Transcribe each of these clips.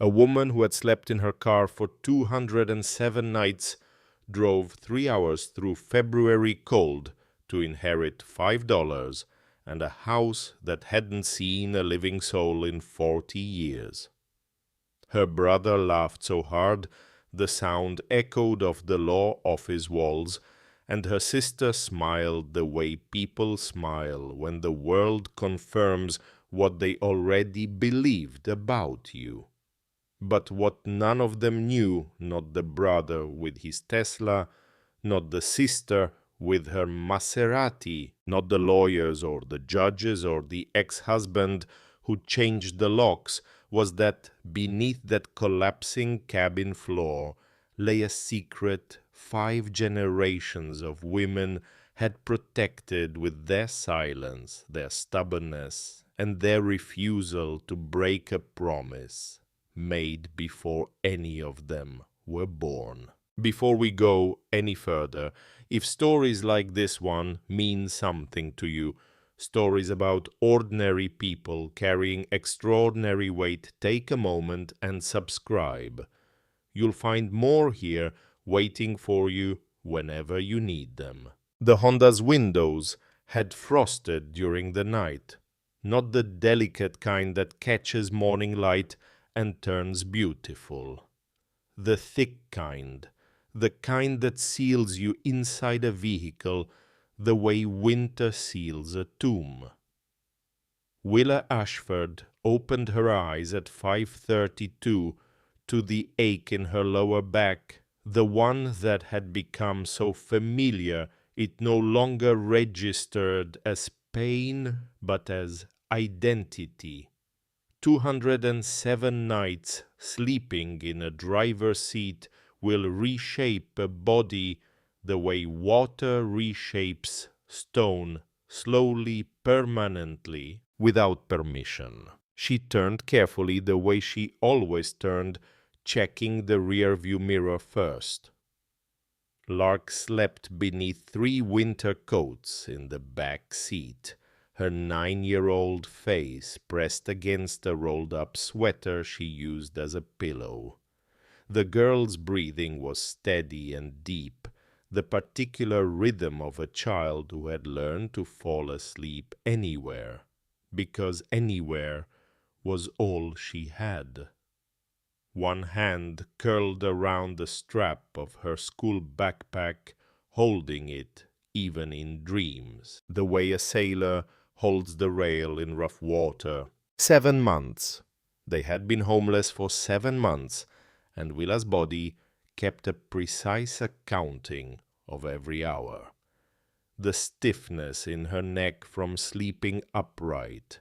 A woman who had slept in her car for 207 nights drove 3 hours through February cold to inherit $5 and a house that hadn't seen a living soul in 40 years. Her brother laughed so hard the sound echoed off the law office walls, and her sister smiled the way people smile when the world confirms what they already believed about you. But what none of them knew, not the brother with his Tesla, not the sister with her Maserati, not the lawyers or the judges or the ex-husband who changed the locks, was that beneath that collapsing cabin floor lay a secret 5 generations of women had protected with their silence, their stubbornness, and their refusal to break a promise made before any of them were born. Before we go any further, if stories like this one mean something to you, stories about ordinary people carrying extraordinary weight, take a moment and subscribe. You'll find more here waiting for you whenever you need them. The Honda's windows had frosted during the night, not the delicate kind that catches morning light and turns beautiful. The thick kind, the kind that seals you inside a vehicle the way winter seals a tomb. Willa Ashford opened her eyes at 5:32 to the ache in her lower back, the one that had become so familiar it no longer registered as pain but as identity. 207 nights sleeping in a driver's seat will reshape a body the way water reshapes stone, slowly, permanently, without permission. She turned carefully the way she always turned, checking the rear-view mirror first. Lark slept beneath 3 winter coats in the back seat, her 9-year-old face pressed against a rolled-up sweater she used as a pillow. The girl's breathing was steady and deep, the particular rhythm of a child who had learned to fall asleep anywhere, because anywhere was all she had. One hand curled around the strap of her school backpack, holding it even in dreams, the way a sailor holds the rail in rough water. 7 months. They had been homeless for 7 months, and Willa's body kept a precise accounting of every hour. The stiffness in her neck from sleeping upright,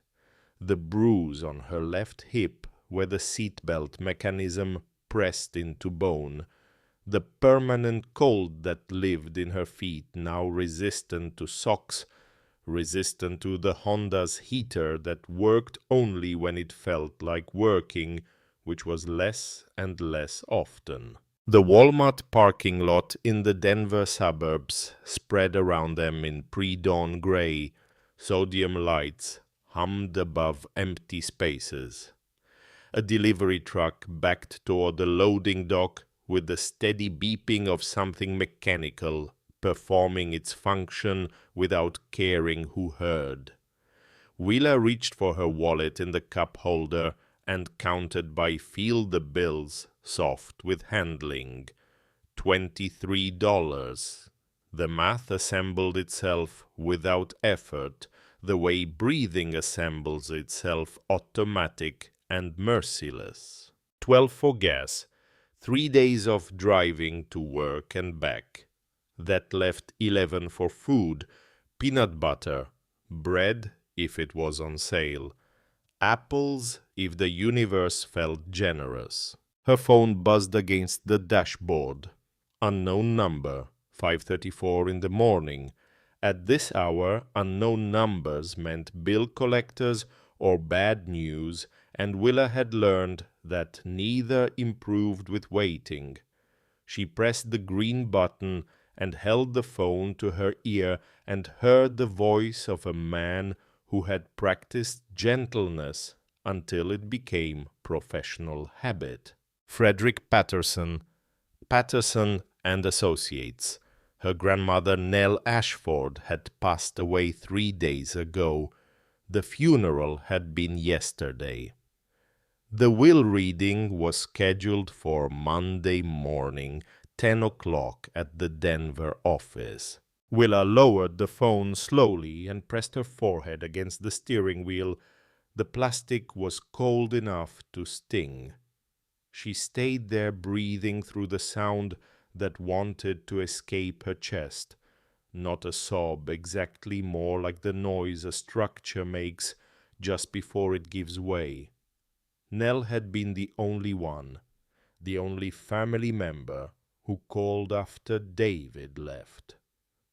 the bruise on her left hip where the seatbelt mechanism pressed into bone, the permanent cold that lived in her feet, now resistant to socks, resistant to the Honda's heater that worked only when it felt like working, which was less and less often. The Walmart parking lot in the Denver suburbs spread around them in pre-dawn gray. Sodium lights hummed above empty spaces. A delivery truck backed toward the loading dock with the steady beeping of something mechanical, performing its function without caring who heard. Willa reached for her wallet in the cup holder and counted by feel the bills, soft with handling. $23. The math assembled itself without effort, the way breathing assembles itself, automatic and merciless. 12 for gas, 3 days of driving to work and back. That left 11 for food, peanut butter, bread if it was on sale, apples if the universe felt generous. Her phone buzzed against the dashboard. Unknown number, 5:34 in the morning. At this hour, unknown numbers meant bill collectors or bad news, and Willa had learned that neither improved with waiting. She pressed the green button and held the phone to her ear and heard the voice of a man who had practiced gentleness until it became professional habit. Frederick Patterson and Associates. Her grandmother Nell Ashford had passed away 3 days ago. The funeral had been yesterday. The will reading was scheduled for Monday morning, 10 o'clock at the Denver office. Willa lowered the phone slowly and pressed her forehead against the steering wheel. The plastic was cold enough to sting. She stayed there, breathing through the sound that wanted to escape her chest. Not a sob, exactly, more like the noise a structure makes just before it gives way. Nell had been the only one, the only family member who called after David left.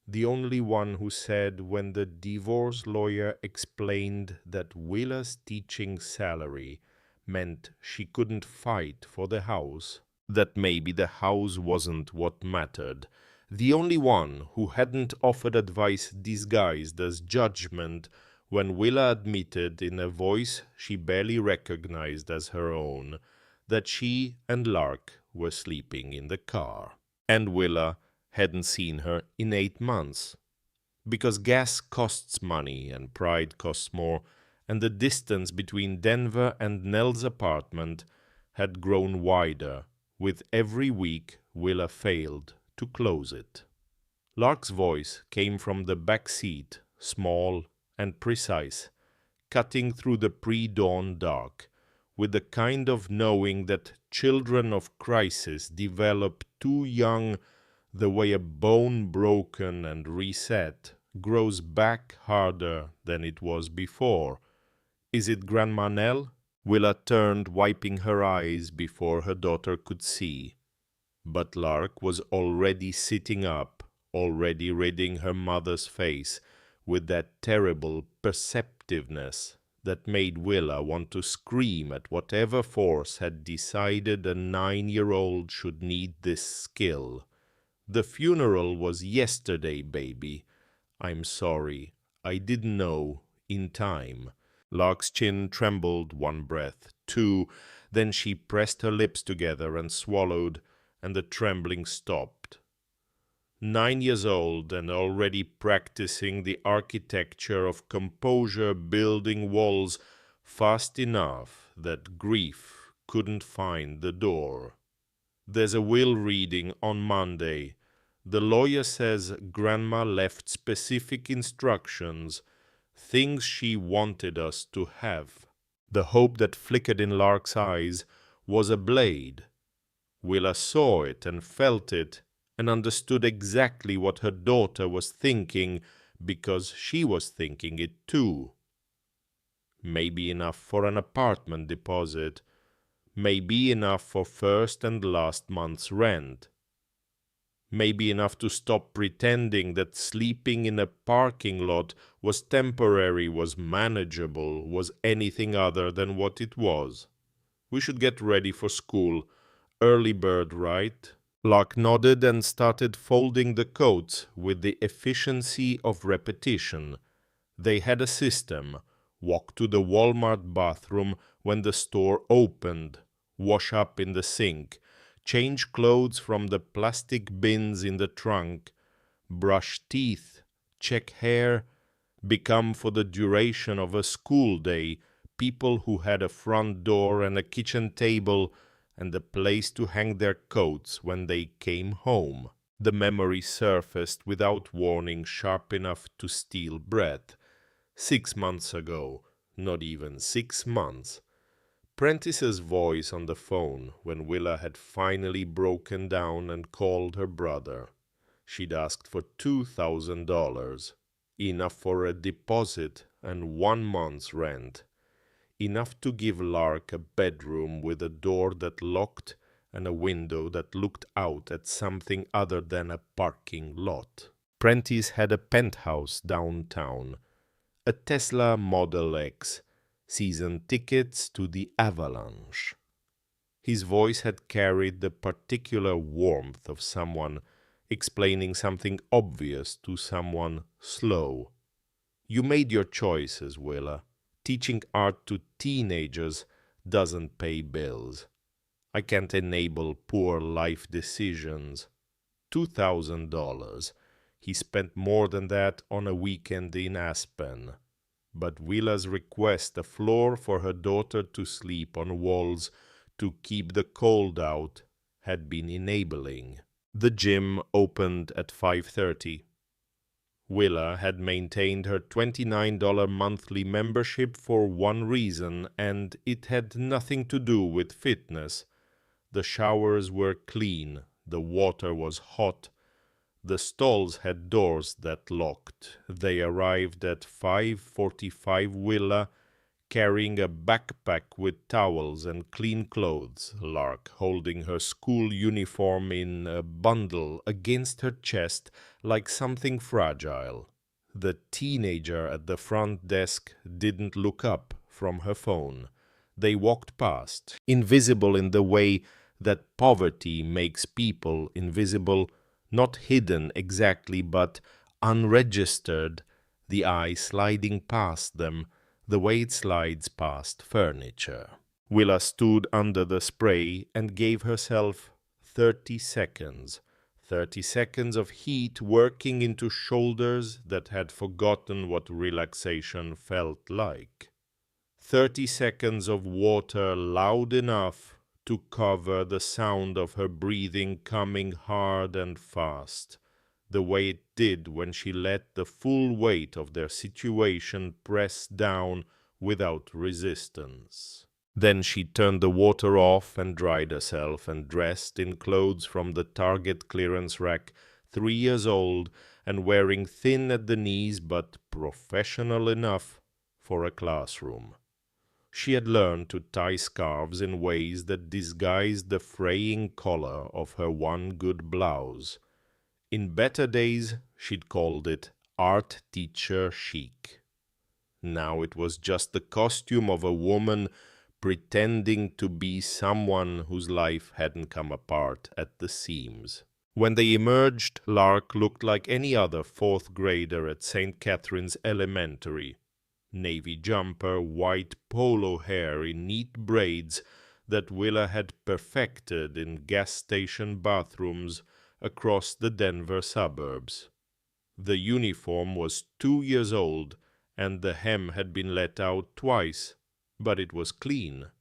The only one who said when the divorce lawyer explained that Willa's teaching salary meant she couldn't fight for the house, that maybe the house wasn't what mattered. The only one who hadn't offered advice disguised as judgment when Willa admitted in a voice she barely recognized as her own that she and Lark were sleeping in the car. And Willa hadn't seen her in 8 months. Because gas costs money and pride costs more, and the distance between Denver and Nell's apartment had grown wider. With every week, Willa failed to close it. Lark's voice came from the back seat, small and precise, cutting through the pre-dawn dark, with the kind of knowing that children of crisis develop too young, the way a bone broken and reset grows back harder than it was before. Is it Grandma Nell? Willa turned, wiping her eyes before her daughter could see. But Lark was already sitting up, already reading her mother's face with that terrible perceptiveness that made Willa want to scream at whatever force had decided a 9-year-old should need this skill. The funeral was yesterday, baby. I'm sorry. I didn't know in time. Lark's chin trembled 1 breath, 2, then she pressed her lips together and swallowed, and the trembling stopped. 9 years old and already practicing the architecture of composure, building walls fast enough that grief couldn't find the door. There's a will reading on Monday. The lawyer says Grandma left specific instructions, things she wanted us to have. The hope that flickered in Lark's eyes was a blade. Willa saw it and felt it and understood exactly what her daughter was thinking because she was thinking it too. Maybe enough for an apartment deposit. Maybe enough for first and last month's rent. Maybe enough to stop pretending that sleeping in a parking lot was temporary, was manageable, was anything other than what it was. We should get ready for school. Early bird, right? Lark nodded and started folding the coats with the efficiency of repetition. They had a system. Walk to the Walmart bathroom when the store opened. Wash up in the sink. Change clothes from the plastic bins in the trunk, brush teeth, check hair, become for the duration of a school day people who had a front door and a kitchen table and a place to hang their coats when they came home. The memory surfaced without warning, sharp enough to steal breath. 6 months ago, not even 6 months. Prentice's voice on the phone when Willa had finally broken down and called her brother. She'd asked for $2,000, enough for a deposit and 1 month's rent, enough to give Lark a bedroom with a door that locked and a window that looked out at something other than a parking lot. Prentice had a penthouse downtown, a Tesla Model X, season tickets to the Avalanche. His voice had carried the particular warmth of someone explaining something obvious to someone slow. You made your choices, Willa. Teaching art to teenagers doesn't pay bills. I can't enable poor life decisions. $2,000. He spent more than that on a weekend in Aspen. But Willa's request a floor for her daughter to sleep on walls to keep the cold out had been enabling. The gym opened at 5:30. Willa had maintained her $29 monthly membership for one reason, and it had nothing to do with fitness. The showers were clean, the water was hot, the stalls had doors that locked. They arrived at 5:45 Willa, carrying a backpack with towels and clean clothes, Lark holding her school uniform in a bundle against her chest like something fragile. The teenager at the front desk didn't look up from her phone. They walked past, invisible in the way that poverty makes people invisible, not hidden exactly, but unregistered, the eye sliding past them, the way it slides past furniture. Willa stood under the spray and gave herself 30 seconds. 30 seconds of heat working into shoulders that had forgotten what relaxation felt like. 30 seconds of water loud enough to cover the sound of her breathing coming hard and fast, the way it did when she let the full weight of their situation press down without resistance. Then she turned the water off and dried herself and dressed in clothes from the Target clearance rack, 3 years old and wearing thin at the knees but professional enough for a classroom. She had learned to tie scarves in ways that disguised the fraying collar of her one good blouse. In better days, she'd called it art teacher chic. Now it was just the costume of a woman pretending to be someone whose life hadn't come apart at the seams. When they emerged, Lark looked like any other fourth grader at St. Catherine's Elementary. Navy jumper, white polo hair in neat braids that Willa had perfected in gas station bathrooms across the Denver suburbs. The uniform was 2 years old, and the hem had been let out twice, but it was clean.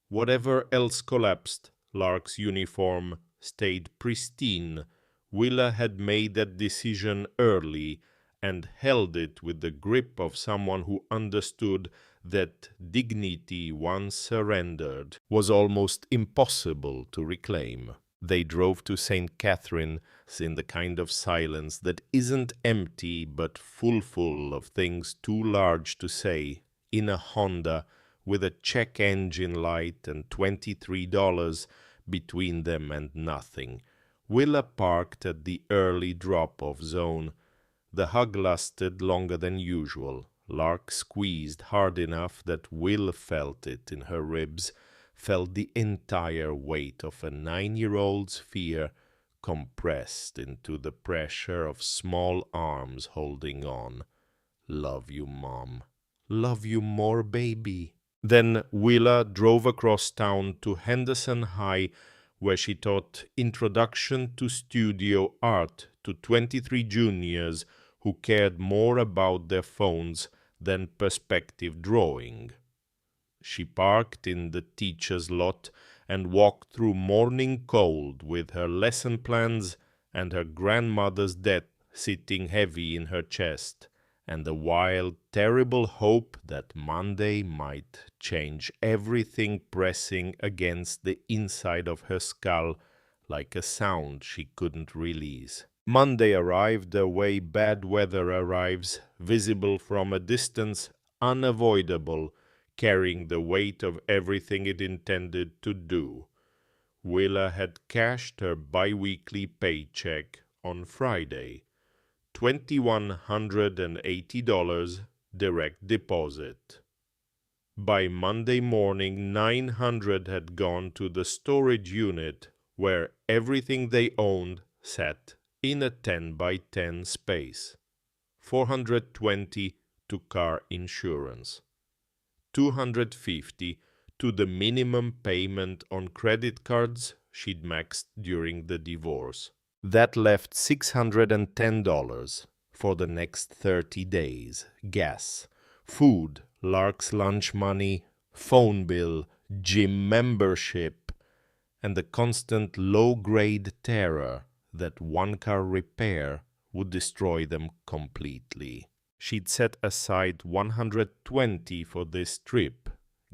Whatever else collapsed, Lark's uniform stayed pristine. Willa had made that decision early and held it with the grip of someone who understood that dignity once surrendered was almost impossible to reclaim. They drove to St. Catherine's in the kind of silence that isn't empty but full of things too large to say, in a Honda with a check engine light and $23 between them and nothing. Willa parked at the early drop-off zone. The hug lasted longer than usual. Lark squeezed hard enough that Will felt it in her ribs, felt the entire weight of a 9-year-old's fear compressed into the pressure of small arms holding on. Love you, Mom. Love you more, baby. Then Willa drove across town to Henderson High, where she taught Introduction to Studio Art to 23 juniors who cared more about their phones than perspective drawing. She parked in the teacher's lot and walked through morning cold with her lesson plans and her grandmother's death sitting heavy in her chest, and the wild, terrible hope that Monday might change everything pressing against the inside of her skull like a sound she couldn't release. Monday arrived the way bad weather arrives, visible from a distance, unavoidable, carrying the weight of everything it intended to do. Willa had cashed her bi-weekly paycheck on Friday. $2,180 direct deposit. By Monday morning, $900 had gone to the storage unit where everything they owned sat in a 10 by 10 space. $420 to car insurance. $250 to the minimum payment on credit cards she'd maxed during the divorce. That left $610 for the next 30 days. Gas, food, Lark's lunch money, phone bill, gym membership, and the constant low-grade terror that one-car repair would destroy them completely. She'd set aside $120 for this trip,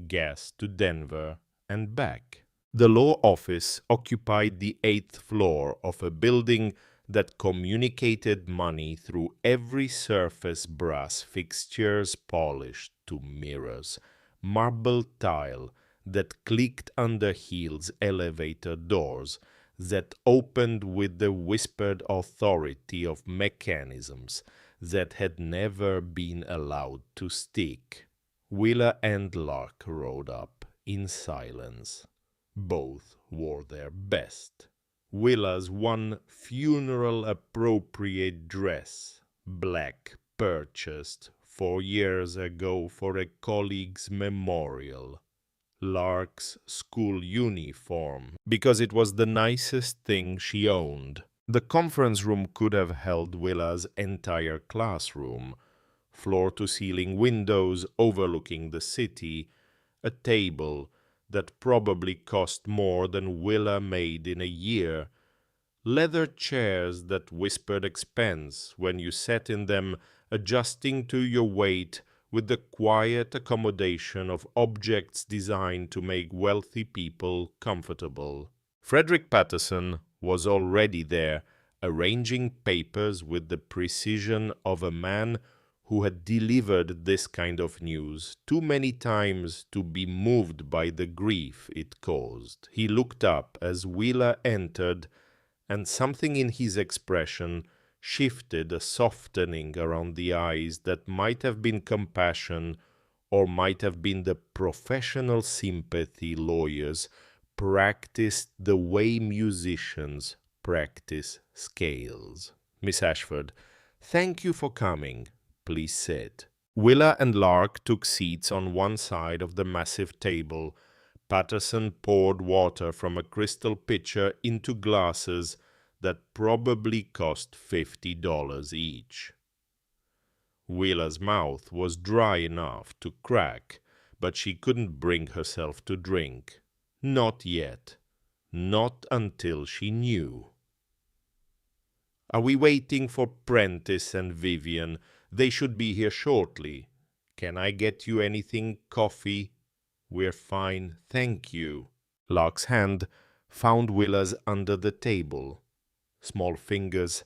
gas to Denver and back. The law office occupied the 8th floor of a building that communicated money through every surface, brass fixtures polished to mirrors, marble tile that clicked under heels, elevator doors that opened with the whispered authority of mechanisms that had never been allowed to stick. Willa and Lark rode up in silence. Both wore their best. Willa's one funeral-appropriate dress, black, purchased 4 years ago for a colleague's memorial. Lark's school uniform, because it was the nicest thing she owned. The conference room could have held Willa's entire classroom, floor-to-ceiling windows overlooking the city, a table that probably cost more than Willa made in a year, leather chairs that whispered expense when you sat in them, adjusting to your weight with the quiet accommodation of objects designed to make wealthy people comfortable. Frederick Patterson was already there, arranging papers with the precision of a man who had delivered this kind of news too many times to be moved by the grief it caused. He looked up as Willa entered, and something in his expression shifted, a softening around the eyes that might have been compassion or might have been the professional sympathy lawyers practiced the way musicians practice scales. Miss Ashford, thank you for coming, please sit. Willa and Lark took seats on one side of the massive table. Patterson poured water from a crystal pitcher into glasses that probably cost $50 each. Willa's mouth was dry enough to crack, but she couldn't bring herself to drink. Not yet. Not until she knew. Are we waiting for Prentice and Vivian? They should be here shortly. Can I get you anything? Coffee? We're fine, thank you. Lark's hand found Willa's under the table. Small fingers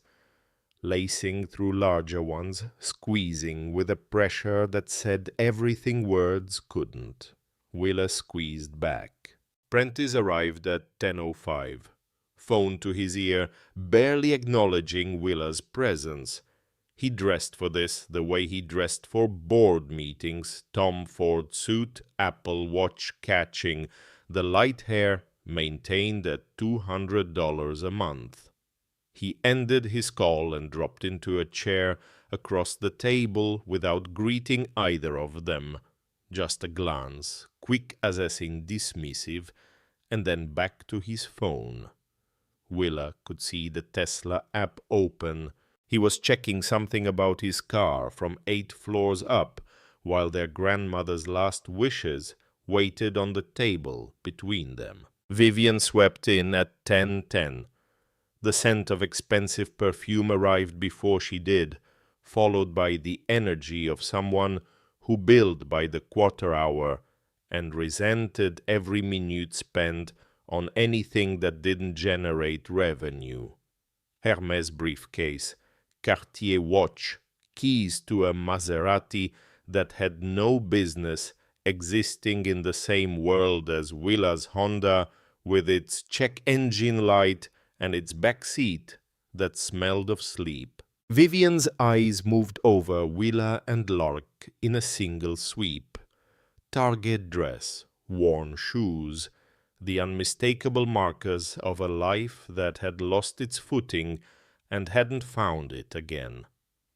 lacing through larger ones, squeezing with a pressure that said everything words couldn't. Willa squeezed back. Prentice arrived at 10:05. Phone to his ear, barely acknowledging Willa's presence. He dressed for this the way he dressed for board meetings, Tom Ford suit, Apple Watch catching, the light hair maintained at $200 a month. He ended his call and dropped into a chair across the table without greeting either of them. Just a glance, quick assessing dismissive, and then back to his phone. Willa could see the Tesla app open. He was checking something about his car from 8 floors up, while their grandmother's last wishes waited on the table between them. Vivian swept in at 10:10. The scent of expensive perfume arrived before she did, followed by the energy of someone who billed by the quarter hour and resented every minute spent on anything that didn't generate revenue. Hermes briefcase, Cartier watch, keys to a Maserati that had no business existing in the same world as Willa's Honda, with its check engine light and its back seat that smelled of sleep. Vivian's eyes moved over Willa and Lark in a single sweep. Target dress, worn shoes, the unmistakable markers of a life that had lost its footing and hadn't found it again.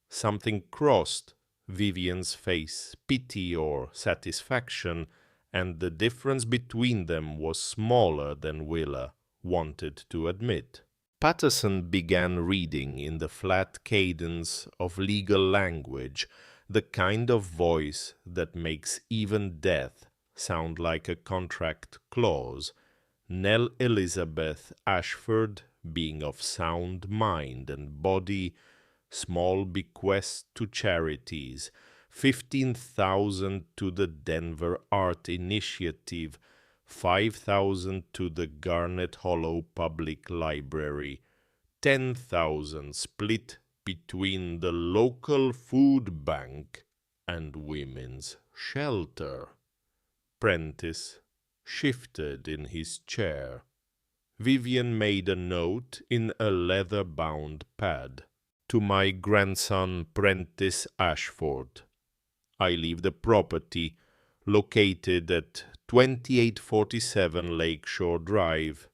Something crossed Vivian's face, pity or satisfaction, and the difference between them was smaller than Willa wanted to admit. Patterson began reading in the flat cadence of legal language, the kind of voice that makes even death sound like a contract clause. Nell Elizabeth Ashford, being of sound mind and body, small bequest to charities, 15,000 to the Denver Art Initiative, 5,000 to the Garnet Hollow Public Library, 10,000 split between the local food bank and women's shelter. Prentice shifted in his chair. Vivian made a note in a leather-bound pad. To my grandson Prentice Ashford. I leave the property located at 2847 Lakeshore Drive,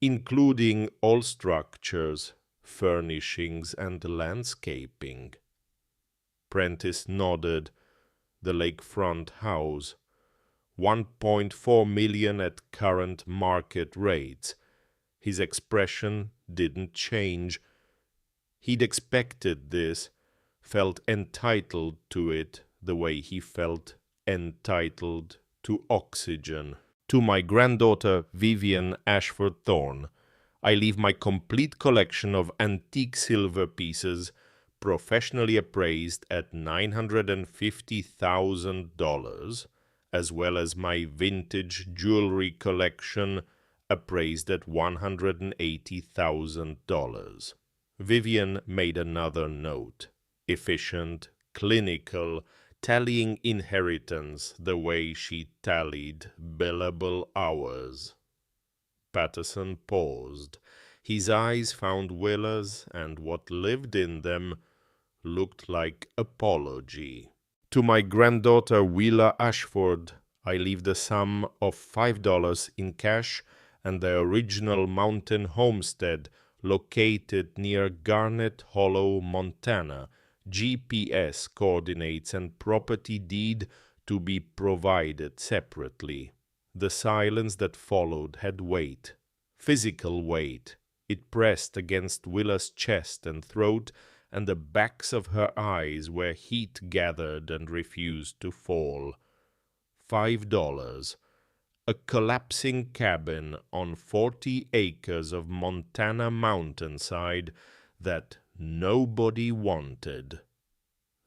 including all structures, furnishings, and landscaping. Prentice nodded. The lakefront house, $1.4 million at current market rates. His expression didn't change. He'd expected this, felt entitled to it the way he felt entitled to oxygen. To my granddaughter Vivian Ashford Thorne, I leave my complete collection of antique silver pieces, professionally appraised at $950,000, as well as my vintage jewelry collection, appraised at $180,000. Vivian made another note. Efficient, clinical, tallying inheritance the way she tallied billable hours. Patterson paused. His eyes found Willa's, and what lived in them looked like apology. To my granddaughter Willa Ashford, I leave the sum of $5 in cash and the original mountain homestead located near Garnet Hollow, Montana, GPS coordinates and property deed to be provided separately. The silence that followed had weight, physical weight. It pressed against Willa's chest and throat, and the backs of her eyes where heat gathered and refused to fall. $5. A collapsing cabin on 40 acres of Montana mountainside that nobody wanted.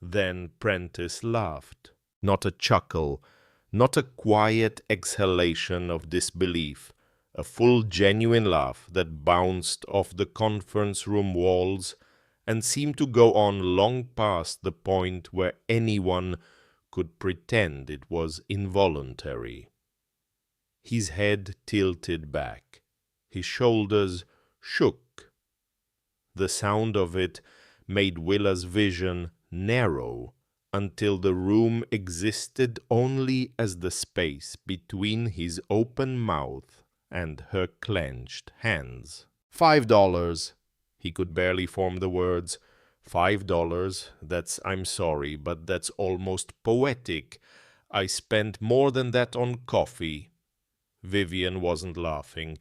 Then Prentice laughed. Not a chuckle, not a quiet exhalation of disbelief, a full genuine laugh that bounced off the conference room walls and seemed to go on long past the point where anyone could pretend it was involuntary. His head tilted back. His shoulders shook. The sound of it made Willa's vision narrow until the room existed only as the space between his open mouth and her clenched hands. $5. He could barely form the words. $5, that's, I'm sorry, but that's almost poetic. I spent more than that on coffee. Vivian wasn't laughing,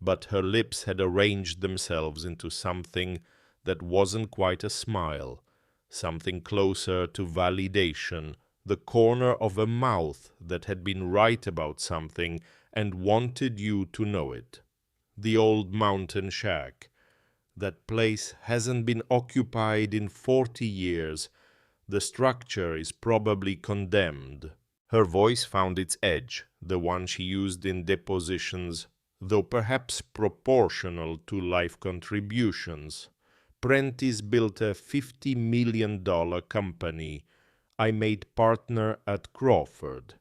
but her lips had arranged themselves into something that wasn't quite a smile, something closer to validation, the corner of a mouth that had been right about something and wanted you to know it. The old mountain shack. That place hasn't been occupied in 40 years. The structure is probably condemned. Her voice found its edge, the one she used in depositions, though perhaps proportional to life contributions. Prentice built a $50 million company. I made partner at Crawford.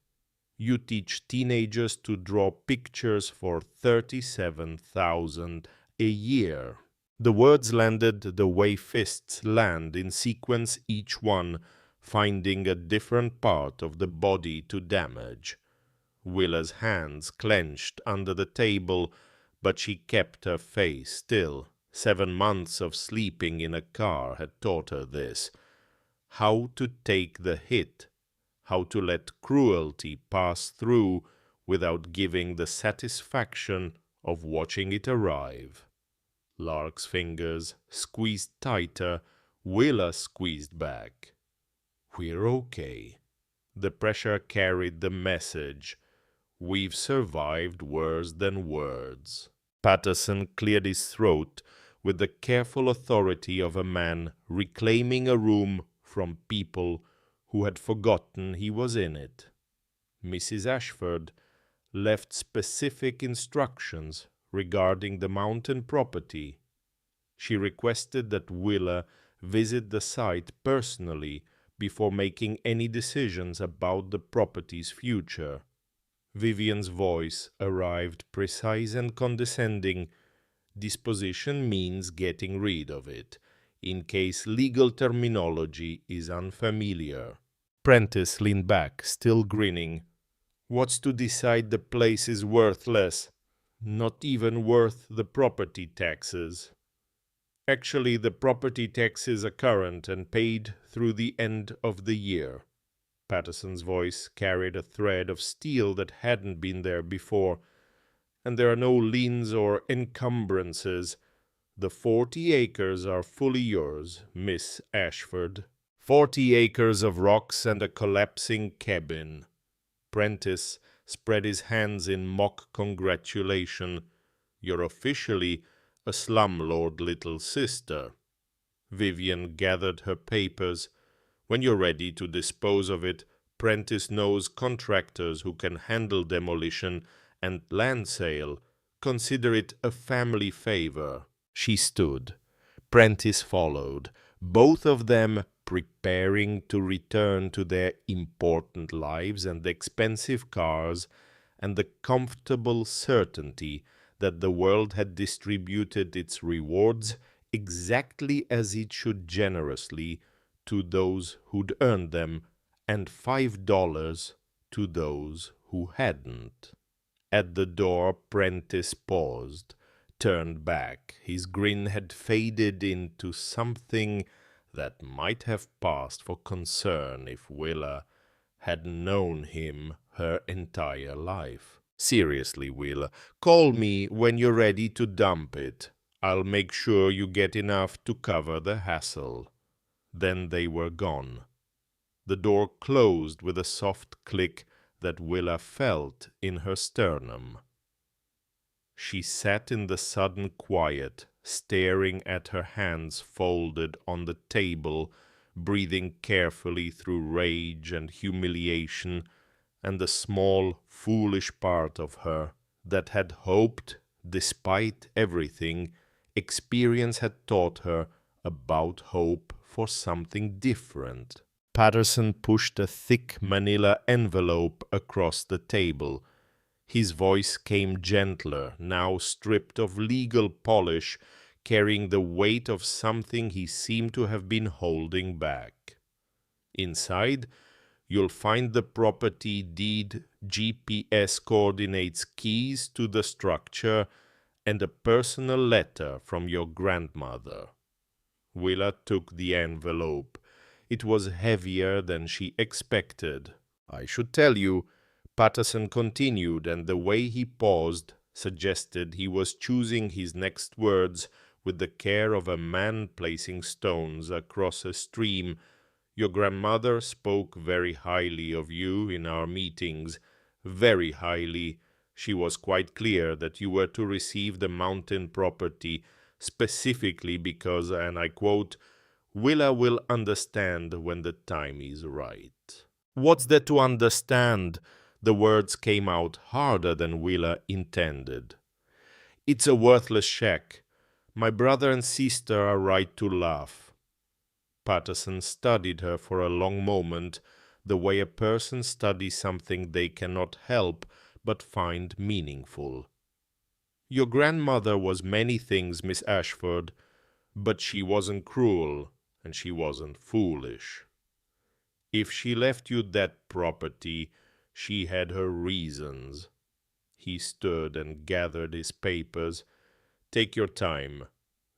You teach teenagers to draw pictures for $37,000 a year. The words landed the way fists land in sequence, each one finding a different part of the body to damage. Willa's hands clenched under the table, but she kept her face still. 7 months of sleeping in a car had taught her this. How to take the hit, how to let cruelty pass through without giving the satisfaction of watching it arrive. Lark's fingers squeezed tighter, Willa squeezed back. "We're okay." The pressure carried the message. "We've survived worse than words." Patterson cleared his throat with the careful authority of a man reclaiming a room from people who had forgotten he was in it. Mrs. Ashford left specific instructions regarding the mountain property. She requested that Willa visit the site personally before making any decisions about the property's future. Vivian's voice arrived precise and condescending. "Disposition means getting rid of it, in case legal terminology is unfamiliar." Prentice leaned back, still grinning. "What's to decide the place is worthless? Not even worth the property taxes." "Actually, the property taxes are current and paid through the end of the year." Patterson's voice carried a thread of steel that hadn't been there before. "And there are no liens or encumbrances. The 40 acres are fully yours, Miss Ashford. 40 acres of rocks and a collapsing cabin." Prentice spread his hands in mock congratulation. "You're officially a slumlord, little sister." Vivian gathered her papers. "When you're ready to dispose of it, Prentice knows contractors who can handle demolition and land sale. Consider it a family favor." She stood. Prentice followed, both of them preparing to return to their important lives and expensive cars and the comfortable certainty that the world had distributed its rewards exactly as it should generously to those who'd earned them, and $5 to those who hadn't. At the door, Prentice paused, turned back. His grin had faded into something that might have passed for concern if Willa had known him her entire life. "Seriously, Willa, call me when you're ready to dump it. I'll make sure you get enough to cover the hassle." Then they were gone. The door closed with a soft click that Willa felt in her sternum. She sat in the sudden quiet, staring at her hands folded on the table, breathing carefully through rage and humiliation, and the small, foolish part of her that had hoped, despite everything, experience had taught her about hope for something different. Patterson pushed a thick manila envelope across the table. His voice came gentler, now stripped of legal polish, carrying the weight of something he seemed to have been holding back. "Inside, you'll find the property deed, GPS coordinates, keys to the structure, and a personal letter from your grandmother." Willa took the envelope. It was heavier than she expected. "I should tell you," Patterson continued, and the way he paused suggested he was choosing his next words with the care of a man placing stones across a stream. "Your grandmother spoke very highly of you in our meetings, very highly. She was quite clear that you were to receive the mountain property specifically because, and I quote, 'Willa will understand when the time is right.'" "What's there to understand?" The words came out harder than Willa intended. "It's a worthless check. My brother and sister are right to laugh." Patterson studied her for a long moment, the way a person studies something they cannot help but find meaningful. "Your grandmother was many things, Miss Ashford, but she wasn't cruel, and she wasn't foolish. If she left you that property, she had her reasons." He stood and gathered his papers. "Take your time.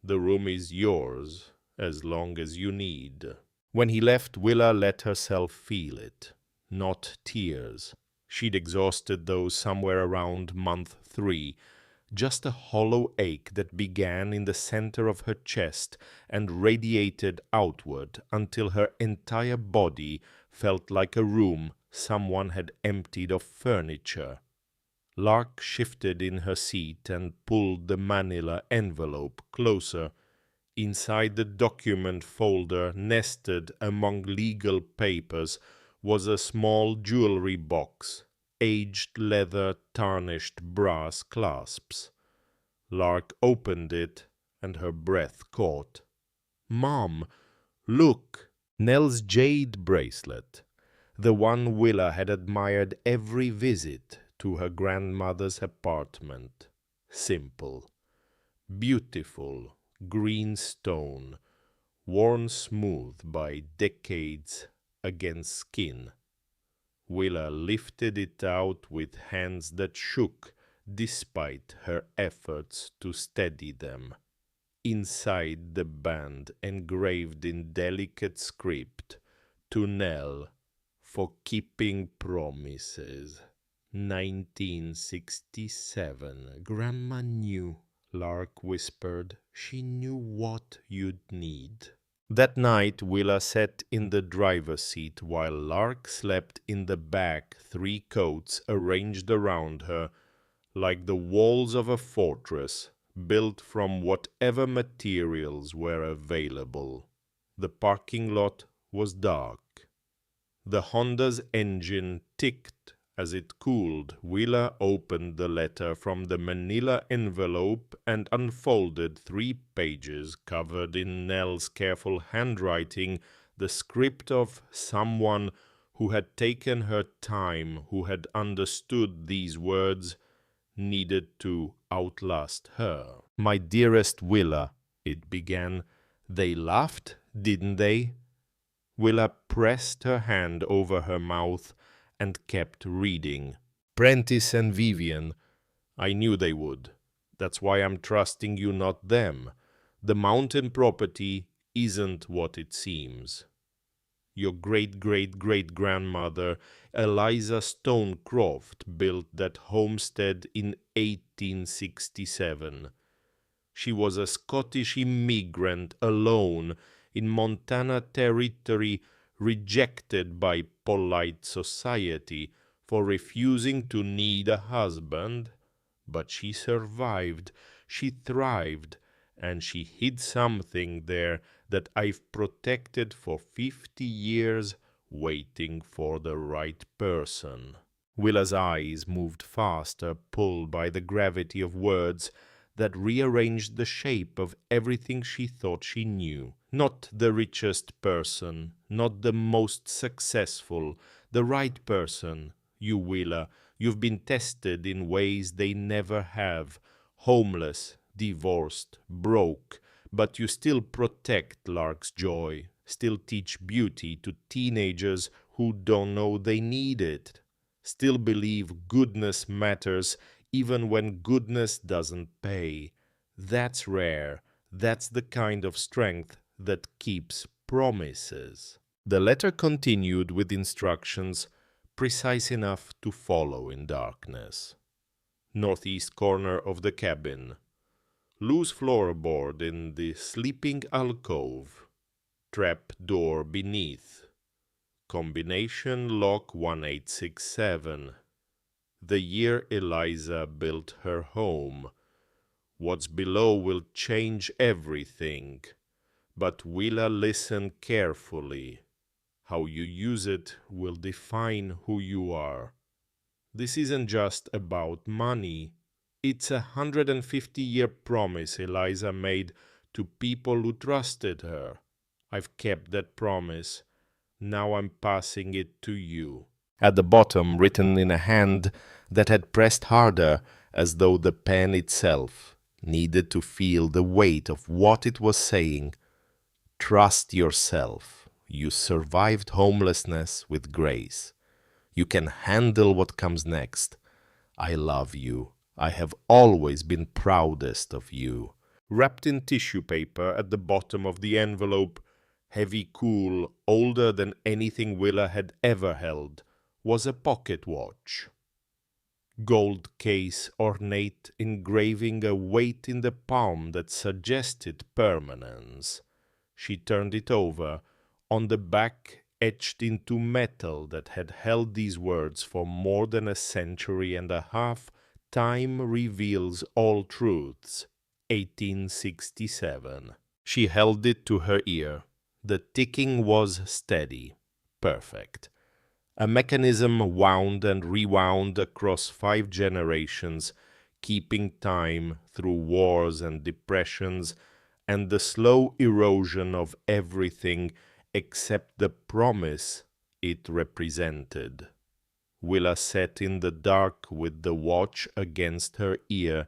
The room is yours as long as you need." When he left, Willa let herself feel it. Not tears. She'd exhausted those somewhere around month 3, just a hollow ache that began in the center of her chest and radiated outward until her entire body felt like a room someone had emptied of furniture. Lark shifted in her seat and pulled the manila envelope closer. Inside the document folder, nested among legal papers, was a small jewelry box, aged leather, tarnished brass clasps. Lark opened it, and her breath caught. "Mom, look!" Nell's jade bracelet, the one Willa had admired every visit to her grandmother's apartment. Simple, beautiful, green stone, worn smooth by decades against skin. Willa lifted it out with hands that shook despite her efforts to steady them. Inside the band, engraved in delicate script, "To Nell, for keeping promises. 1967. Grandma knew," Lark whispered. "She knew what you'd need." That night, Willa sat in the driver's seat while Lark slept in the back, 3 coats arranged around her, like the walls of a fortress, built from whatever materials were available. The parking lot was dark. The Honda's engine ticked as it cooled. Willa opened the letter from the manila envelope and unfolded 3 pages covered in Nell's careful handwriting, the script of someone who had taken her time, who had understood these words needed to outlast her. "My dearest Willa," it began. "They laughed, didn't they?" Willa pressed her hand over her mouth and kept reading. "Prentice and Vivian, I knew they would. That's why I'm trusting you, not them. The mountain property isn't what it seems. Your great-great-great-grandmother, Eliza Stonecroft, built that homestead in 1867. She was a Scottish immigrant alone in Montana Territory, rejected by polite society for refusing to need a husband. But she survived, she thrived, and she hid something there that I've protected for 50 years, waiting for the right person." Willa's eyes moved faster, pulled by the gravity of words that rearranged the shape of everything she thought she knew. Not the richest person, not the most successful, the right person. You, Willa, you've been tested in ways they never have. Homeless, divorced, broke, but you still protect Lark's joy, still teach beauty to teenagers who don't know they need it, still believe goodness matters even when goodness doesn't pay. That's rare. That's the kind of strength that keeps promises. The letter continued with instructions precise enough to follow in darkness. Northeast corner of the cabin. Loose floorboard in the sleeping alcove. Trap door beneath. Combination lock 1867. The year Eliza built her home. What's below will change everything. But Willa, listen carefully. How you use it will define who you are. This isn't just about money. It's a 150-year promise Eliza made to people who trusted her. I've kept that promise. Now I'm passing it to you. At the bottom, written in a hand that had pressed harder, as though the pen itself needed to feel the weight of what it was saying. Trust yourself. You survived homelessness with grace. You can handle what comes next. I love you. I have always been proudest of you. Wrapped in tissue paper at the bottom of the envelope, heavy, cool, older than anything Willa had ever held, was a pocket watch. Gold case ornate engraving a weight in the palm that suggested permanence. She turned it over. On the back, etched into metal that had held these words for more than a century and a half, time reveals all truths. 1867. She held it to her ear. The ticking was steady. Perfect. A mechanism wound and rewound across 5 generations, keeping time through wars and depressions and the slow erosion of everything except the promise it represented. Willa sat in the dark with the watch against her ear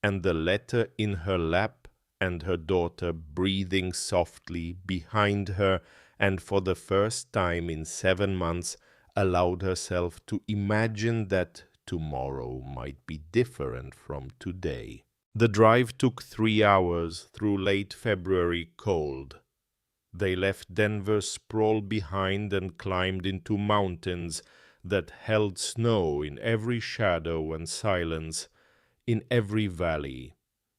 and the letter in her lap and her daughter breathing softly behind her, and for the first time in 7 months allowed herself to imagine that tomorrow might be different from today. The drive took 3 hours through late February cold. They left Denver's sprawl behind and climbed into mountains that held snow in every shadow and silence, in every valley.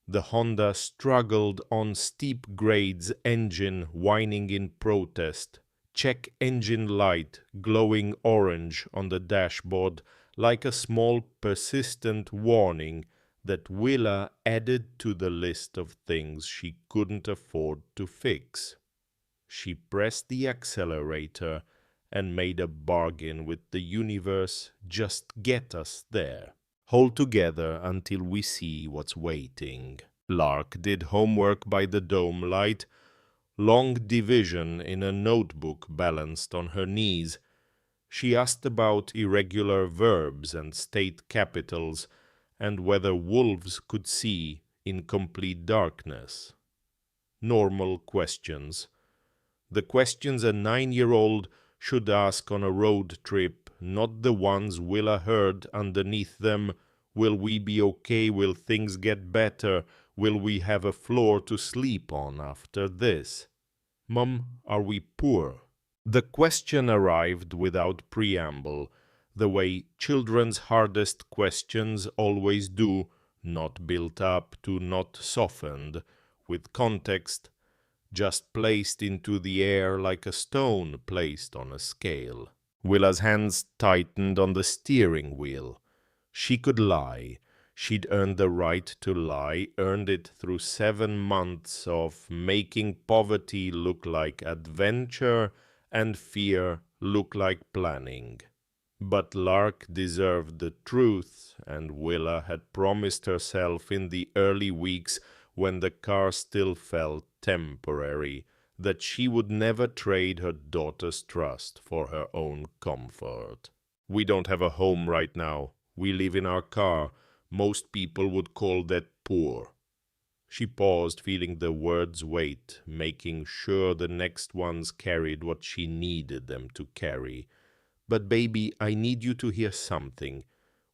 The Honda struggled on steep grades, engine whining in protest, check engine light glowing orange on the dashboard like a small persistent warning that Willa added to the list of things she couldn't afford to fix. She pressed the accelerator and made a bargain with the universe. Just get us there. Hold together until we see what's waiting. Lark did homework by the dome light, long division in a notebook balanced on her knees. She asked about irregular verbs and state capitals, and whether wolves could see in complete darkness. Normal questions. The questions a 9-year-old should ask on a road trip, not the ones Willa heard underneath them. Will we be okay? Will things get better? Will we have a floor to sleep on after this? Mum, are we poor? The question arrived without preamble, the way children's hardest questions always do, not built up to, not softened, with context, just placed into the air like a stone placed on a scale. Willa's hands tightened on the steering wheel. She could lie. She'd earned the right to lie, earned it through 7 months of making poverty look like adventure and fear look like planning. But Lark deserved the truth, and Willa had promised herself in the early weeks when the car still felt temporary that she would never trade her daughter's trust for her own comfort. We don't have a home right now. We live in our car. Most people would call that poor. She paused, feeling the words' weight, making sure the next ones carried what she needed them to carry. But baby, I need you to hear something.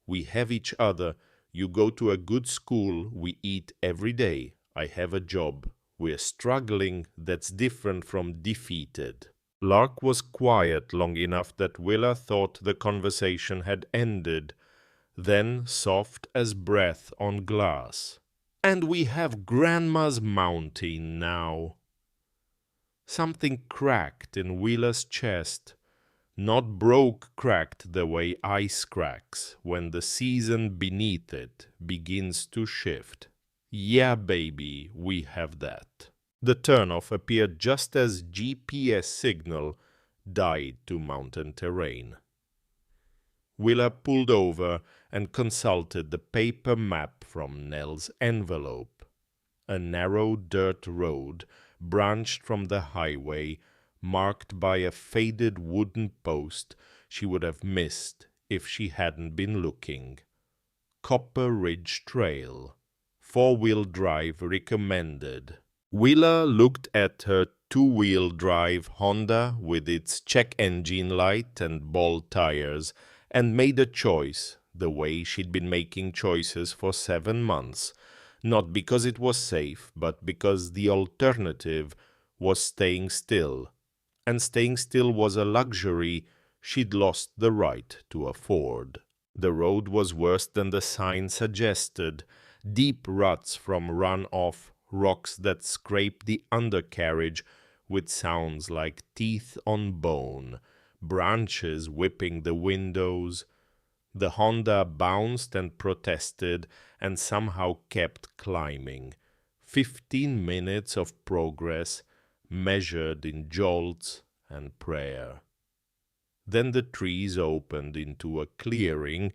We have each other. You go to a good school. We eat every day. I have a job. We're struggling. That's different from defeated. Lark was quiet long enough that Willa thought the conversation had ended, then soft as breath on glass. And we have Grandma's mountain now. Something cracked in Willa's chest. Not broke cracked the way ice cracks when the season beneath it begins to shift. Yeah, baby, we have that. The turnoff appeared just as GPS signal died to mountain terrain. Willa pulled over and consulted the paper map from Nell's envelope. A narrow dirt road branched from the highway, marked by a faded wooden post she would have missed if she hadn't been looking. Copper Ridge Trail. 4-wheel drive recommended. Willa looked at her 2-wheel drive Honda with its check engine light and ball tires and made a choice, the way she'd been making choices for 7 months, not because it was safe, but because the alternative was staying still. And staying still was a luxury she'd lost the right to afford. The road was worse than the sign suggested. Deep ruts from run-off, rocks that scraped the undercarriage with sounds like teeth on bone, branches whipping the windows. The Honda bounced and protested and somehow kept climbing. 15 minutes of progress measured in jolts and prayer. Then the trees opened into a clearing,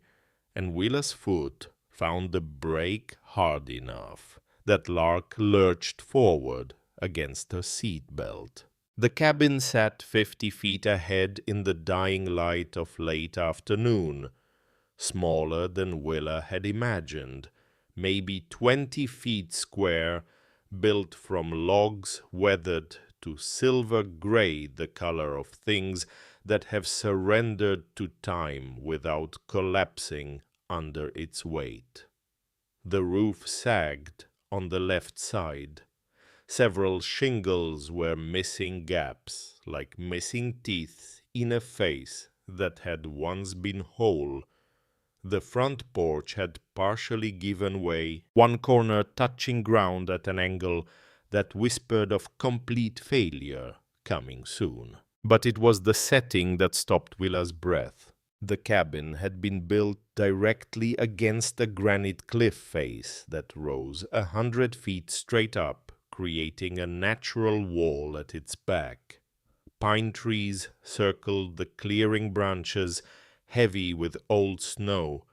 and Willa's foot found the brake hard enough that Lark lurched forward against her seat belt. The cabin sat 50 feet ahead in the dying light of late afternoon, smaller than Willa had imagined, maybe 20 feet square, built from logs weathered to silver gray, the color of things that have surrendered to time without collapsing under its weight. The roof sagged on the left side. Several shingles were missing gaps, like missing teeth in a face that had once been whole. The front porch had partially given way, one corner touching ground at an angle that whispered of complete failure coming soon. But it was the setting that stopped Willa's breath. The cabin had been built directly against a granite cliff face that rose 100 feet straight up, creating a natural wall at its back. Pine trees circled the clearing branches, heavy with old snow.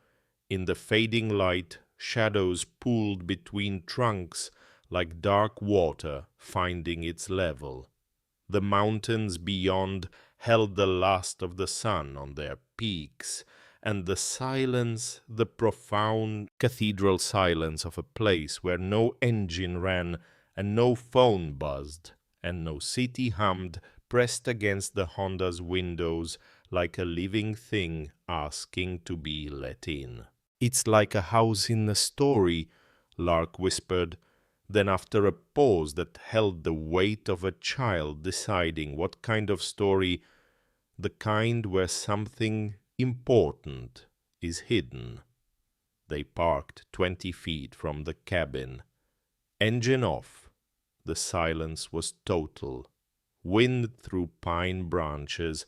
In the fading light, shadows pooled between trunks like dark water finding its level. The mountains beyond held the last of the sun on their peaks, and the silence, the profound cathedral silence of a place where no engine ran and no phone buzzed and no city hummed, pressed against the Honda's windows like a living thing asking to be let in. "It's like a house in a story," Lark whispered. Then, after a pause that held the weight of a child deciding what kind of story, the kind where something important is hidden. They parked 20 feet from the cabin. Engine off. The silence was total. Wind through pine branches,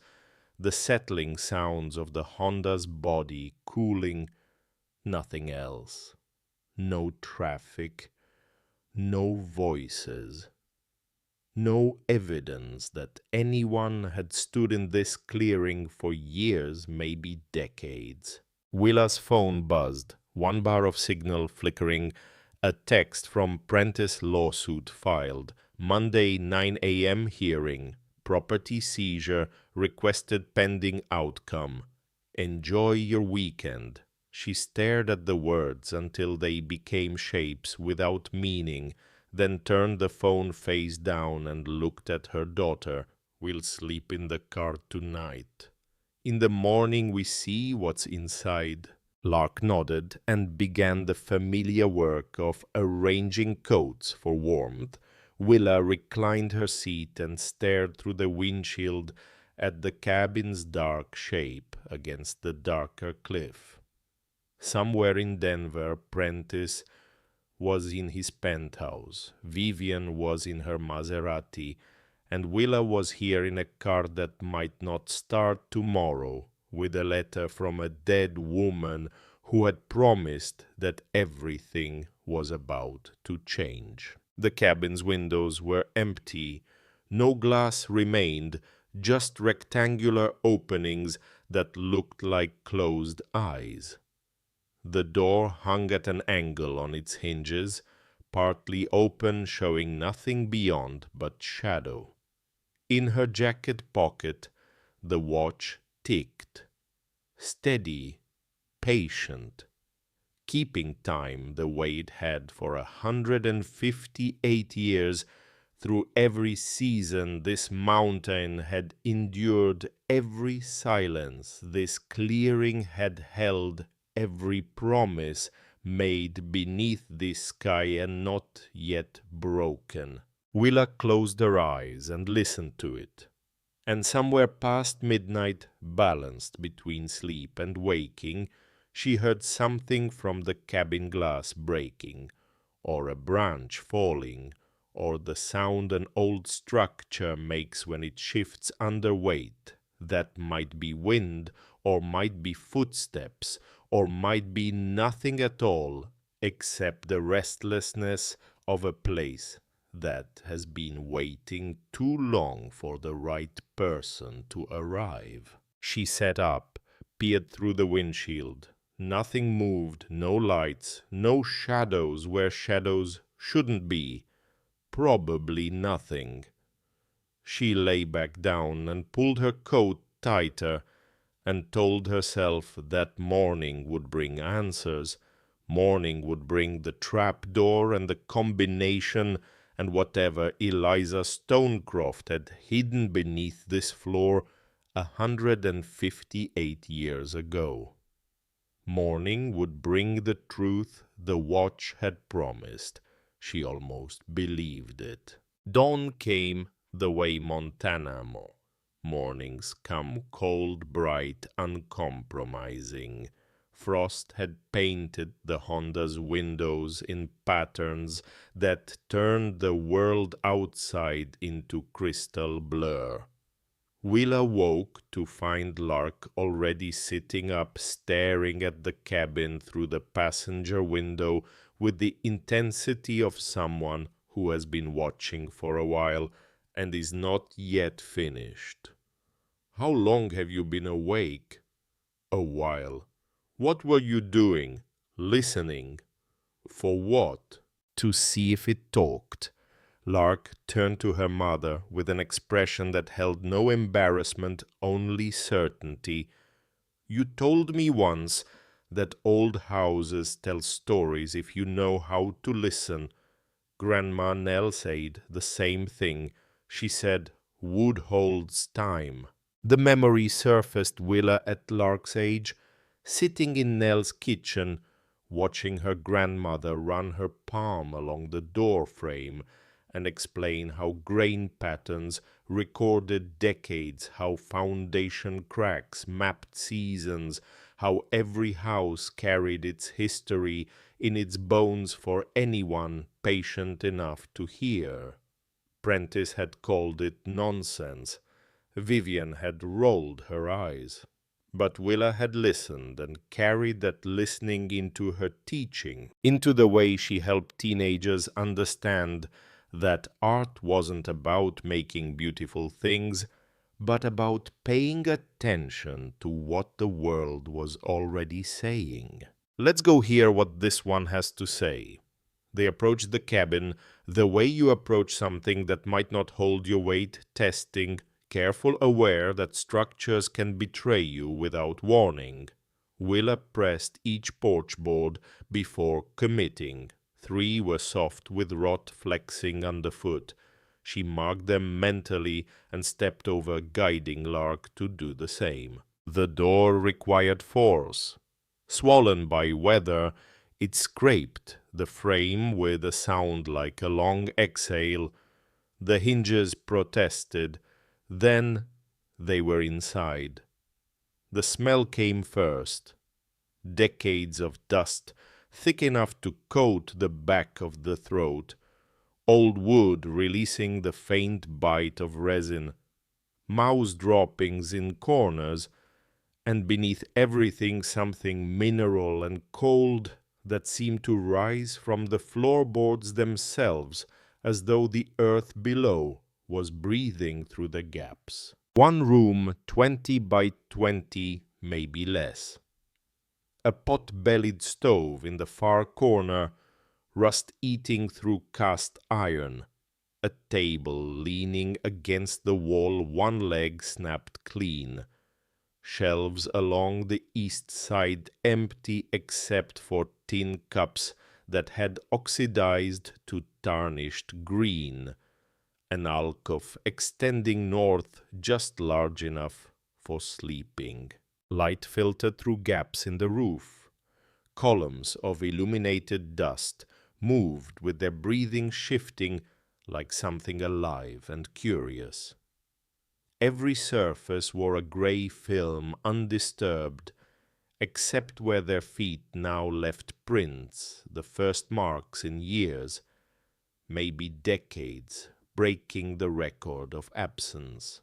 the settling sounds of the Honda's body cooling, nothing else. No traffic. No voices, no evidence that anyone had stood in this clearing for years, maybe decades. Willa's phone buzzed, one bar of signal flickering, a text from Prentice lawsuit filed, Monday 9 a.m. hearing, property seizure requested pending outcome. Enjoy your weekend. She stared at the words until they became shapes without meaning, then turned the phone face down and looked at her daughter. "We'll sleep in the car tonight. In the morning we see what's inside." Lark nodded and began the familiar work of arranging coats for warmth. Willa reclined her seat and stared through the windshield at the cabin's dark shape against the darker cliff. Somewhere in Denver, Prentice was in his penthouse, Vivian was in her Maserati, and Willa was here in a car that might not start tomorrow, with a letter from a dead woman who had promised that everything was about to change. The cabin's windows were empty. No glass remained, just rectangular openings that looked like closed eyes. The door hung at an angle on its hinges, partly open, showing nothing beyond but shadow. In her jacket pocket, the watch ticked. Steady, patient, keeping time the way it had for 158 years. Through every season this mountain had endured, every silence this clearing had held, every promise made beneath this sky and not yet broken. Willa closed her eyes and listened to it. and somewhere past midnight, balanced between sleep and waking, she heard something from the cabin glass breaking, or a branch falling, or the sound an old structure makes when it shifts under weight. That might be wind, or might be footsteps, or might be nothing at all, except the restlessness of a place that has been waiting too long for the right person to arrive. She sat up, peered through the windshield. Nothing moved, no lights, no shadows where shadows shouldn't be. Probably nothing. She lay back down and pulled her coat tighter and told herself that morning would bring answers. Morning would bring the trapdoor and the combination and whatever Eliza Stonecroft had hidden beneath this floor 158 years ago. Morning would bring the truth the watch had promised. She almost believed it. Dawn came the way Montana mo. Mornings come cold, bright, uncompromising. Frost had painted the Honda's windows in patterns that turned the world outside into crystal blur. Willa woke to find Lark already sitting up, staring at the cabin through the passenger window with the intensity of someone who has been watching for a while and is not yet finished. "How long have you been awake?" "A while." "What were you doing?" "Listening." "For what?" "To see if it talked." Lark turned to her mother with an expression that held no embarrassment, only certainty. "You told me once that old houses tell stories if you know how to listen. Grandma Nell said the same thing. She said, 'Wood holds time.'" The memory surfaced Willa at Lark's age, sitting in Nell's kitchen, watching her grandmother run her palm along the door frame and explain how grain patterns recorded decades, how foundation cracks mapped seasons, how every house carried its history in its bones for anyone patient enough to hear. Prentice had called it nonsense. Vivian had rolled her eyes. But Willa had listened and carried that listening into her teaching, into the way she helped teenagers understand that art wasn't about making beautiful things, but about paying attention to what the world was already saying. Let's go hear what this one has to say. They approached the cabin the way you approach something that might not hold your weight, testing, careful, aware that structures can betray you without warning. Willa pressed each porch board before committing. 3 were soft with rot flexing underfoot. She marked them mentally and stepped over, guiding Lark to do the same. The door required force. Swollen by weather, it scraped the frame with a sound like a long exhale. The hinges protested. Then they were inside. The smell came first. Decades of dust, thick enough to coat the back of the throat. Old wood releasing the faint bite of resin. Mouse droppings in corners, and beneath everything something mineral and cold that seemed to rise from the floorboards themselves, as though the earth below was breathing through the gaps. 1 room, 20 by 20, maybe less. A pot-bellied stove in the far corner, rust eating through cast iron. A table leaning against the wall, one leg snapped clean. Shelves along the east side empty except for tin cups that had oxidized to tarnished green. An alcove extending north just large enough for sleeping. Light filtered through gaps in the roof. Columns of illuminated dust moved with their breathing shifting like something alive and curious. Every surface wore a grey film, undisturbed, except where their feet now left prints, the first marks in years, maybe decades, breaking the record of absence.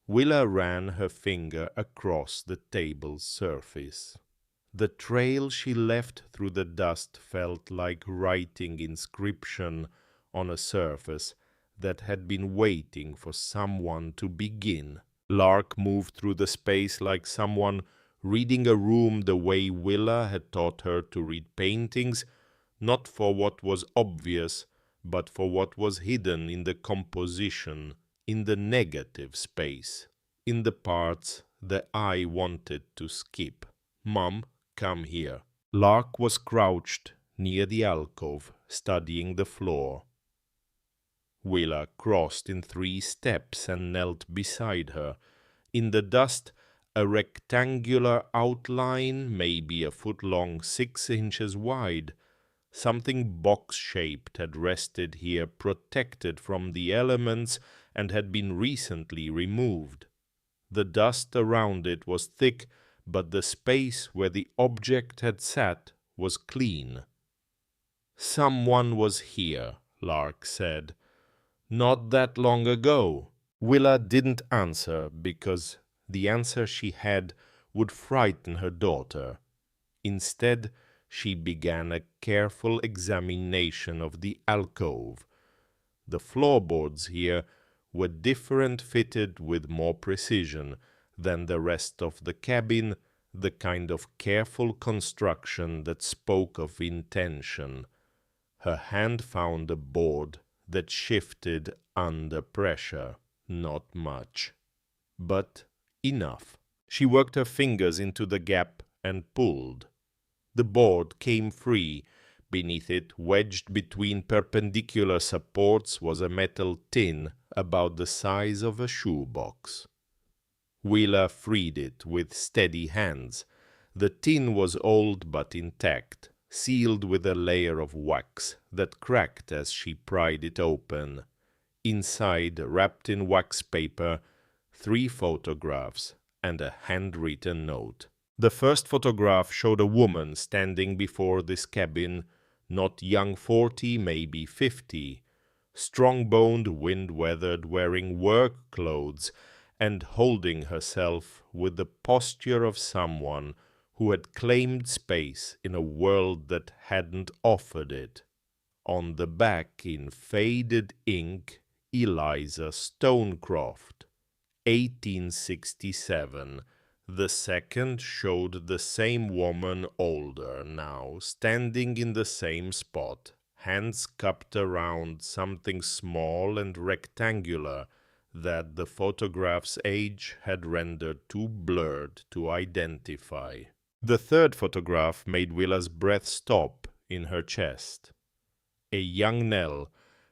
Willa ran her finger across the table's surface. The trail she left through the dust felt like writing inscription on a surface that had been waiting for someone to begin. Lark moved through the space like someone reading a room the way Willa had taught her to read paintings, not for what was obvious, but for what was hidden in the composition, in the negative space, in the parts the eye wanted to skip. "Mum, come here." Lark was crouched near the alcove, studying the floor. Willa crossed in 3 steps and knelt beside her. In the dust, a rectangular outline, maybe a foot long, 6 inches wide. Something box-shaped had rested here, protected from the elements, and had been recently removed. The dust around it was thick, but the space where the object had sat was clean. "Someone was here," Lark said. "Not that long ago." Willa didn't answer because the answer she had would frighten her daughter. Instead, she began a careful examination of the alcove. The floorboards here were different, fitted with more precision than the rest of the cabin, the kind of careful construction that spoke of intention. Her hand found a board that shifted under pressure. Not much, but enough. She worked her fingers into the gap and pulled. The board came free. Beneath it, wedged between perpendicular supports, was a metal tin about the size of a shoebox. Willa freed it with steady hands. The tin was old but intact, sealed with a layer of wax that cracked as she pried it open. Inside, wrapped in wax paper, 3 photographs and a handwritten note. The first photograph showed a woman standing before this cabin, not young 40, maybe 50, strong-boned, wind-weathered, wearing work clothes, and holding herself with the posture of someone who had claimed space in a world that hadn't offered it. On the back, in faded ink, Eliza Stonecroft, 1867. The second showed the same woman, older now, standing in the same spot, hands cupped around something small and rectangular that the photograph's age had rendered too blurred to identify. The third photograph made Willa's breath stop in her chest. A young Nell,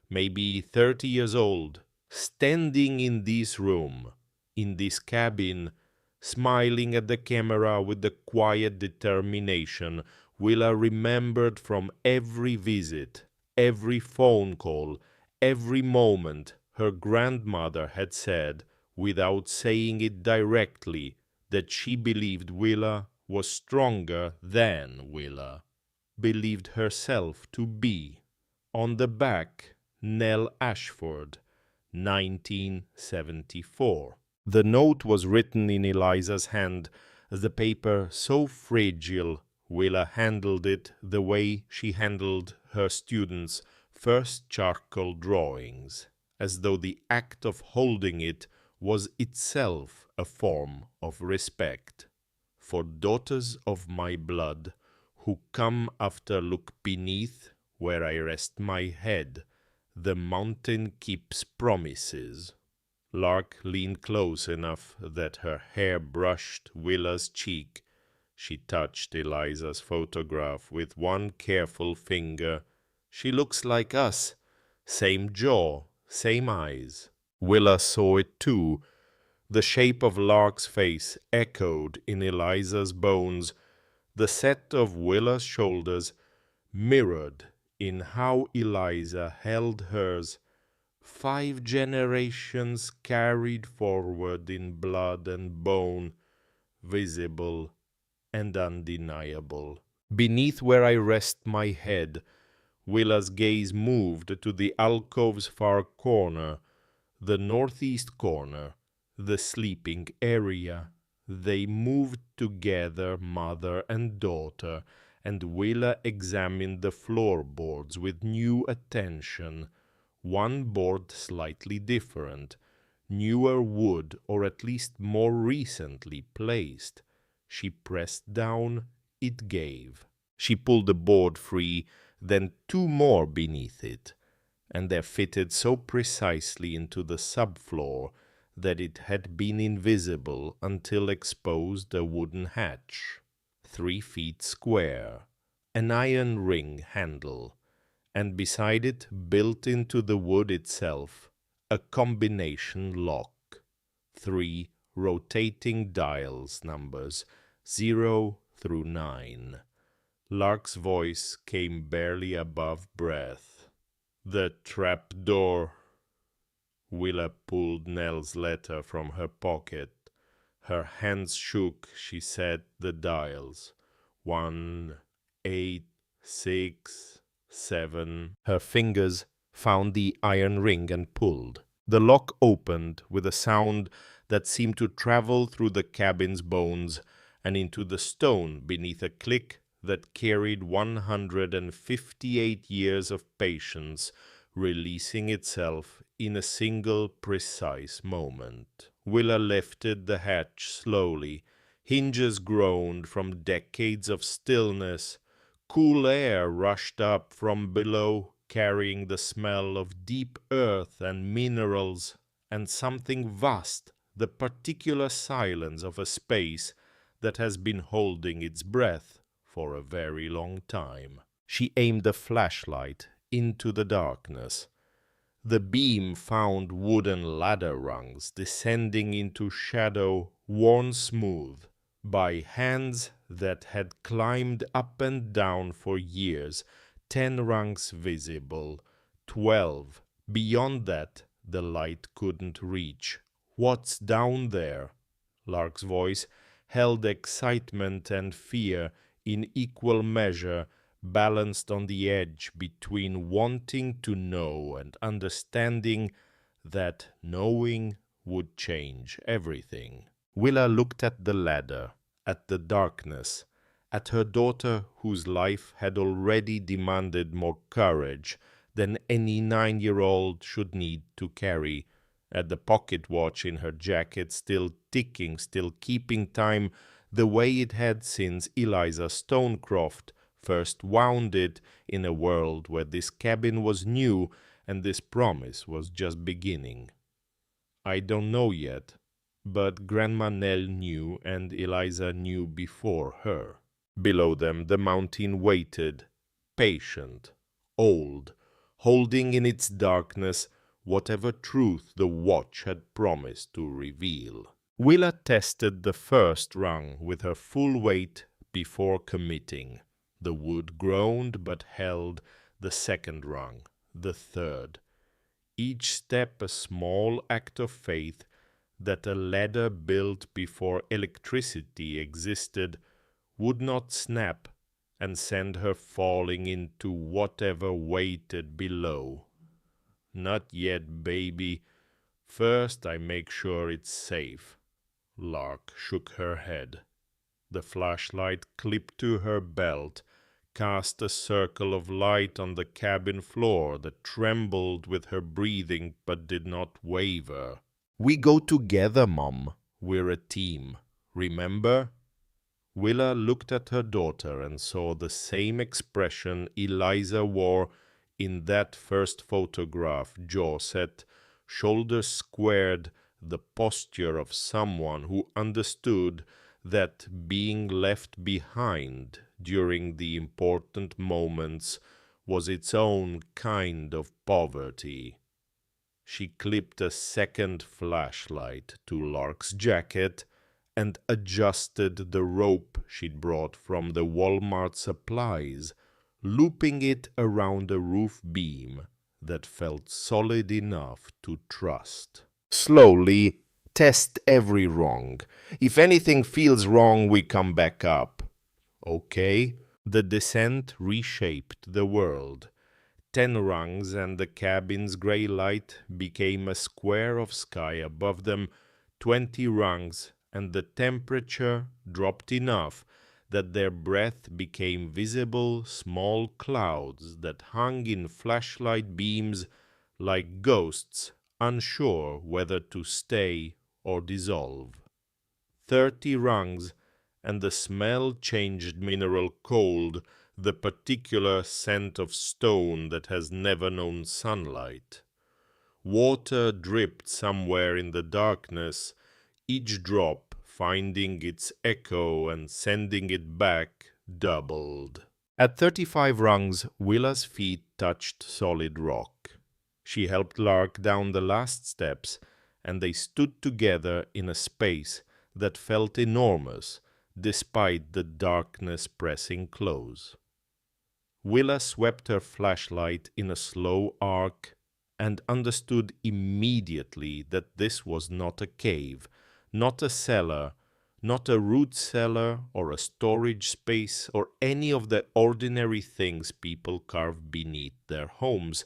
maybe 30 years old, standing in this room, in this cabin, smiling at the camera with the quiet determination Willa remembered from every visit, every phone call, every moment her grandmother had said, without saying it directly, that she believed Willa was stronger than Willa, believed herself to be. On the back, Nell Ashford, 1974. The note was written in Eliza's hand, the paper so fragile Willa handled it the way she handled her students' first charcoal drawings, as though the act of holding it was itself a form of respect. For daughters of my blood, who come after, look beneath where I rest my head, the mountain keeps promises. Lark leaned close enough that her hair brushed Willa's cheek. She touched Eliza's photograph with one careful finger. "She looks like us. Same jaw, same eyes." Willa saw it too. The shape of Lark's face echoed in Eliza's bones. The set of Willa's shoulders mirrored in how Eliza held hers, 5 generations carried forward in blood and bone, visible and undeniable. Beneath where I rest my head, Willa's gaze moved to the alcove's far corner, the northeast corner, the sleeping area. They moved together, mother and daughter, and Willa examined the floorboards with new attention. One board slightly different, newer wood or at least more recently placed. She pressed down, it gave. She pulled the board free, then 2 more beneath it, and they fitted so precisely into the subfloor that it had been invisible until exposed a wooden hatch, 3 feet square, an iron ring handle, and beside it, built into the wood itself, a combination lock, 3 rotating dials numbers 0 through 9. Lark's voice came barely above breath. The trap door. Willa pulled Nell's letter from her pocket. Her hands shook. She said the dials. 1, 8, 6, 7. Her fingers found the iron ring and pulled. The lock opened with a sound that seemed to travel through the cabin's bones and into the stone beneath a click that carried 158 years of patience, releasing itself in a single precise moment. Willa lifted the hatch slowly. Hinges groaned from decades of stillness. Cool air rushed up from below, carrying the smell of deep earth and minerals, and something vast, the particular silence of a space that has been holding its breath for a very long time. She aimed the flashlight into the darkness. The beam found wooden ladder rungs descending into shadow, worn smooth by hands that had climbed up and down for years. 10 rungs visible, 12. Beyond that, the light couldn't reach. What's down there? Lark's voice held excitement and fear in equal measure, balanced on the edge between wanting to know and understanding that knowing would change everything. Willa looked at the ladder, at the darkness, at her daughter whose life had already demanded more courage than any 9-year-old should need to carry, at the pocket watch in her jacket still ticking, still keeping time the way it had since Eliza Stonecroft first wound it in a world where this cabin was new and this promise was just beginning. I don't know yet, but Grandma Nell knew and Eliza knew before her. Below them the mountain waited, patient, old, holding in its darkness whatever truth the watch had promised to reveal. Willa tested the first rung with her full weight before committing. The wood groaned but held. The second rung, the third. Each step a small act of faith that a ladder built before electricity existed would not snap and send her falling into whatever waited below. Not yet, baby. First I make sure it's safe. Lark shook her head. The flashlight clipped to her belt cast a circle of light on the cabin floor that trembled with her breathing but did not waver. We go together, Mom. We're a team. Remember? Willa looked at her daughter and saw the same expression Eliza wore in that first photograph, jaw set, shoulders squared, the posture of someone who understood that being left behind during the important moments was its own kind of poverty. She clipped a second flashlight to Lark's jacket and adjusted the rope she'd brought from the Walmart supplies, looping it around a roof beam, that felt solid enough to trust. Slowly, test every rung. If anything feels wrong, we come back up. Okay? The descent reshaped the world. 10 rungs and the cabin's grey light became a square of sky above them. 20 rungs and the temperature dropped enough that their breath became visible small clouds that hung in flashlight beams like ghosts unsure whether to stay or dissolve. 30 rungs, and the smell changed mineral cold, the particular scent of stone that has never known sunlight. Water dripped somewhere in the darkness, each drop finding its echo and sending it back doubled. At 35 rungs, Willa's feet touched solid rock. She helped Lark down the last steps, and they stood together in a space that felt enormous, despite the darkness pressing close. Willa swept her flashlight in a slow arc and understood immediately that this was not a cave, not a cellar, not a root cellar or a storage space or any of the ordinary things people carve beneath their homes.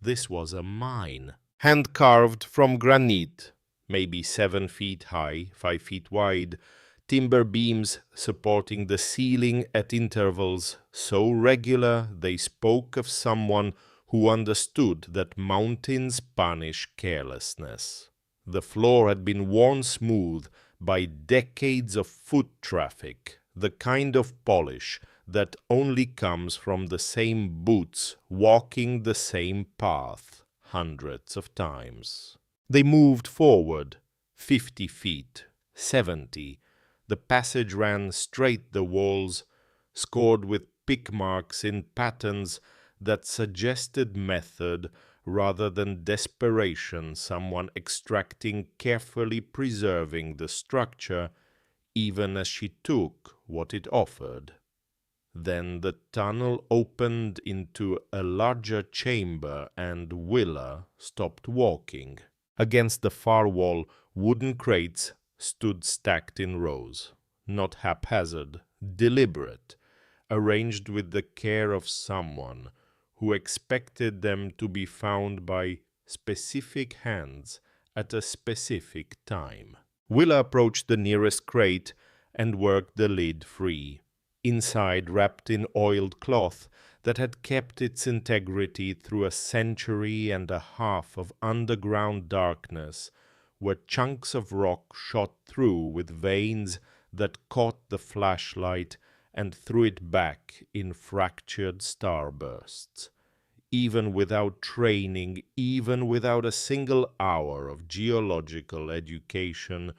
This was a mine, hand-carved from granite, maybe 7 feet high, 5 feet wide, timber beams supporting the ceiling at intervals so regular they spoke of someone who understood that mountains punish carelessness. The floor had been worn smooth by decades of foot traffic, the kind of polish that only comes from the same boots walking the same path hundreds of times. They moved forward 50 feet, 70. The passage ran straight the walls, scored with pick marks in patterns that suggested method rather than desperation, someone extracting, carefully preserving the structure, even as she took what it offered. Then the tunnel opened into a larger chamber, and Willa stopped walking. Against the far wall, wooden crates stood stacked in rows, not haphazard, deliberate, arranged with the care of someone who expected them to be found by specific hands at a specific time. Willa approached the nearest crate and worked the lid free. Inside, wrapped in oiled cloth that had kept its integrity through a century and a half of underground darkness, were chunks of rock shot through with veins that caught the flashlight and threw it back in fractured starbursts. Even without training, even without a single hour of geological education,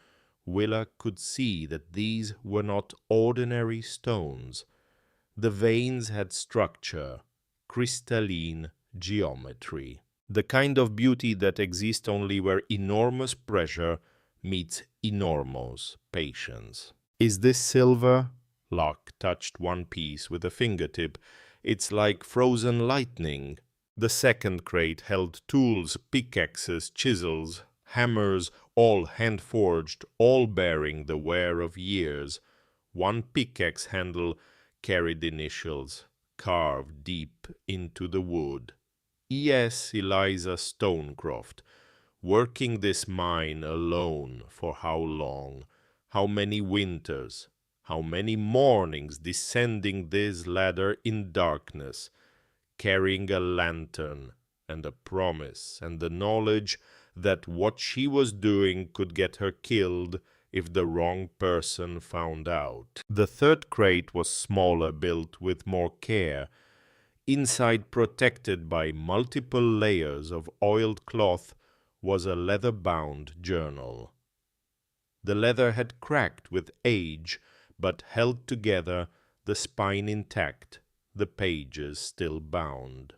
Willa could see that these were not ordinary stones. The veins had structure, crystalline geometry, the kind of beauty that exists only where enormous pressure meets enormous patience. Is this silver? Lark touched one piece with a fingertip. It's like frozen lightning. The second crate held tools, pickaxes, chisels, hammers, all hand-forged, all bearing the wear of years. One pickaxe handle carried initials, carved deep into the wood. E.S. Eliza Stonecroft, working this mine alone for how long, how many winters, how many mornings descending this ladder in darkness, carrying a lantern and a promise and the knowledge that what she was doing could get her killed if the wrong person found out. The third crate was smaller, built with more care. Inside, protected by multiple layers of oiled cloth, was a leather-bound journal. The leather had cracked with age, but held together, the spine intact, the pages still bound.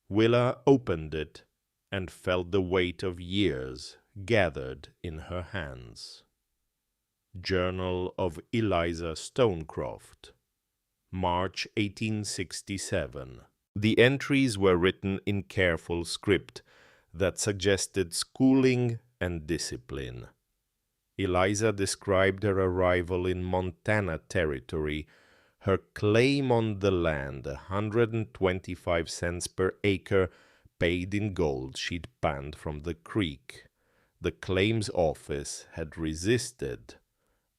Willa opened it and felt the weight of years gathered in her hands. Journal of Eliza Stonecroft, March 1867. The entries were written in careful script that suggested schooling and discipline. Eliza described her arrival in Montana Territory, her claim on the land, 125 cents per acre, paid in gold she'd panned from the creek. The claims office had resisted,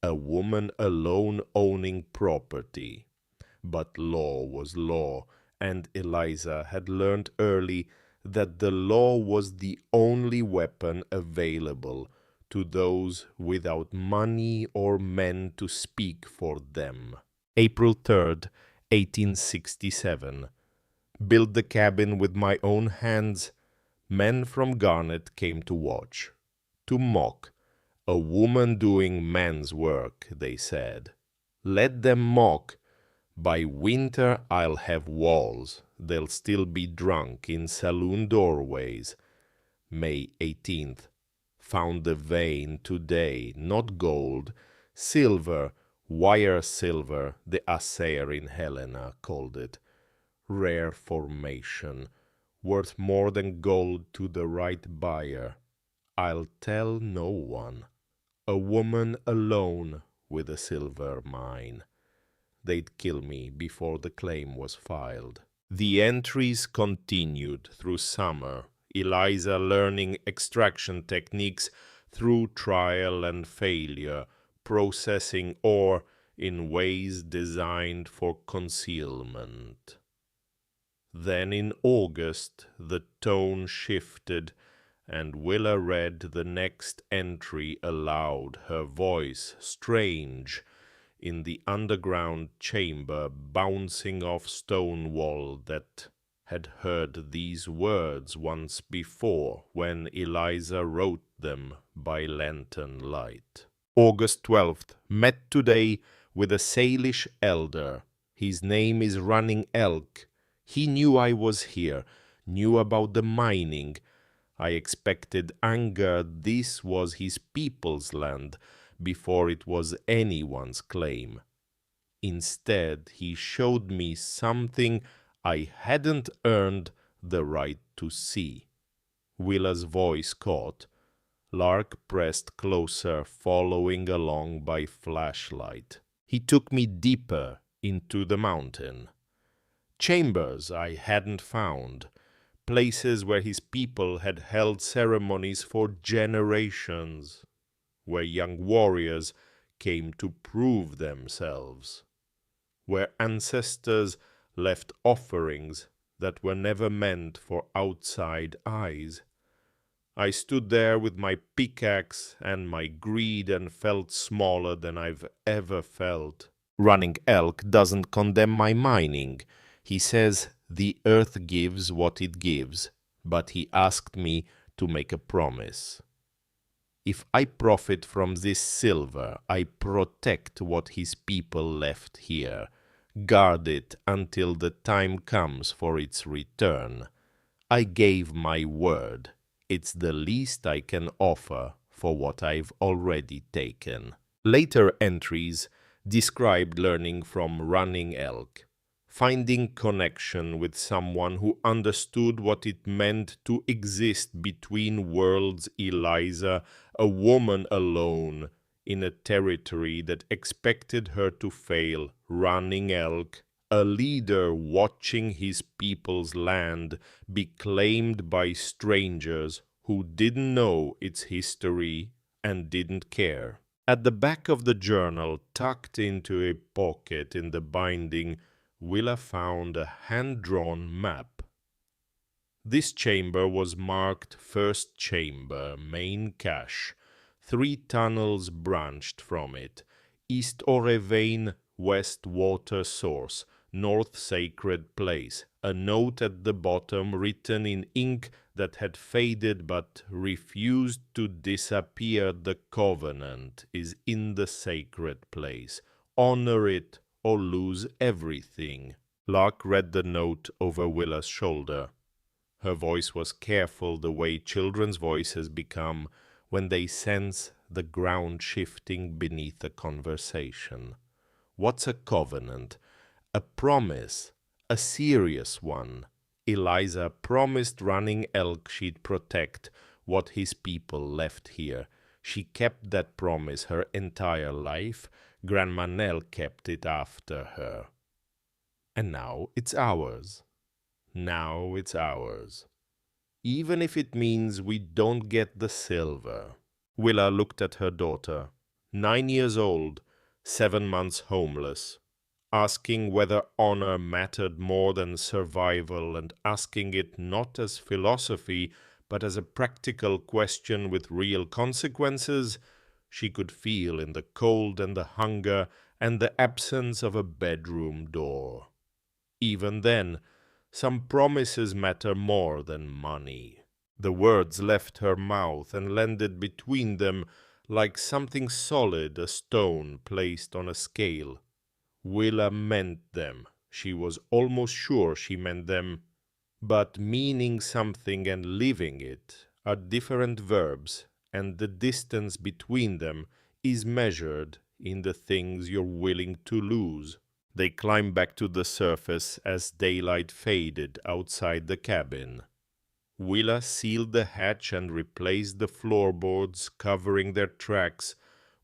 a woman alone owning property. But law was law, and Eliza had learned early that the law was the only weapon available to those without money or men to speak for them. April 3rd, 1867. Built the cabin with my own hands. Men from Garnet came to watch, to mock. A woman doing man's work, they said. Let them mock. By winter I'll have walls. They'll still be drunk in saloon doorways. May 18th. Found a vein today, not gold, silver, wire silver, the assayer in Helena called it. Rare formation, worth more than gold to the right buyer. I'll tell no one. A woman alone with a silver mine. They'd kill me before the claim was filed. The entries continued through summer, Eliza learning extraction techniques through trial and failure, processing ore in ways designed for concealment. Then in August the tone shifted, and Willa read the next entry aloud, her voice strange, in the underground chamber bouncing off stone wall that had heard these words once before when Eliza wrote them by lantern light. August 12th. Met today with a Salish elder. His name is Running Elk. He knew I was here, knew about the mining. I expected anger. This was his people's land before it was anyone's claim. Instead, he showed me something I hadn't earned the right to see. Willa's voice caught. Lark pressed closer, following along by flashlight. He took me deeper into the mountain. Chambers I hadn't found, places where his people had held ceremonies for generations, where young warriors came to prove themselves, where ancestors left offerings that were never meant for outside eyes. I stood there with my pickaxe and my greed and felt smaller than I've ever felt. Running Elk doesn't condemn my mining. He says the earth gives what it gives, but he asked me to make a promise. If I profit from this silver, I protect what his people left here, guard it until the time comes for its return. I gave my word. It's the least I can offer for what I've already taken. Later entries described learning from Running Elk, finding connection with someone who understood what it meant to exist between worlds. Eliza, a woman alone in a territory that expected her to fail. Running Elk, a leader watching his people's land be claimed by strangers who didn't know its history and didn't care. At the back of the journal, tucked into a pocket in the binding, Willa found a hand-drawn map. This chamber was marked First Chamber, Main Cache. 3 tunnels branched from it. East Ore Vein, West Water Source, North Sacred Place. A note at the bottom written in ink that had faded but refused to disappear. The covenant is in the sacred place. Honor it or lose everything. Lark read the note over Willa's shoulder. Her voice was careful, the way children's voices become when they sense the ground shifting beneath a conversation. What's a covenant? A promise, A serious one. Eliza promised Running Elk she'd protect what his people left here. She kept that promise her entire life. Grandma Nell kept it after her. And now it's ours. Now it's ours. Even if it means we don't get the silver. Willa looked at her daughter, 9 years old, 7 months homeless, asking whether honor mattered more than survival, and asking it not as philosophy, but as a practical question with real consequences. She could feel in the cold and the hunger and the absence of a bedroom door. Even then, some promises matter more than money. The words left her mouth and landed between them like something solid, a stone placed on a scale. Willa meant them. She was almost sure she meant them. But meaning something and living it are different verbs, and the distance between them is measured in the things you're willing to lose. They climbed back to the surface as daylight faded outside the cabin. Willa sealed the hatch and replaced the floorboards covering their tracks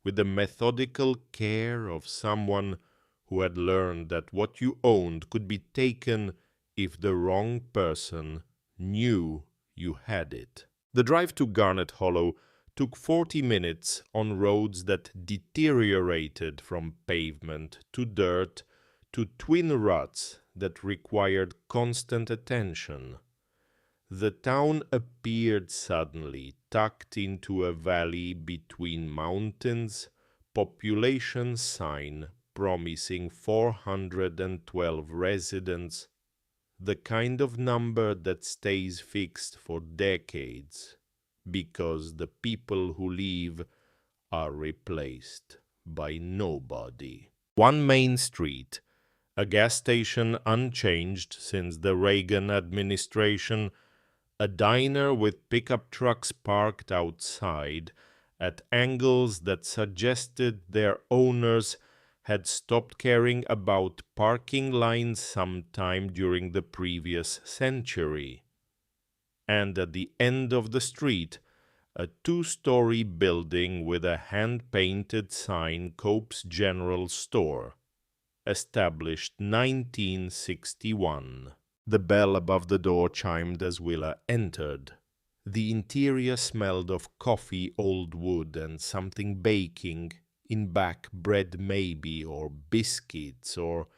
with the methodical care of someone who had learned that what you owned could be taken if the wrong person knew you had it. The drive to Garnet Hollow took 40 minutes on roads that deteriorated from pavement to dirt to twin ruts that required constant attention. The town appeared suddenly tucked into a valley between mountains, population sign promising 412 residents, the kind of number that stays fixed for decades because the people who leave are replaced by nobody. One main street, a gas station unchanged since the Reagan administration, a diner with pickup trucks parked outside at angles that suggested their owners had stopped caring about parking lines sometime during the previous century. And at the end of the street, a 2-story building with a hand-painted sign, Cope's General Store, established 1961. The bell above the door chimed as Willa entered. The interior smelled of coffee, old wood, and something baking. In back, bread maybe, or biscuits, or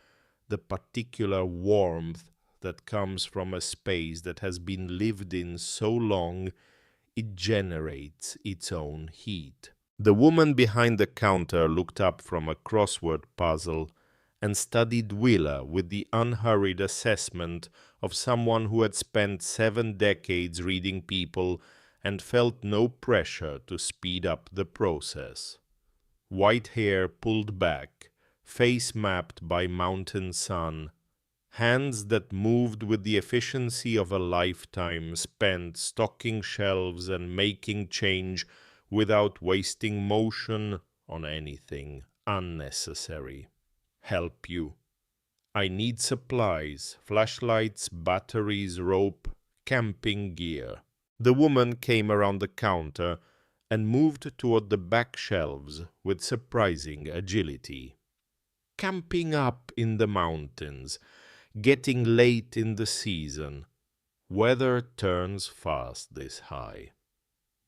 the particular warmth that comes from a space that has been lived in so long it generates its own heat. The woman behind the counter looked up from a crossword puzzle and studied Willa with the unhurried assessment of someone who had spent 7 decades reading people and felt no pressure to speed up the process. White hair pulled back, face mapped by mountain sun, hands that moved with the efficiency of a lifetime spent stocking shelves and making change without wasting motion on anything unnecessary. Help you. I need supplies, flashlights, batteries, rope, camping gear. The woman came around the counter and moved toward the back shelves with surprising agility. Camping up in the mountains, getting late in the season. Weather turns fast this high.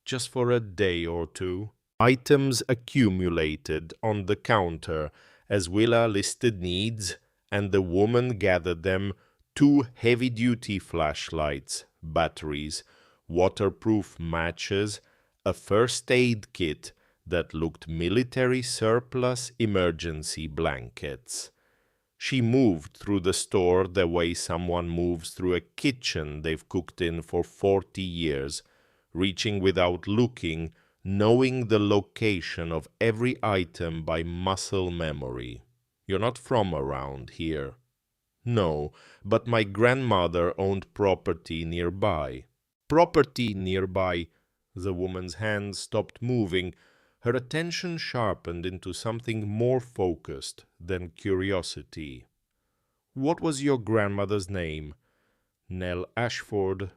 Just for a day or two, items accumulated on the counter as Willa listed needs, and the woman gathered them: 2 heavy-duty flashlights, batteries, waterproof matches, a first aid kit that looked military surplus, emergency blankets. She moved through the store the way someone moves through a kitchen they've cooked in for 40 years, reaching without looking, knowing the location of every item by muscle memory. You're not from around here. No, but my grandmother owned property nearby. Property nearby. The woman's hands stopped moving. Her attention sharpened into something more focused than curiosity. What was your grandmother's name? Nell Ashford.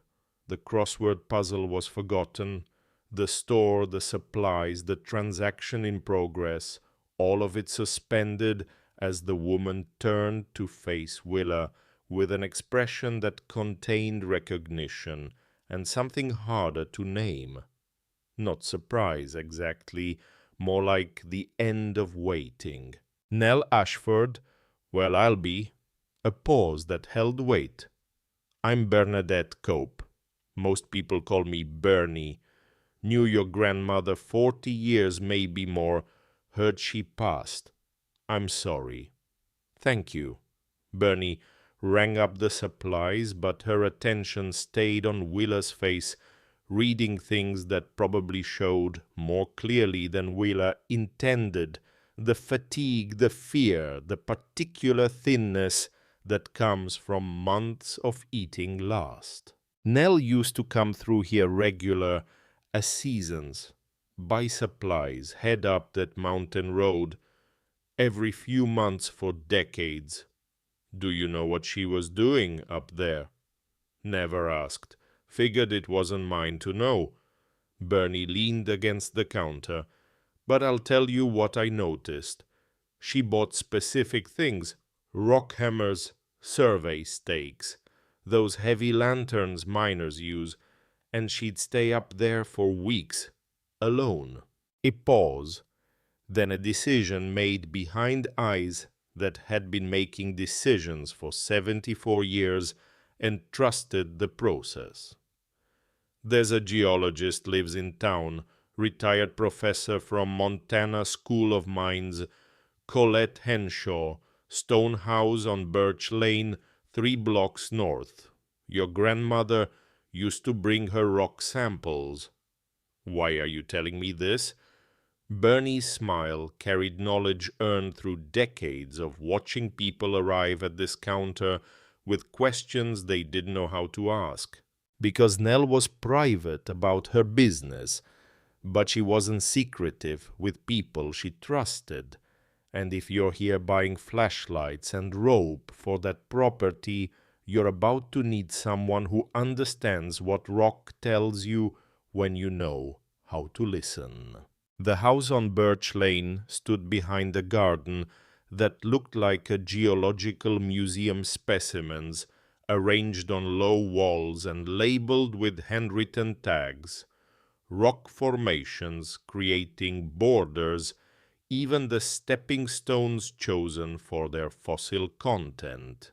The crossword puzzle was forgotten. The store, the supplies, the transaction in progress, all of it suspended as the woman turned to face Willa with an expression that contained recognition and something harder to name. Not surprise, exactly, more like the end of waiting. Nell Ashford, well, I'll be. A pause that held weight. I'm Bernadette Cope. Most people call me Bernie. Knew your grandmother 40 years, maybe more. Heard she passed. I'm sorry. Thank you. Bernie rang up the supplies, but her attention stayed on Willa's face, reading things that probably showed more clearly than Willa intended the fatigue, the fear, the particular thinness that comes from months of eating last. Nell used to come through here regular as seasons, buy supplies, head up that mountain road, every few months for decades. Do you know what she was doing up there? Never asked. Figured it wasn't mine to know. Bernie leaned against the counter. But I'll tell you what I noticed. She bought specific things. Rock hammers, survey stakes, those heavy lanterns miners use, and she'd stay up there for weeks, alone. A pause, then a decision made behind eyes that had been making decisions for 74 years and trusted the process. There's a geologist lives in town, retired professor from Montana School of Mines, Colette Henshaw, stone house on Birch Lane, 3 blocks north. Your grandmother used to bring her rock samples. Why are you telling me this? Bernie's smile carried knowledge earned through decades of watching people arrive at this counter with questions they didn't know how to ask. Because Nell was private about her business, but she wasn't secretive with people she trusted. And if you're here buying flashlights and rope for that property, you're about to need someone who understands what rock tells you when you know how to listen. The house on Birch Lane stood behind a garden that looked like a geological museum specimens arranged on low walls and labeled with handwritten tags. Rock formations creating borders, even the stepping stones chosen for their fossil content.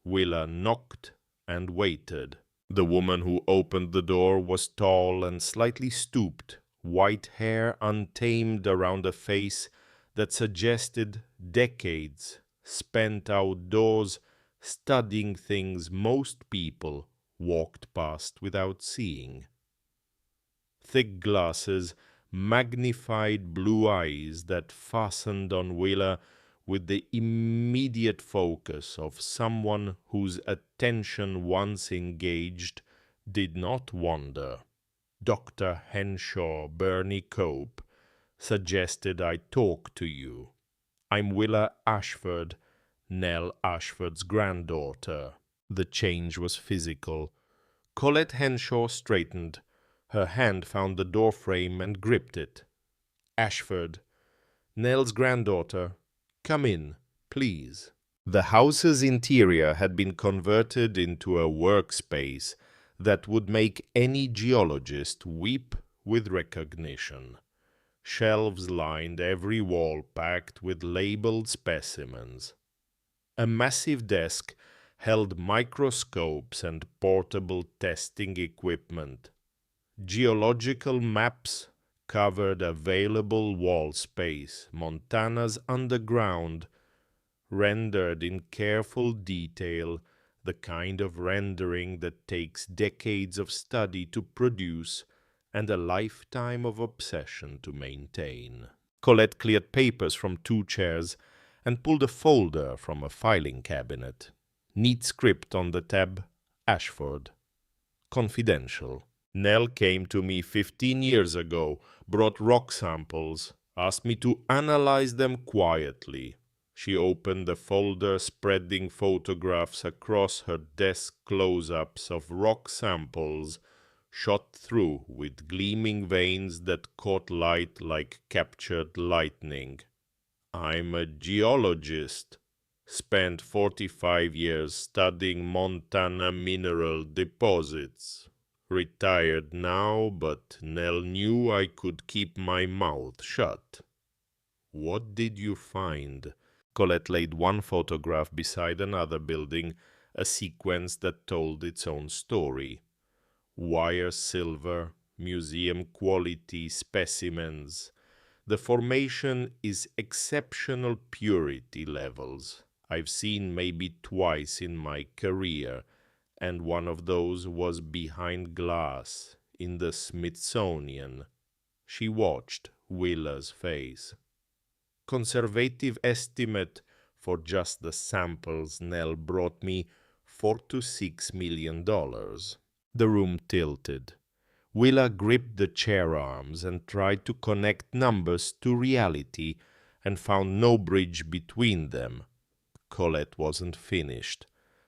Willa knocked and waited. The woman who opened the door was tall and slightly stooped, white hair untamed around a face that suggested decades spent outdoors studying things most people walked past without seeing. Thick glasses, magnified blue eyes that fastened on Willa with the immediate focus of someone whose attention once engaged did not wander. Dr. Henshaw Bernie Cope suggested I talk to you. I'm Willa Ashford, Nell Ashford's granddaughter. The change was physical. Colette Henshaw straightened. Her hand found the doorframe and gripped it. Ashford, Nell's granddaughter, come in, please. The house's interior had been converted into a workspace that would make any geologist weep with recognition. Shelves lined every wall packed with labeled specimens. A massive desk held microscopes and portable testing equipment. Geological maps covered available wall space, Montana's underground, rendered in careful detail, the kind of rendering that takes decades of study to produce and a lifetime of obsession to maintain. Colette cleared papers from 2 chairs and pulled a folder from a filing cabinet. Neat script on the tab, Ashford. Confidential. Nell came to me 15 years ago, brought rock samples, asked me to analyze them quietly. She opened the folder, spreading photographs across her desk, close-ups of rock samples shot through with gleaming veins that caught light like captured lightning. I'm a geologist. Spent 45 years studying Montana mineral deposits. Retired now, but Nell knew I could keep my mouth shut. What did you find? Colette laid one photograph beside another, building a sequence that told its own story. Wire silver, museum quality specimens. The formation is exceptional purity levels. I've seen maybe twice in my career, and one of those was behind glass in the Smithsonian. She watched Willa's face. Conservative estimate for just the samples Nell brought me, $4 to $6 million. The room tilted. Willa gripped the chair arms and tried to connect numbers to reality and found no bridge between them. Colette wasn't finished.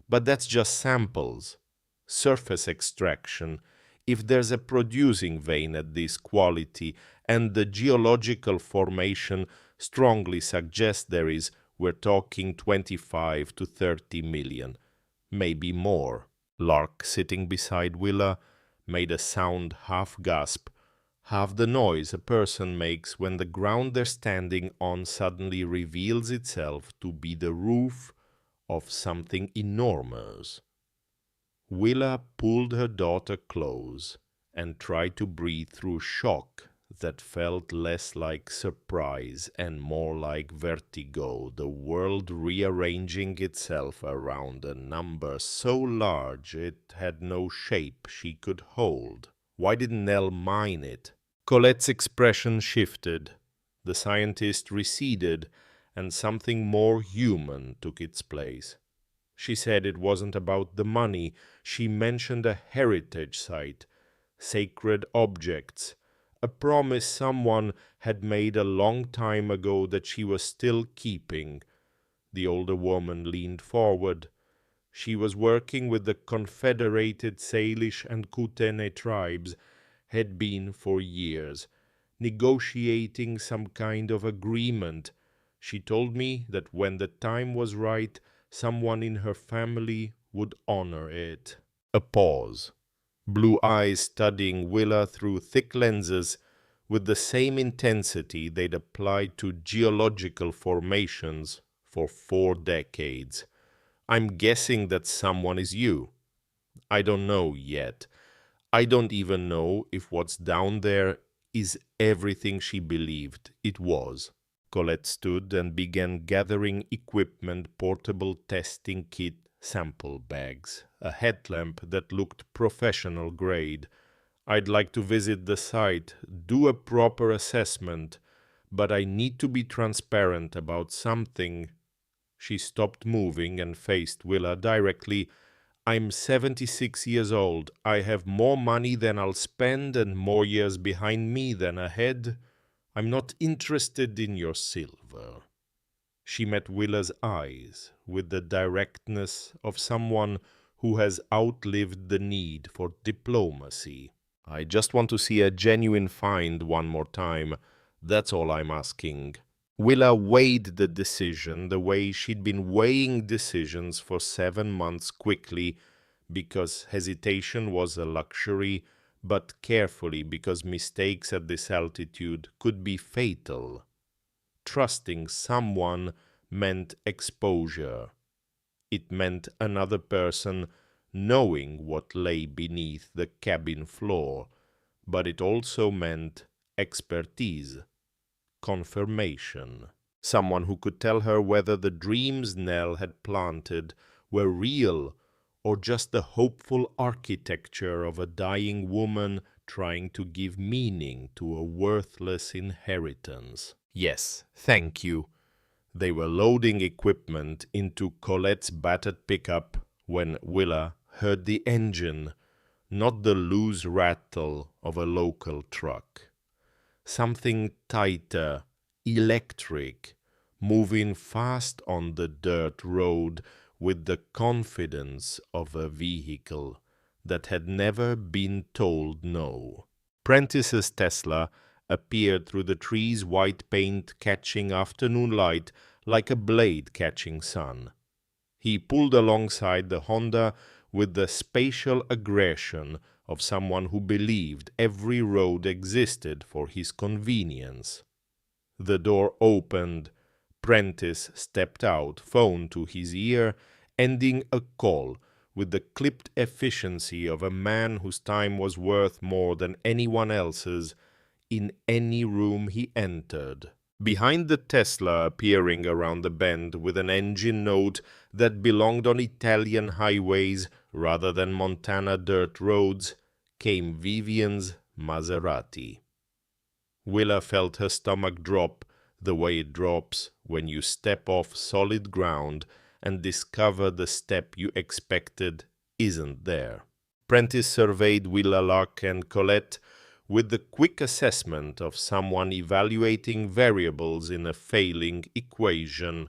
But that's just samples. Surface extraction. If there's a producing vein at this quality, and the geological formation strongly suggests there is, we're talking 25 to 30 million, maybe more. Lark, sitting beside Willa, made a sound half-gasp, half the noise a person makes when the ground they're standing on suddenly reveals itself to be the roof of something enormous. Willa pulled her daughter close and tried to breathe through shock that felt less like surprise and more like vertigo, the world rearranging itself around a number so large it had no shape she could hold. Why didn't Nell mine it? Colette's expression shifted. The scientist receded, and something more human took its place. She said it wasn't about the money. She mentioned a heritage site, sacred objects, a promise someone had made a long time ago that she was still keeping. The older woman leaned forward. She was working with the Confederated Salish and Kootenai tribes, had been for years, negotiating some kind of agreement. She told me that when the time was right, someone in her family would honor it. A pause. Blue eyes studying Willa through thick lenses with the same intensity they'd applied to geological formations for 4 decades. I'm guessing that someone is you. I don't know yet. I don't even know if what's down there is everything she believed it was. Colette stood and began gathering equipment, portable testing kit, sample bags, a headlamp that looked professional grade. I'd like to visit the site, do a proper assessment, but I need to be transparent about something. She stopped moving and faced Willa directly. I'm 76 years old. I have more money than I'll spend and more years behind me than ahead. I'm not interested in your silver. She met Willa's eyes with the directness of someone who has outlived the need for diplomacy. I just want to see a genuine find one more time. That's all I'm asking. Willa weighed the decision the way she'd been weighing decisions for 7 months quickly, because hesitation was a luxury, but carefully because mistakes at this altitude could be fatal. Trusting someone meant exposure. It meant another person knowing what lay beneath the cabin floor, but it also meant expertise, confirmation. Someone who could tell her whether the dreams Nell had planted were real or just the hopeful architecture of a dying woman trying to give meaning to a worthless inheritance. Yes, thank you. They were loading equipment into Colette's battered pickup when Willa heard the engine, not the loose rattle of a local truck. Something tighter, electric, moving fast on the dirt road with the confidence of a vehicle that had never been told no. Prentice's Tesla appeared through the trees' white paint catching afternoon light like a blade catching sun. He pulled alongside the Honda with the spatial aggression of someone who believed every road existed for his convenience. The door opened. Prentice stepped out, phone to his ear, ending a call with the clipped efficiency of a man whose time was worth more than anyone else's in any room he entered. Behind the Tesla appearing around the bend with an engine note that belonged on Italian highways rather than Montana dirt roads, came Vivian's Maserati. Willa felt her stomach drop the way it drops when you step off solid ground and discover the step you expected isn't there. Prentice surveyed Willa, Lark, and Colette with the quick assessment of someone evaluating variables in a failing equation.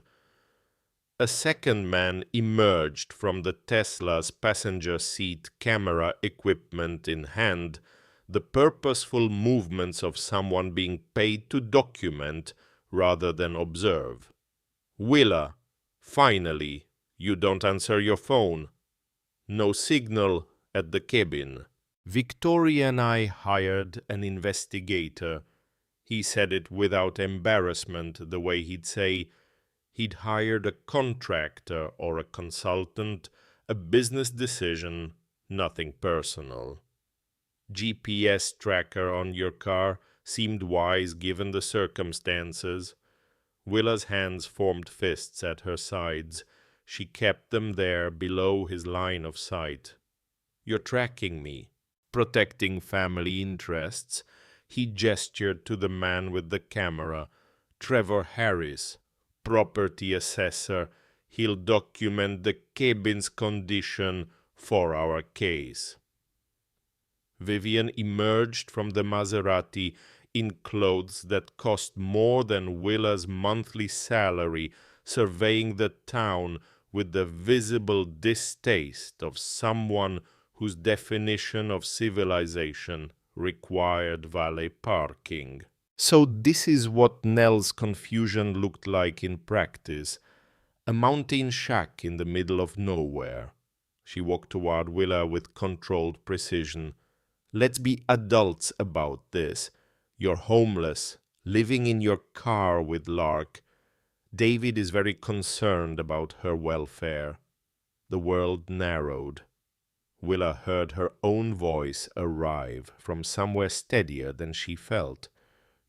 A second man emerged from the Tesla's passenger seat, camera equipment in hand, the purposeful movements of someone being paid to document rather than observe. Willa, finally, you don't answer your phone. No signal at the cabin. Victoria and I hired an investigator. He said it without embarrassment, the way he'd say he'd hired a contractor or a consultant, a business decision, nothing personal. GPS tracker on your car seemed wise given the circumstances. Willa's hands formed fists at her sides. She kept them there below his line of sight. You're tracking me. Protecting family interests, he gestured to the man with the camera. Trevor Harris, property assessor. He'll document the cabin's condition for our case. Vivian emerged from the Maserati in clothes that cost more than Willa's monthly salary, surveying the town with the visible distaste of someone whose definition of civilization required valet parking. So this is what Nell's confusion looked like in practice, a mountain shack in the middle of nowhere. She walked toward Willa with controlled precision. Let's be adults about this. You're homeless, living in your car with Lark. David is very concerned about her welfare. The world narrowed. Willa heard her own voice arrive from somewhere steadier than she felt.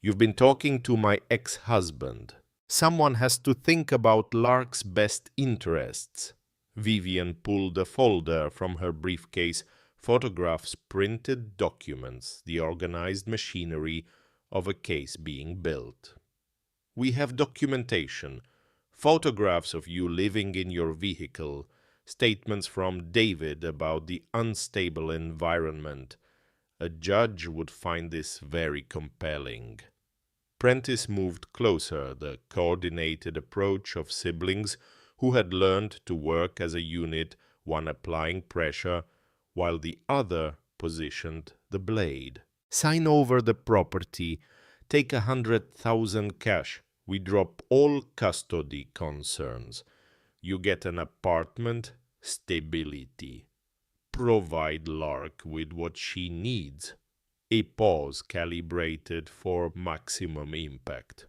You've been talking to my ex-husband. Someone has to think about Lark's best interests. Vivian pulled a folder from her briefcase, photographs, printed documents, the organized machinery of a case being built. We have documentation, photographs of you living in your vehicle, statements from David about the unstable environment. A judge would find this very compelling. Prentice moved closer, the coordinated approach of siblings who had learned to work as a unit, one applying pressure, while the other positioned the blade. Sign over the property. Take 100,000 cash. We drop all custody concerns. You get an apartment, stability. Provide Lark with what she needs. A pause calibrated for maximum impact.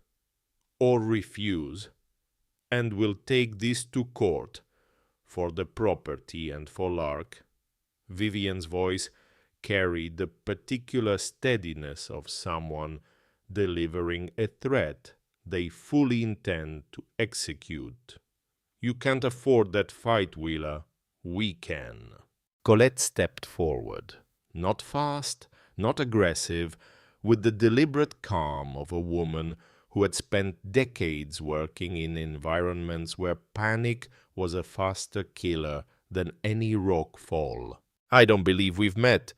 Or refuse, and we'll take this to court for the property and for Lark. Vivian's voice carried the particular steadiness of someone delivering a threat they fully intend to execute. You can't afford that fight, Willa. We can. Colette stepped forward, not fast, not aggressive, with the deliberate calm of a woman who had spent decades working in environments where panic was a faster killer than any rock fall. I don't believe we've met.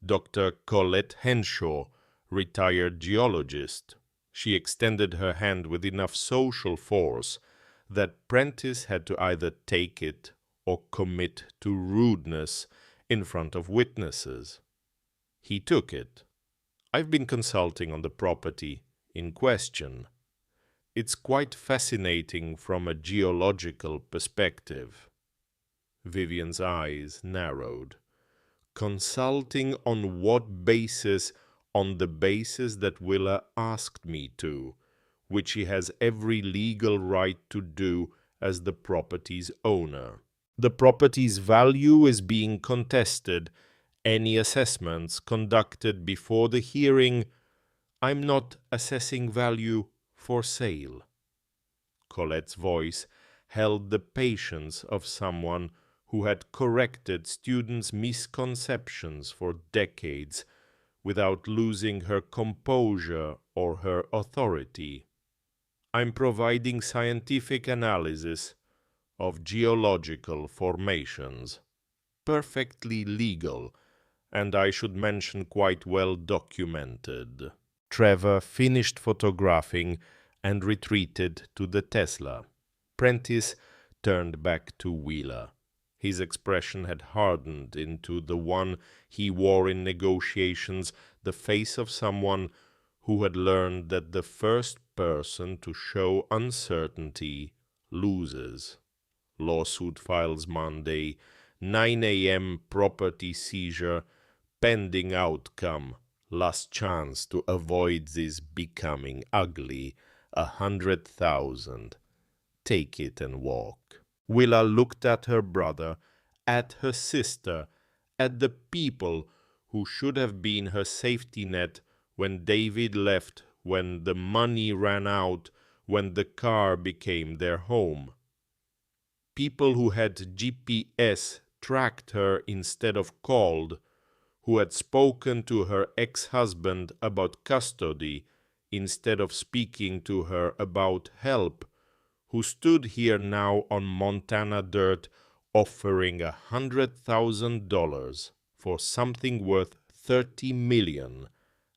Dr. Colette Henshaw, retired geologist. She extended her hand with enough social force that Prentice had to either take it or commit to rudeness in front of witnesses. He took it. I've been consulting on the property in question. It's quite fascinating from a geological perspective. Vivian's eyes narrowed. Consulting on what basis? On the basis that Willa asked me to, which he has every legal right to do as the property's owner. The property's value is being contested. Any assessments conducted before the hearing, I'm not assessing value for sale. Colette's voice held the patience of someone who had corrected students' misconceptions for decades without losing her composure or her authority. I'm providing scientific analysis of geological formations, perfectly legal, and I should mention quite well documented. Trevor finished photographing and retreated to the Tesla. Prentice turned back to Willa. His expression had hardened into the one he wore in negotiations, the face of someone who had learned that the first person to show uncertainty loses. Lawsuit files Monday, 9 a.m. property seizure, pending outcome, last chance to avoid this becoming ugly, 100,000. Take it and walk. Willa looked at her brother, at her sister, at the people who should have been her safety net when David left, when the money ran out, when the car became their home. People who had GPS tracked her instead of called, who had spoken to her ex-husband about custody instead of speaking to her about help, who stood here now on Montana dirt offering $100,000 for something worth $30 million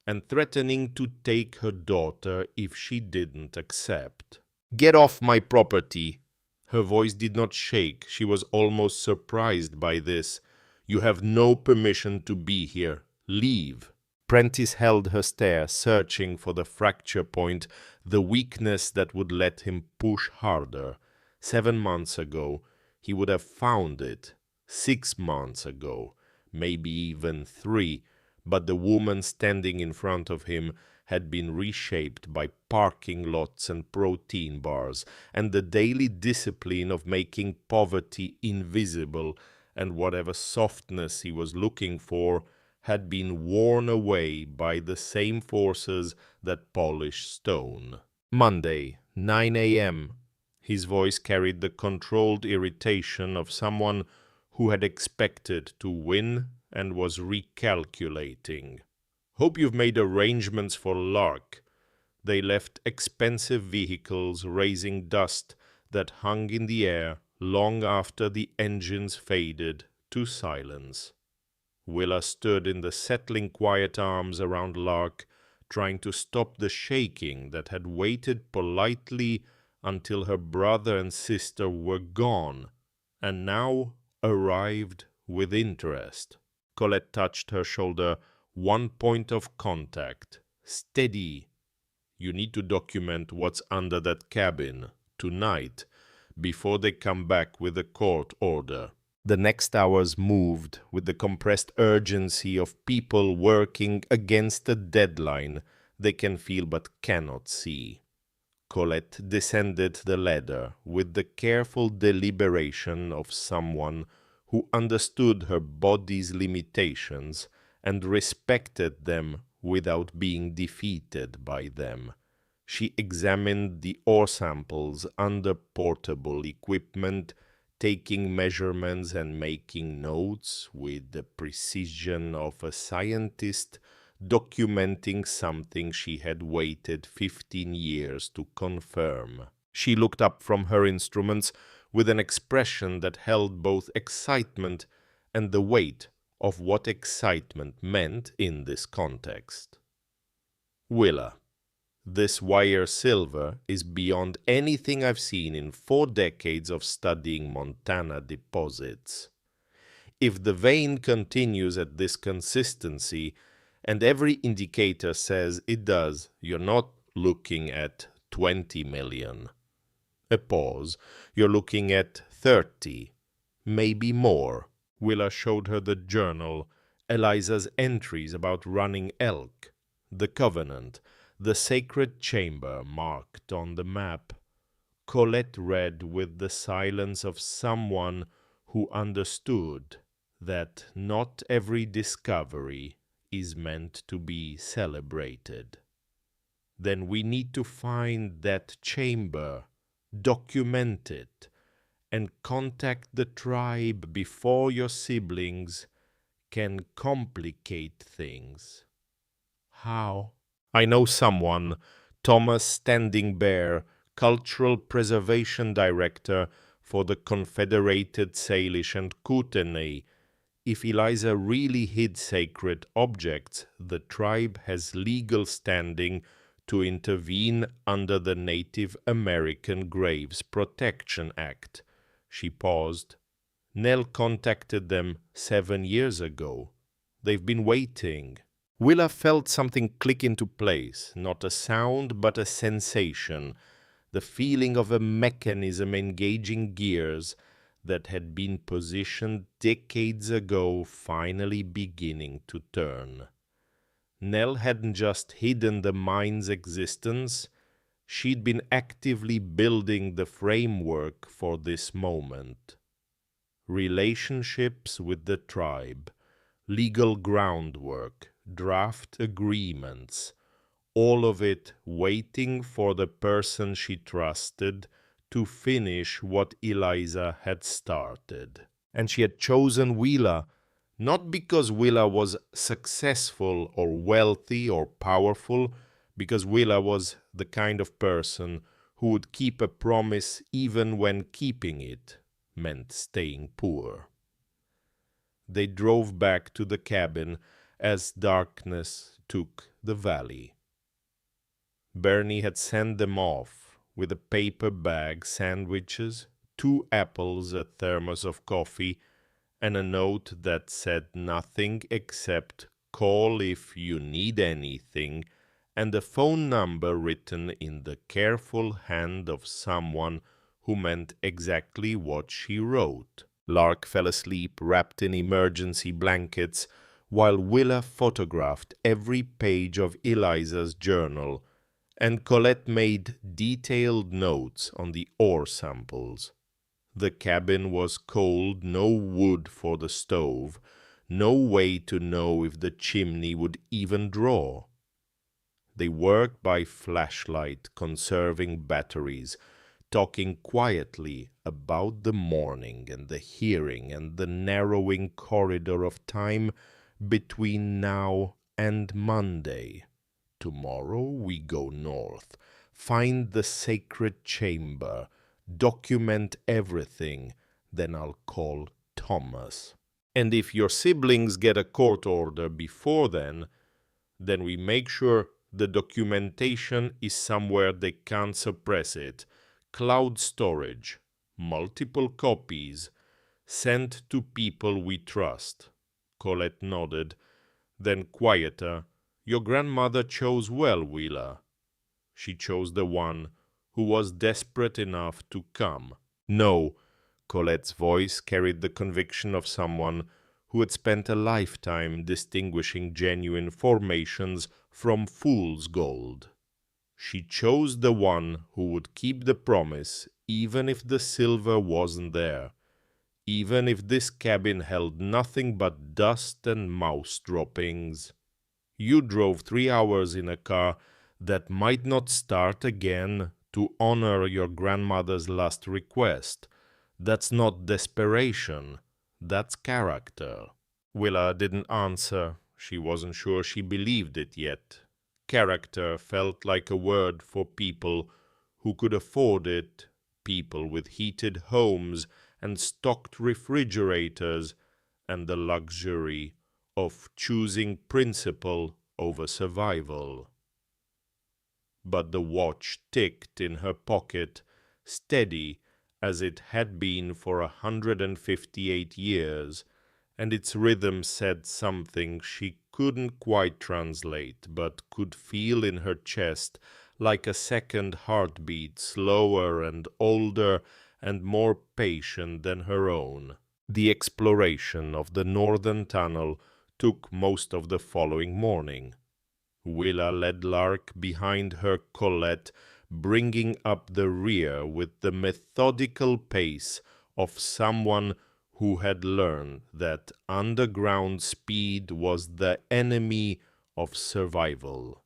and threatening to take her daughter if she didn't accept. "Get off my property!" Her voice did not shake. She was almost surprised by this. "You have no permission to be here. Leave." Prentice held her stare, searching for the fracture point, the weakness that would let him push harder. 7 months ago, he would have found it. 6 months ago, maybe even 3, but the woman standing in front of him had been reshaped by parking lots and protein bars, and the daily discipline of making poverty invisible, and whatever softness he was looking for had been worn away by the same forces that polish stone. Monday, 9 a.m. His voice carried the controlled irritation of someone who had expected to win and was recalculating. "Hope you've made arrangements for Lark." They left expensive vehicles raising dust that hung in the air long after the engines faded to silence. Willa stood in the settling quiet arms around Lark, trying to stop the shaking that had waited politely until her brother and sister were gone, and now arrived with interest. Colette touched her shoulder. "One point of contact. Steady. You need to document what's under that cabin tonight, before they come back with a court order." The next hours moved with the compressed urgency of people working against a deadline they can feel but cannot see. Colette descended the ladder with the careful deliberation of someone who understood her body's limitations and respected them without being defeated by them. She examined the ore samples under portable equipment, taking measurements and making notes with the precision of a scientist documenting something she had waited 15 years to confirm. She looked up from her instruments with an expression that held both excitement and the weight of what excitement meant in this context. "Willa, This wire silver is beyond anything I've seen in 4 decades of studying Montana deposits. If the vein continues at this consistency, and every indicator says it does, you're not looking at 20 million. A pause. You're looking at 30, maybe more. Willa showed her the journal, Eliza's entries about running elk, the covenant, the sacred chamber marked on the map. Colette read with the silence of someone who understood that not every discovery is meant to be celebrated. Then we need to find that chamber, document it, and contact the tribe before your siblings can complicate things. How? I know someone, Thomas Standing Bear, Cultural Preservation Director for the Confederated Salish and Kootenai. If Eliza really hid sacred objects, the tribe has legal standing to intervene under the Native American Graves Protection Act. She paused. Nell contacted them 7 years ago. They've been waiting. Willa felt something click into place, not a sound but a sensation, the feeling of a mechanism engaging gears that had been positioned decades ago finally beginning to turn. Nell hadn't just hidden the mine's existence, she'd been actively building the framework for this moment. Relationships with the tribe, legal groundwork, draft agreements, all of it waiting for the person she trusted to finish what Eliza had started. And she had chosen Willa, not because Willa was successful or wealthy or powerful, because Willa was the kind of person who would keep a promise even when keeping it meant staying poor. They drove back to the cabin as darkness took the valley. Bernie had sent them off with a paper bag, sandwiches, 2 apples, a thermos of coffee, and a note that said nothing except "call if you need anything," and a phone number written in the careful hand of someone who meant exactly what she wrote. Lark fell asleep wrapped in emergency blankets, while Willa photographed every page of Eliza's journal, and Colette made detailed notes on the ore samples. The cabin was cold, no wood for the stove, no way to know if the chimney would even draw. They worked by flashlight, conserving batteries, talking quietly about the morning and the hearing and the narrowing corridor of time between now and Monday. Tomorrow we go north, find the sacred chamber, document everything, then I'll call Thomas. And if your siblings get a court order before then we make sure the documentation is somewhere they can't suppress it. Cloud storage, multiple copies, sent to people we trust. Colette nodded, then quieter. Your grandmother chose well, Willa. She chose the one who was desperate enough to come. No, Colette's voice carried the conviction of someone who had spent a lifetime distinguishing genuine formations from fool's gold. She chose the one who would keep the promise even if the silver wasn't there, even if this cabin held nothing but dust and mouse droppings. You drove 3 hours in a car that might not start again to honor your grandmother's last request. That's not desperation, that's character. Willa didn't answer. She wasn't sure she believed it yet. Character felt like a word for people who could afford it, people with heated homes and stocked refrigerators, and the luxury of choosing principle over survival. but the watch ticked in her pocket, steady as it had been for 158 years, and its rhythm said something she couldn't quite translate, but could feel in her chest like a second heartbeat, slower and older and more patient than her own. The exploration of the northern tunnel took most of the following morning. Willa led Lark behind her Colette, bringing up the rear with the methodical pace of someone who had learned that underground speed was the enemy of survival.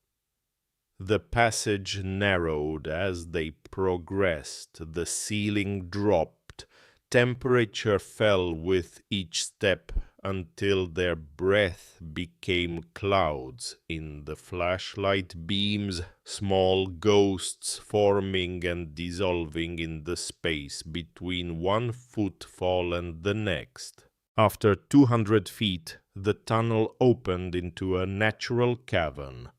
The passage narrowed as they progressed, the ceiling dropped, temperature fell with each step until their breath became clouds in the flashlight beams, small ghosts forming and dissolving in the space between one footfall and the next. After 200 feet, the tunnel opened into a natural cavern.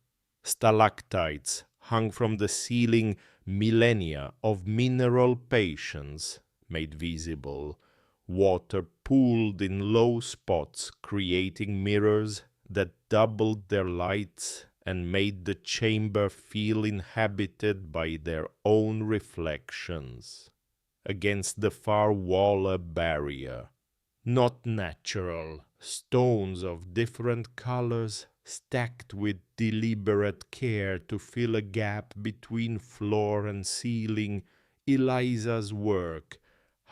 Stalactites hung from the ceiling, millennia of mineral patience made visible. Water pooled in low spots, creating mirrors that doubled their lights and made the chamber feel inhabited by their own reflections. Against the far wall a barrier, not natural, stones of different colors stacked with deliberate care to fill a gap between floor and ceiling, Eliza's work,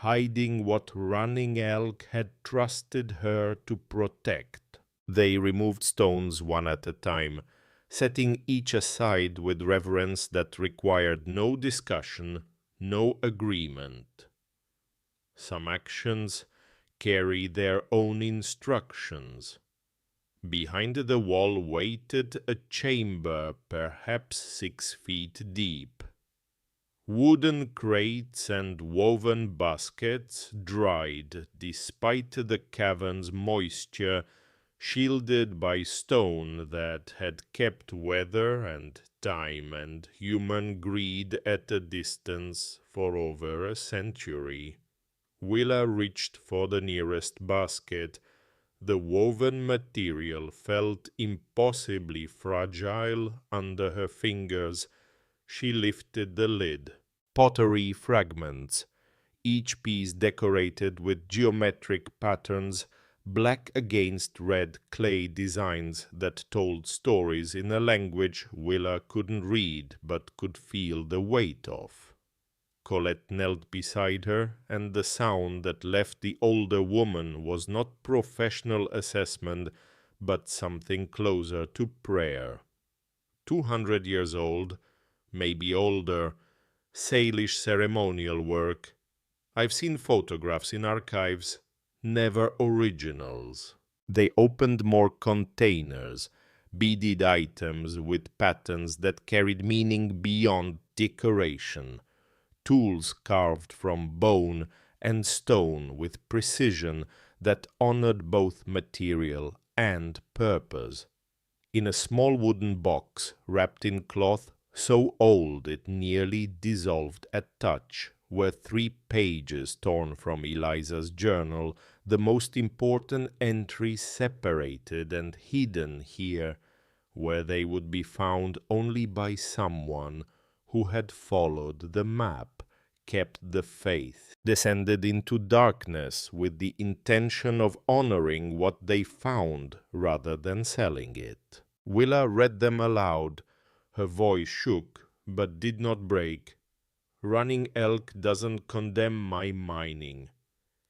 hiding what running elk had trusted her to protect. They removed stones one at a time, setting each aside with reverence that required no discussion, no agreement. Some actions carry their own instructions. Behind the wall waited a chamber perhaps 6 feet deep. Wooden crates and woven baskets dried despite the cavern's moisture, shielded by stone that had kept weather and time and human greed at a distance for over a century. Willa reached for the nearest basket. The woven material felt impossibly fragile under her fingers. She lifted the lid. Pottery fragments, each piece decorated with geometric patterns, black against red clay designs that told stories in a language Willa couldn't read but could feel the weight of. Colette knelt beside her, and the sound that left the older woman was not professional assessment, but something closer to prayer. 200 years old, maybe older, Salish ceremonial work. I've seen photographs in archives, never originals. They opened more containers, beaded items with patterns that carried meaning beyond decoration. Tools carved from bone and stone with precision that honored both material and purpose. In a small wooden box wrapped in cloth so old it nearly dissolved at touch were 3 pages torn from Eliza's journal, the most important entries separated and hidden here, where they would be found only by someone who had followed the map, kept the faith, descended into darkness with the intention of honoring what they found rather than selling it. Willa read them aloud. Her voice shook, but did not break. Running Elk doesn't condemn my mining.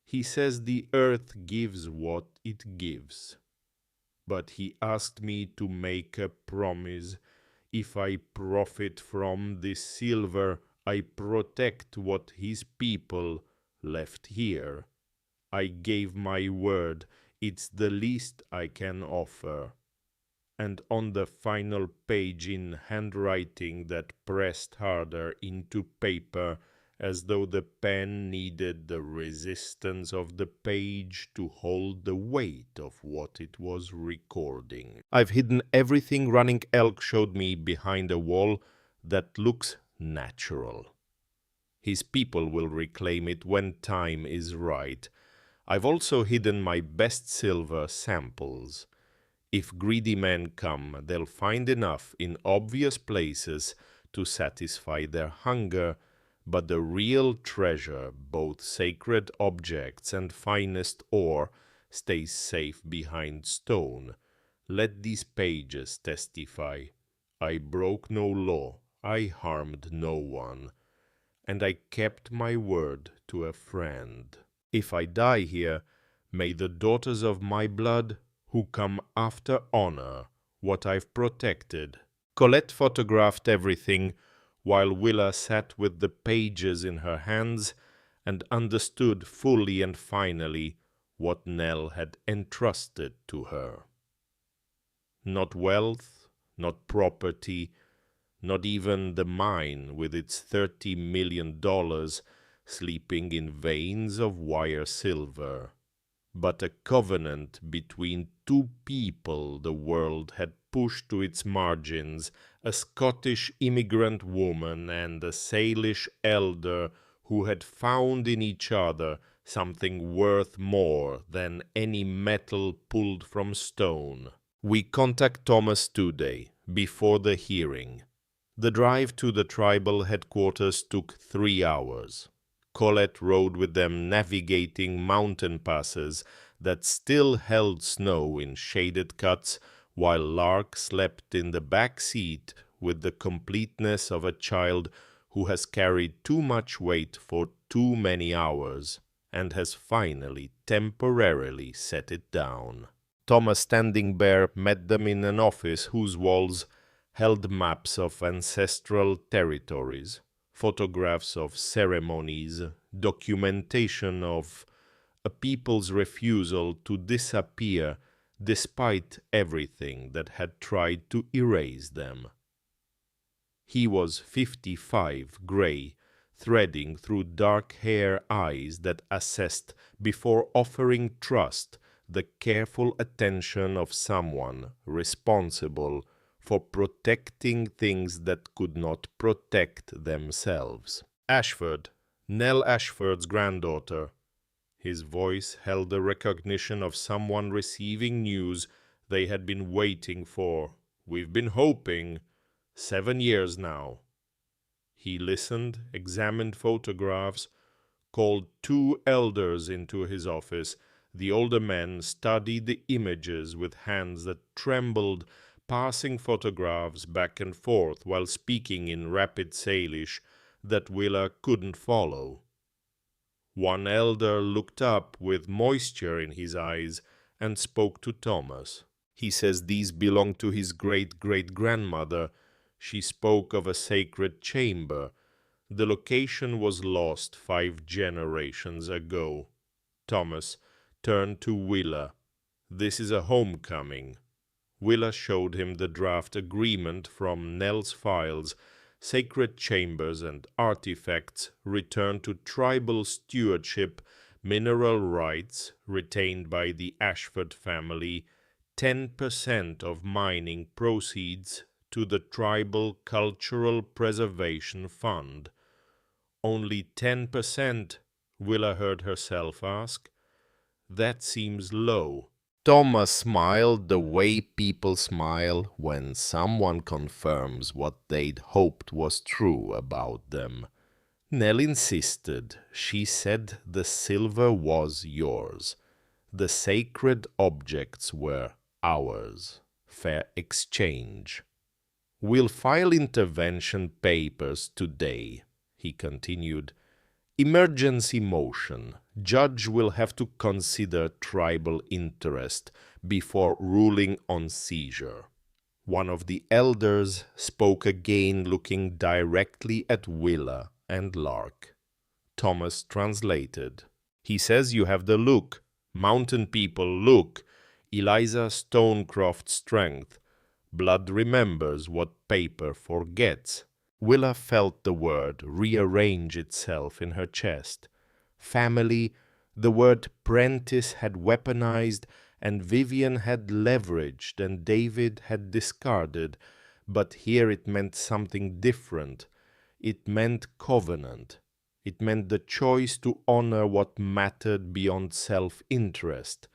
He says the earth gives what it gives. But he asked me to make a promise. If I profit from this silver, I protect what his people left here. I gave my word. It's the least I can offer. And on the final page in handwriting that pressed harder into paper, as though the pen needed the resistance of the page to hold the weight of what it was recording. I've hidden everything Running Elk showed me behind a wall that looks natural. His people will reclaim it when time is right. I've also hidden my best silver samples. If greedy men come, they'll find enough in obvious places to satisfy their hunger, but the real treasure, both sacred objects and finest ore, stays safe behind stone. Let these pages testify. I broke no law, I harmed no one, and I kept my word to a friend. If I die here, may the daughters of my blood, who come after, honor what I've protected. Colette photographed everything, while Willa sat with the pages in her hands and understood fully and finally what Nell had entrusted to her. Not wealth, not property, not even the mine with its $30 million sleeping in veins of wire silver, but a covenant between two people the world had pushed to its margins, a Scottish immigrant woman and a Salish elder who had found in each other something worth more than any metal pulled from stone. We contact Thomas today, before the hearing. The drive to the tribal headquarters took 3 hours. Colette rode with them, navigating mountain passes that still held snow in shaded cuts, while Lark slept in the back seat with the completeness of a child who has carried too much weight for too many hours and has finally temporarily set it down. Thomas Standing Bear met them in an office whose walls held maps of ancestral territories, photographs of ceremonies, documentation of a people's refusal to disappear despite everything that had tried to erase them. He was 55, gray, threading through dark-hair eyes that assessed before offering trust the careful attention of someone responsible for protecting things that could not protect themselves. Ashford, Nell Ashford's granddaughter. His voice held the recognition of someone receiving news they had been waiting for. We've been hoping. 7 years now. He listened, examined photographs, called 2 elders into his office. The older men studied the images with hands that trembled, passing photographs back and forth while speaking in rapid Salish that Willa couldn't follow. One elder looked up with moisture in his eyes and spoke to Thomas. He says these belong to his great-great-grandmother. She spoke of a sacred chamber. The location was lost 5 generations ago. Thomas turned to Willa. This is a homecoming. Willa showed him the draft agreement from Nell's files. Sacred chambers and artifacts returned to tribal stewardship, mineral rights retained by the Ashford family, 10% of mining proceeds to the Tribal Cultural Preservation Fund. Only 10%, Willa heard herself ask. That seems low. Thomas smiled the way people smile when someone confirms what they'd hoped was true about them. Nell insisted. She said the silver was yours. The sacred objects were ours. Fair exchange. We'll file intervention papers today, he continued. Emergency motion. Judge will have to consider tribal interest before ruling on seizure. One of the elders spoke again, looking directly at Willa and Lark. Thomas translated. He says you have the look. Mountain people look. Eliza Stonecroft strength. Blood remembers what paper forgets. Willa felt the word rearrange itself in her chest. Family, the word Prentice had weaponized and Vivian had leveraged and David had discarded, but here it meant something different. It meant covenant. It meant the choice to honor what mattered beyond self-interest.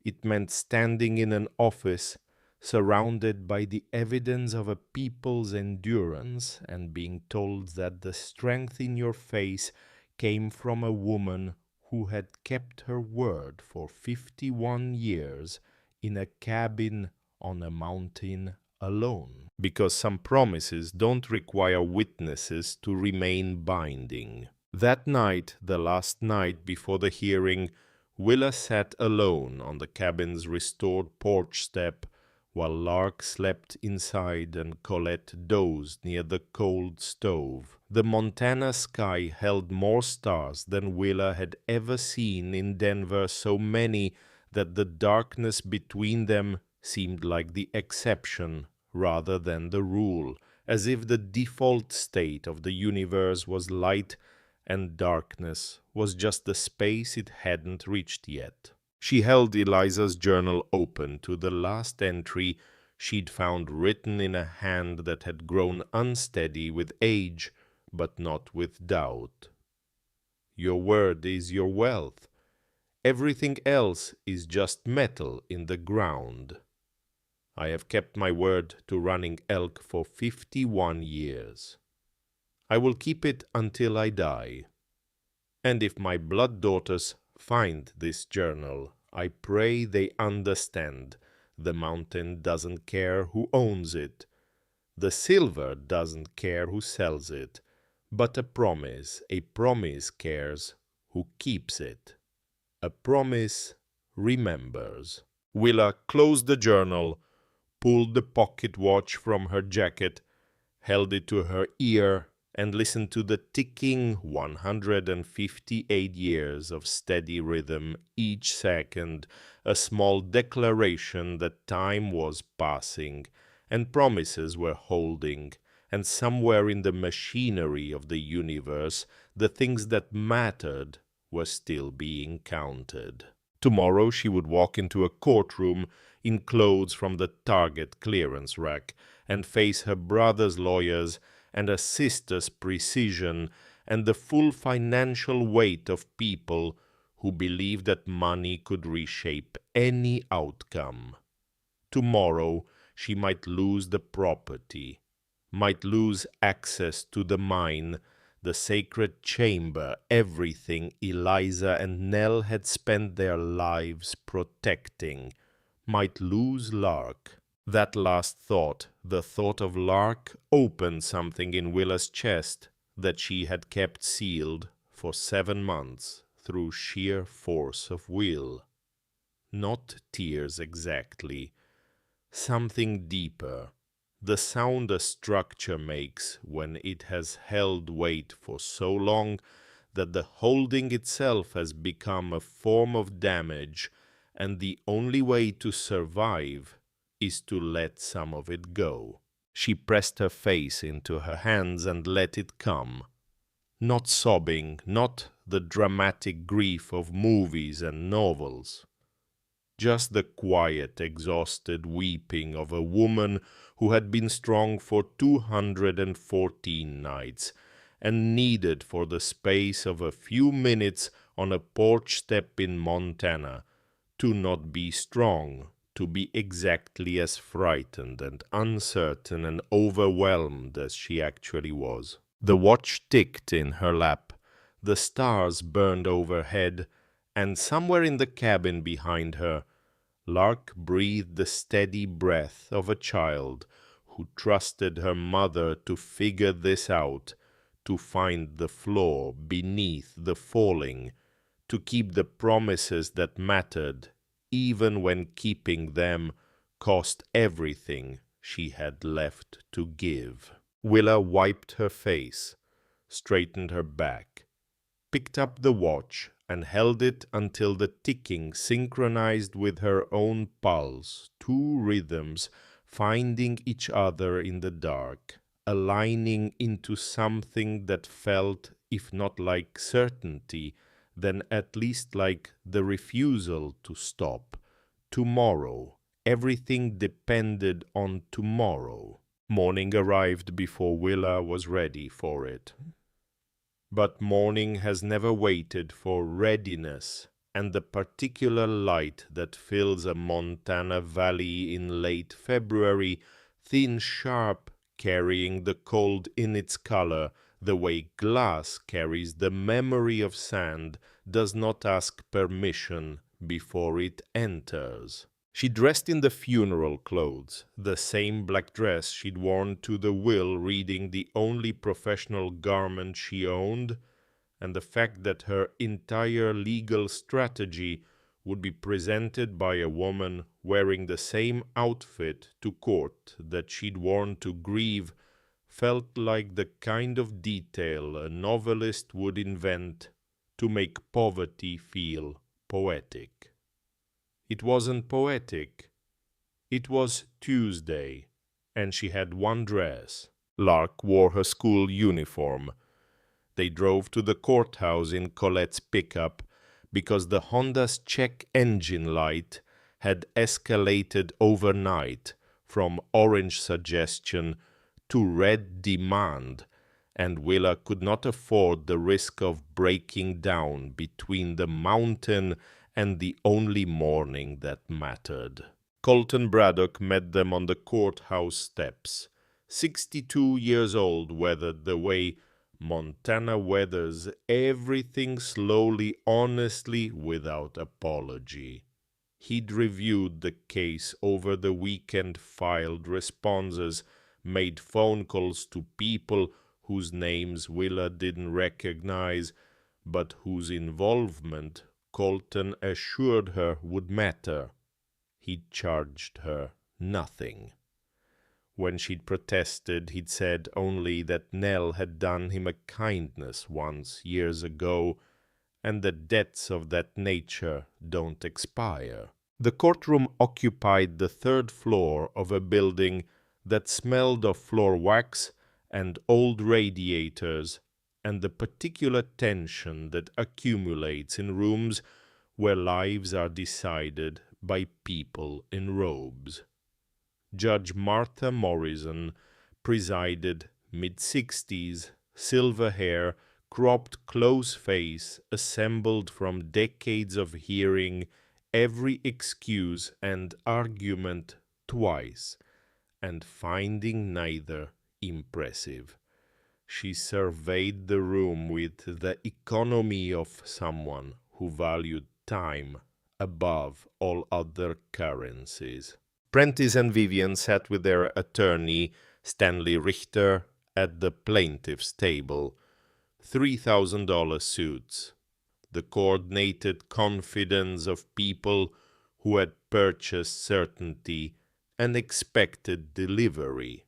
It meant standing in an office surrounded by the evidence of a people's endurance and being told that the strength in your face came from a woman who had kept her word for 51 years in a cabin on a mountain alone. Because some promises don't require witnesses to remain binding. That night, the last night before the hearing, Willa sat alone on the cabin's restored porch step while Lark slept inside and Colette dozed near the cold stove. The Montana sky held more stars than Willa had ever seen in Denver, so many that the darkness between them seemed like the exception rather than the rule, as if the default state of the universe was light and darkness was just the space it hadn't reached yet. She held Eliza's journal open to the last entry she'd found written in a hand that had grown unsteady with age, but not with doubt. Your word is your wealth. Everything else is just metal in the ground. I have kept my word to Running Elk for 51 years. I will keep it until I die. And if my blood daughters find this journal, I pray they understand the mountain doesn't care who owns it. The silver doesn't care who sells it. But a promise cares who keeps it. A promise remembers. Willa closed the journal, pulled the pocket watch from her jacket, held it to her ear, and listened to the ticking 158 years of steady rhythm, each second a small declaration that time was passing and promises were holding, and somewhere in the machinery of the universe the things that mattered were still being counted. Tomorrow she would walk into a courtroom in clothes from the Target clearance rack and face her brother's lawyers and a sister's precision and the full financial weight of people who believed that money could reshape any outcome. Tomorrow she might lose the property, might lose access to the mine, the sacred chamber, everything Eliza and Nell had spent their lives protecting, might lose Lark. That last thought, the thought of Lark, opened something in Willa's chest that she had kept sealed for 7 months through sheer force of will. Not tears exactly, something deeper, the sound a structure makes when it has held weight for so long that the holding itself has become a form of damage, and the only way to survive is to let some of it go. She pressed her face into her hands and let it come. Not sobbing, not the dramatic grief of movies and novels. Just the quiet, exhausted weeping of a woman who had been strong for 214 nights and needed for the space of a few minutes on a porch step in Montana to not be strong, to be exactly as frightened and uncertain and overwhelmed as she actually was. The watch ticked in her lap, the stars burned overhead, and somewhere in the cabin behind her, Lark breathed the steady breath of a child who trusted her mother to figure this out, to find the floor beneath the falling, to keep the promises that mattered, even when keeping them cost everything she had left to give. Willa wiped her face, straightened her back, picked up the watch and held it until the ticking synchronized with her own pulse, 2 rhythms finding each other in the dark, aligning into something that felt, if not like certainty, then at least like the refusal to stop. Tomorrow. Everything depended on tomorrow. Morning arrived before Willa was ready for it. But morning has never waited for readiness, and the particular light that fills a Montana valley in late February, thin, sharp, carrying the cold in its color, the way glass carries the memory of sand, does not ask permission before it enters. She dressed in the funeral clothes, the same black dress she'd worn to the will reading the only professional garment she owned, and the fact that her entire legal strategy would be presented by a woman wearing the same outfit to court that she'd worn to grieve felt like the kind of detail a novelist would invent to make poverty feel poetic. It wasn't poetic. It was Tuesday, and she had one dress. Lark wore her school uniform. They drove to the courthouse in Colette's pickup because the Honda's check engine light had escalated overnight from orange suggestion to red demand, and Willa could not afford the risk of breaking down between the mountain and the only morning that mattered. Colton Braddock met them on the courthouse steps. 62 years old, weathered the way Montana weathers everything slowly, honestly, without apology. He'd reviewed the case over the weekend, filed responses, made phone calls to people whose names Willa didn't recognize, but whose involvement Colton assured her would matter. He'd charged her nothing. When she'd protested, he'd said only that Nell had done him a kindness once, years ago, and that debts of that nature don't expire. The courtroom occupied the third floor of a building that smelled of floor wax and old radiators, and the particular tension that accumulates in rooms where lives are decided by people in robes. Judge Martha Morrison presided, mid-60s, silver hair, cropped close face, assembled from decades of hearing every excuse and argument twice, and finding neither impressive. She surveyed the room with the economy of someone who valued time above all other currencies. Prentice and Vivian sat with their attorney, Stanley Richter, at the plaintiff's table. $3,000 suits. The coordinated confidence of people who had purchased certainty and expected delivery.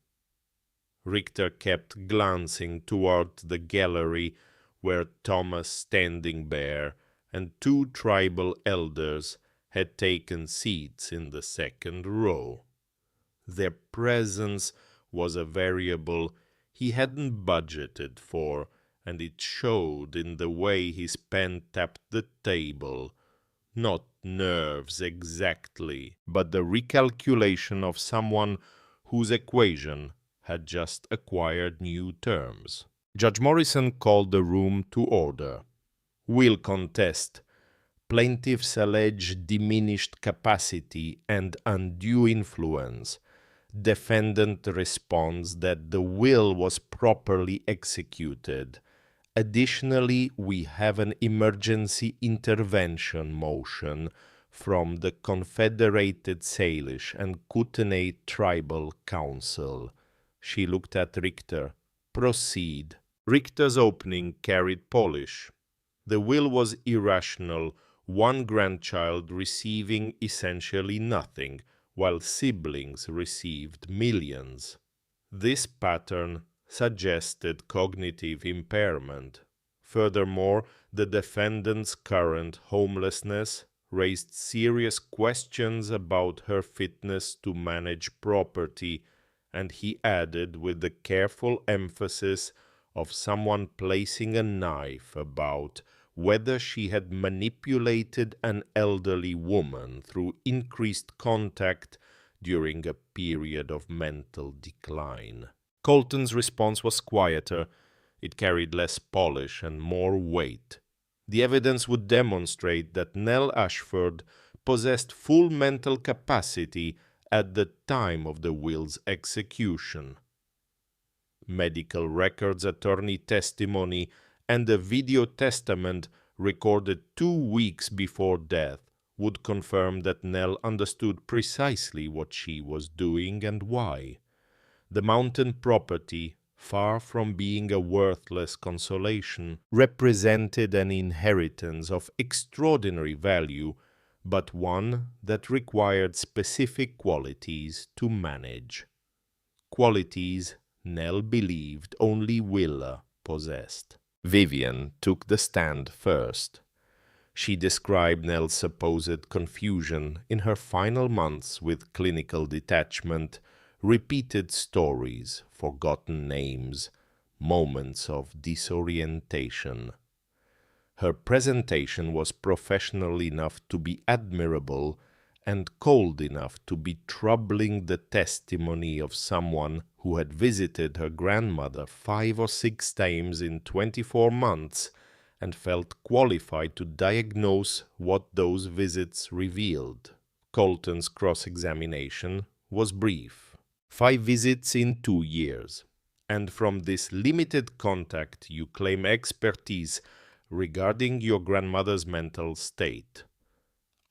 Richter kept glancing toward the gallery where Thomas Standing Bear and two tribal elders had taken seats in the second row. Their presence was a variable he hadn't budgeted for, and it showed in the way his pen tapped the table. Not nerves exactly, but the recalculation of someone whose equation had just acquired new terms. Judge Morrison called the room to order. Will contest. Plaintiffs allege diminished capacity and undue influence. Defendant responds that the will was properly executed. Additionally, we have an emergency intervention motion from the Confederated Salish and Kootenai Tribal Council. She looked at Richter. Proceed. Richter's opening carried polish. The will was irrational, one grandchild receiving essentially nothing, while siblings received millions. This pattern suggested cognitive impairment. Furthermore, the defendant's current homelessness raised serious questions about her fitness to manage property, and he added with the careful emphasis of someone placing a knife about whether she had manipulated an elderly woman through increased contact during a period of mental decline. Colton's response was quieter. It carried less polish and more weight. The evidence would demonstrate that Nell Ashford possessed full mental capacity at the time of the will's execution. Medical records, attorney testimony, and a video testament recorded 2 weeks before death would confirm that Nell understood precisely what she was doing and why. The mountain property, far from being a worthless consolation, represented an inheritance of extraordinary value, but one that required specific qualities to manage. Qualities Nell believed only Willa possessed. Vivian took the stand first. She described Nell's supposed confusion in her final months with clinical detachment, repeated stories, forgotten names, moments of disorientation. Her presentation was professional enough to be admirable and cold enough to be troubling the testimony of someone who had visited her grandmother 5 or 6 times in 24 months and felt qualified to diagnose what those visits revealed. Colton's cross-examination was brief. 5 visits in 2 years. And from this limited contact you claim expertise regarding your grandmother's mental state.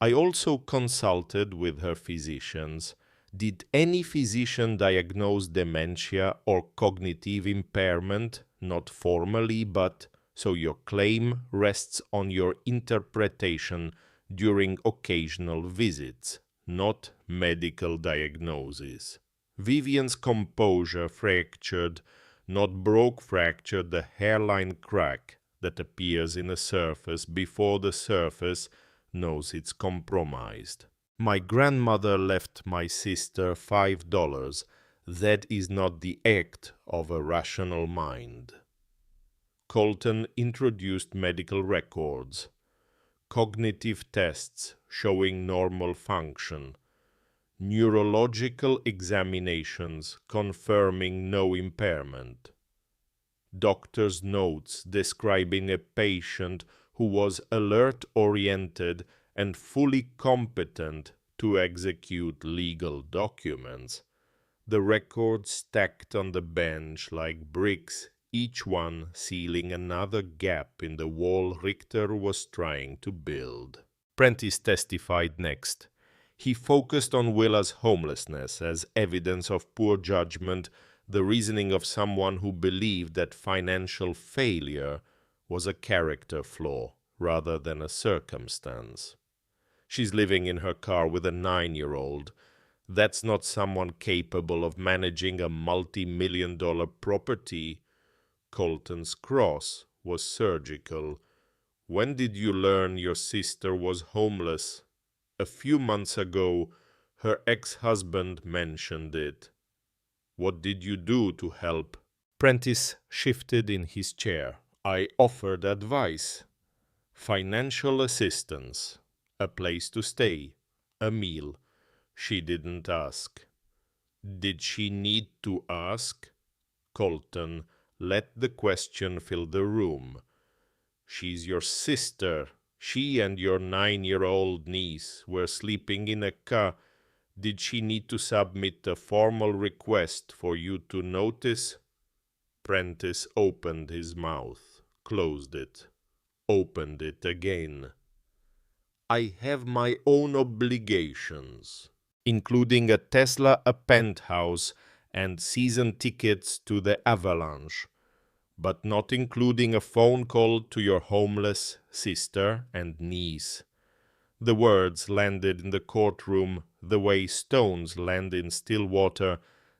I also consulted with her physicians. Did any physician diagnose dementia or cognitive impairment? Not formally, but so your claim rests on your interpretation during occasional visits, not medical diagnosis. Vivian's composure fractured, not broke fractured, the hairline crack that appears in a surface before the surface knows it's compromised. My grandmother left my sister $5. That is not the act of a rational mind. Colton introduced medical records, cognitive tests showing normal function, neurological examinations confirming no impairment, doctor's notes describing a patient who was alert-oriented and fully competent to execute legal documents. The records stacked on the bench like bricks, each one sealing another gap in the wall Richter was trying to build. Prentice testified next. He focused on Willa's homelessness as evidence of poor judgment, the reasoning of someone who believed that financial failure was a character flaw rather than a circumstance. She's living in her car with a 9-year-old. That's not someone capable of managing a multi-million-dollar property. Colton's cross was surgical. When did you learn your sister was homeless? A few months ago, her ex-husband mentioned it. What did you do to help? Prentice shifted in his chair. I offered advice, financial assistance, a place to stay, a meal. She didn't ask. Did she need to ask? Colton let the question fill the room. She's your sister. She and your 9-year-old niece were sleeping in a car. Did she need to submit a formal request for you to notice? Prentice opened his mouth, closed it, opened it again. I have my own obligations, including a Tesla, a penthouse, and season tickets to the Avalanche, but not including a phone call to your homeless sister and niece. The words landed in the courtroom the way stones land in still water,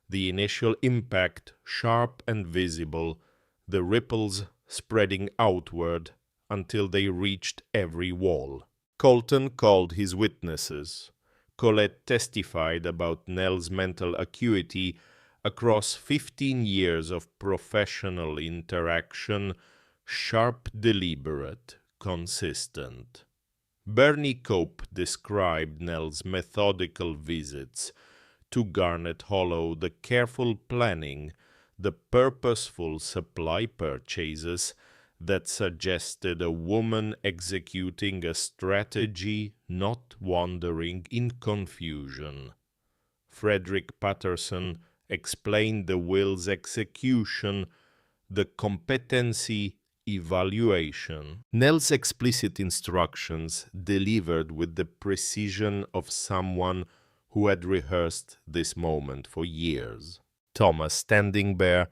the initial impact sharp and visible, the ripples spreading outward until they reached every wall. Colton called his witnesses. Colette testified about Nell's mental acuity across 15 years of professional interaction, sharp, deliberate, consistent. Bernie Cope described Nell's methodical visits, to Garnet Hollow, the careful planning, the purposeful supply purchases that suggested a woman executing a strategy, not wandering in confusion. Frederick Patterson explained the will's execution, the competency evaluation. Nell's explicit instructions, delivered with the precision of someone who had rehearsed this moment for years. Thomas, standing there,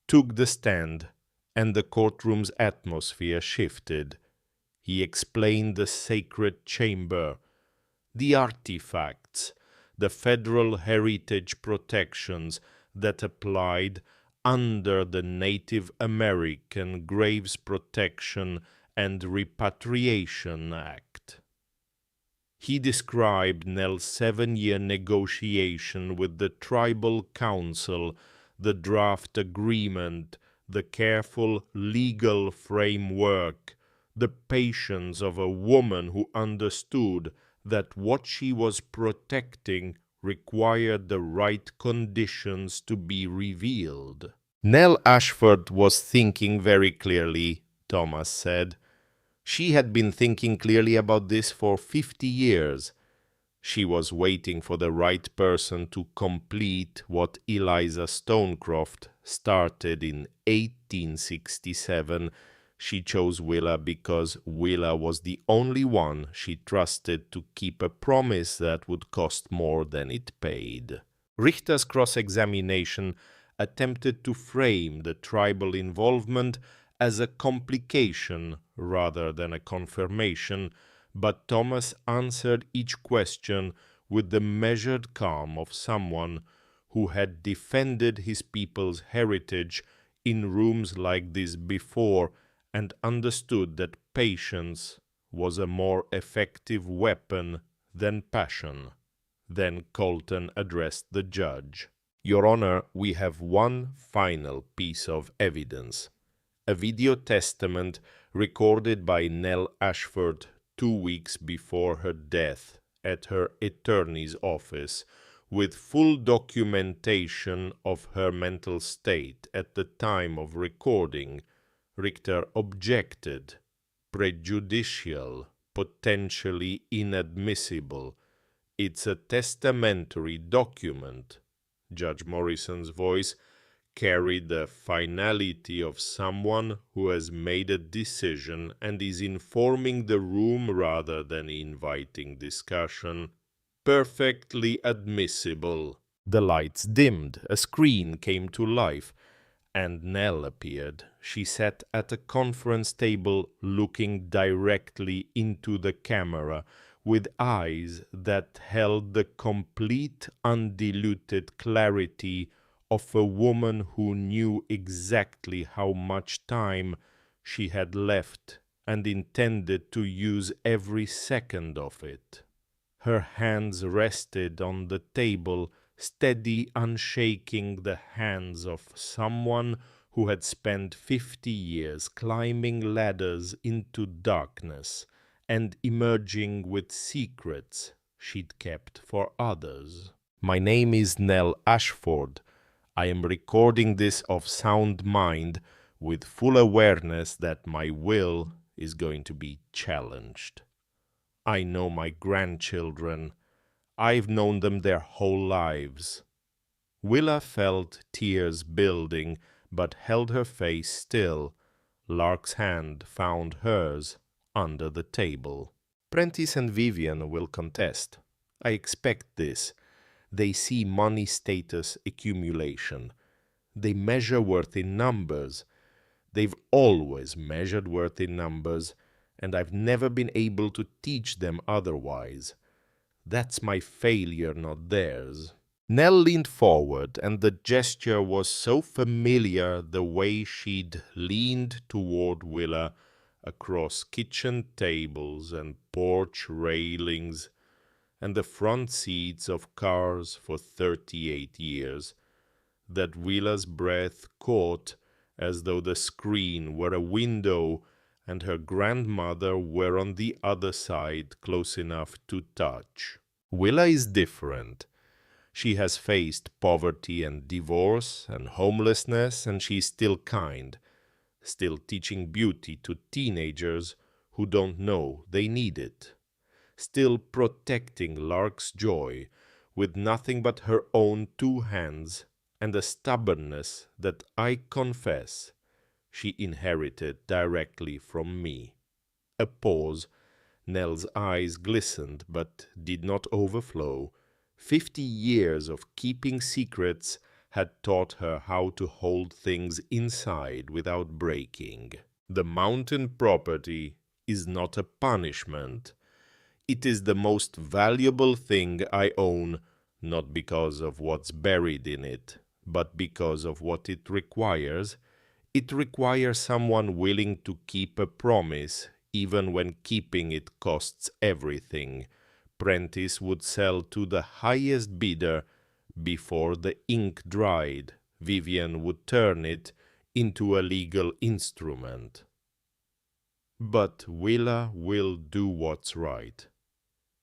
took the stand, and the courtroom's atmosphere shifted. He explained the sacred chamber, the artifacts, the federal heritage protections that applied under the Native American Graves Protection and Repatriation Act. He described Nell's 7-year negotiation with the tribal council, the draft agreement, the careful legal framework, the patience of a woman who understood that what she was protecting required the right conditions to be revealed. Nell Ashford was thinking very clearly, Thomas said. She had been thinking clearly about this for 50 years. She was waiting for the right person to complete what Eliza Stonecroft started in 1867. She chose Willa because Willa was the only one she trusted to keep a promise that would cost more than it paid. Richter's cross-examination attempted to frame the tribal involvement as a complication rather than a confirmation, but Thomas answered each question with the measured calm of someone who had defended his people's heritage in rooms like this before and understood that patience was a more effective weapon than passion. Then Colton addressed the judge. "Your Honor, we have one final piece of evidence. A video testament recorded by Nell Ashford 2 weeks before her death at her attorney's office, with full documentation of her mental state at the time of recording." Richter objected. "Prejudicial, potentially inadmissible. It's a testamentary document." Judge Morrison's voice carried the finality of someone who has made a decision and is informing the room rather than inviting discussion. "Perfectly admissible." The lights dimmed, a screen came to life, and Nell appeared. She sat at a conference table looking directly into the camera, with eyes that held the complete, undiluted clarity of a woman who knew exactly how much time she had left and intended to use every second of it. Her hands rested on the table, steady, unshaking, the hands of someone who had spent 50 years climbing ladders into darkness and emerging with secrets she'd kept for others. "My name is Nell Ashford. I am recording this of sound mind, with full awareness that my will is going to be challenged. I know my grandchildren. I've known them their whole lives." Willa felt tears building, but held her face still. Lark's hand found hers under the table. "Prentice and Vivian will contest. I expect this. They see money status accumulation. They measure worth in numbers. They've always measured worth in numbers, and I've never been able to teach them otherwise. That's my failure, not theirs." Nell leaned forward, and the gesture was so familiar, the way she'd leaned toward Willa across kitchen tables and porch railings and the front seats of cars for 38 years, that Willa's breath caught as though the screen were a window and her grandmother were on the other side, close enough to touch. Willa is different. She has faced poverty and divorce and homelessness, and she's still kind, still teaching beauty to teenagers who don't know they need it, still protecting Lark's joy with nothing but her own 2 hands and a stubbornness that I confess she inherited directly from me. A pause. Nell's eyes glistened but did not overflow. 50 years of keeping secrets had taught her how to hold things inside without breaking. The mountain property is not a punishment. It is the most valuable thing I own, not because of what's buried in it, but because of what it requires. It requires someone willing to keep a promise, even when keeping it costs everything. Prentice would sell to the highest bidder before the ink dried. Vivian would turn it into a legal instrument. But Willa will do what's right.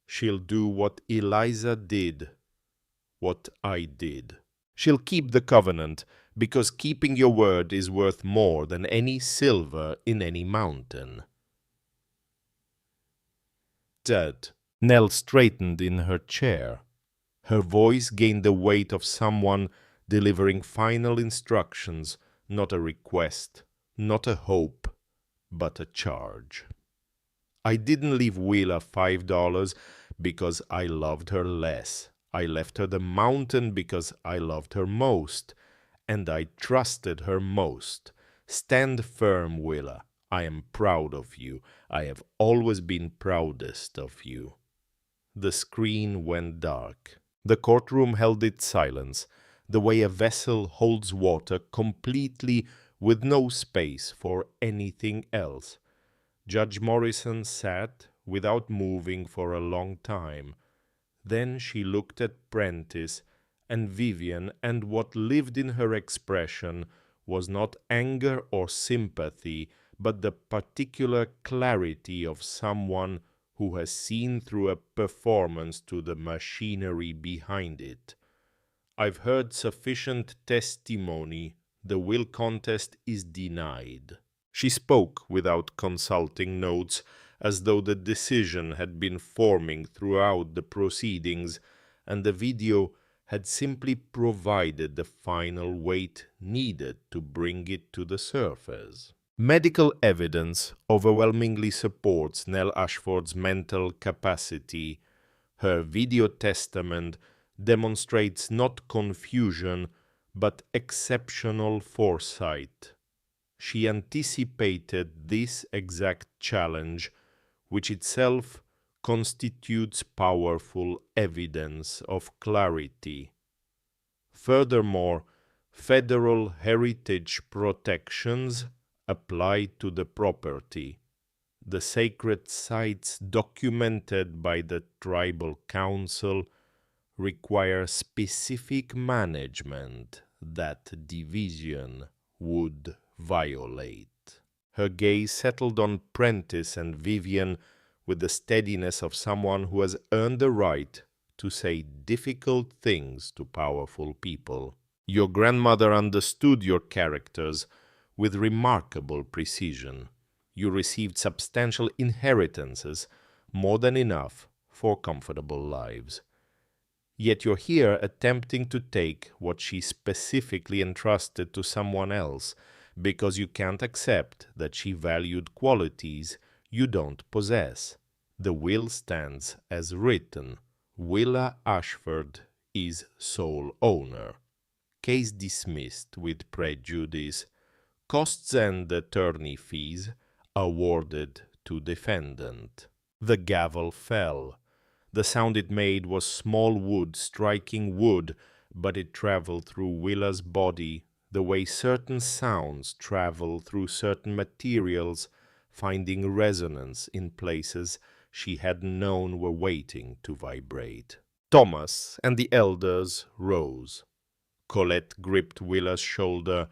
She'll do what Eliza did, what I did. She'll keep the covenant, because keeping your word is worth more than any silver in any mountain. Dad. Nell straightened in her chair. Her voice gained the weight of someone delivering final instructions, not a request, not a hope, but a charge. I didn't leave Willa $5 because I loved her less. I left her the mountain because I loved her most, and I trusted her most. Stand firm, Willa. I am proud of you. I have always been proudest of you. The screen went dark. The courtroom held its silence, the way a vessel holds water completely with no space for anything else. Judge Morrison sat without moving for a long time. Then she looked at Prentice and Vivian, and what lived in her expression was not anger or sympathy, but the particular clarity of someone who has seen through a performance to the machinery behind it. I've heard sufficient testimony. The will contest is denied. She spoke without consulting notes, as though the decision had been forming throughout the proceedings, and the video had simply provided the final weight needed to bring it to the surface. Medical evidence overwhelmingly supports Nell Ashford's mental capacity. Her video testament demonstrates not confusion, but exceptional foresight. She anticipated this exact challenge, which itself constitutes powerful evidence of clarity. Furthermore, federal heritage protections apply to the property. The sacred sites documented by the tribal council require specific management that division would violate. Her gaze settled on Prentice and Vivian with the steadiness of someone who has earned the right to say difficult things to powerful people. Your grandmother understood your characters with remarkable precision. You received substantial inheritances, more than enough for comfortable lives. Yet you're here attempting to take what she specifically entrusted to someone else, because you can't accept that she valued qualities you don't possess. The will stands as written. Willa Ashford is sole owner. Case dismissed with prejudice. Costs and attorney fees awarded to defendant. The gavel fell. The sound it made was small wood striking wood, but it traveled through Willa's body the way certain sounds travel through certain materials, finding resonance in places she hadn't known were waiting to vibrate. Thomas and the elders rose. Colette gripped Willa's shoulder.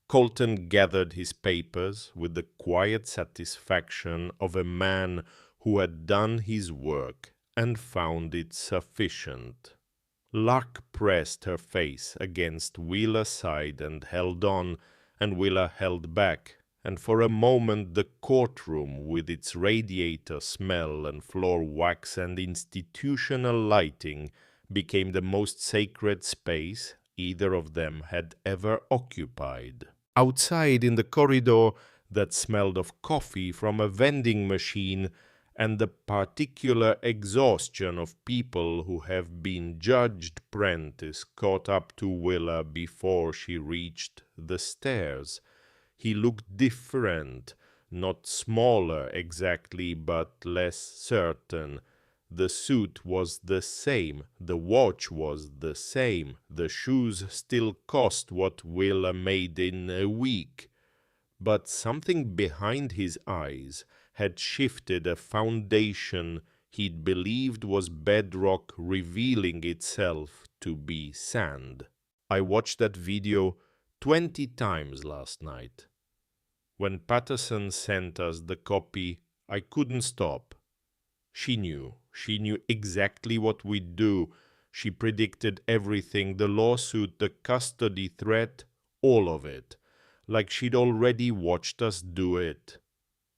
Colton gathered his papers with the quiet satisfaction of a man who had done his work and found it sufficient. Lark pressed her face against Willa's side and held on, and Willa held back, and for a moment the courtroom, with its radiator smell and floor wax and institutional lighting, became the most sacred space either of them had ever occupied. Outside in the corridor that smelled of coffee from a vending machine and the particular exhaustion of people who have been judged, Prentice caught up to Willa before she reached the stairs. He looked different, not smaller exactly, but less certain. The suit was the same, the watch was the same, the shoes still cost what Willa made in a week. But something behind his eyes had shifted, a foundation he'd believed was bedrock revealing itself to be sand. I watched that video 20 times last night. When Patterson sent us the copy, I couldn't stop. She knew exactly what we'd do. She predicted everything, the lawsuit, the custody threat, all of it, like she'd already watched us do it.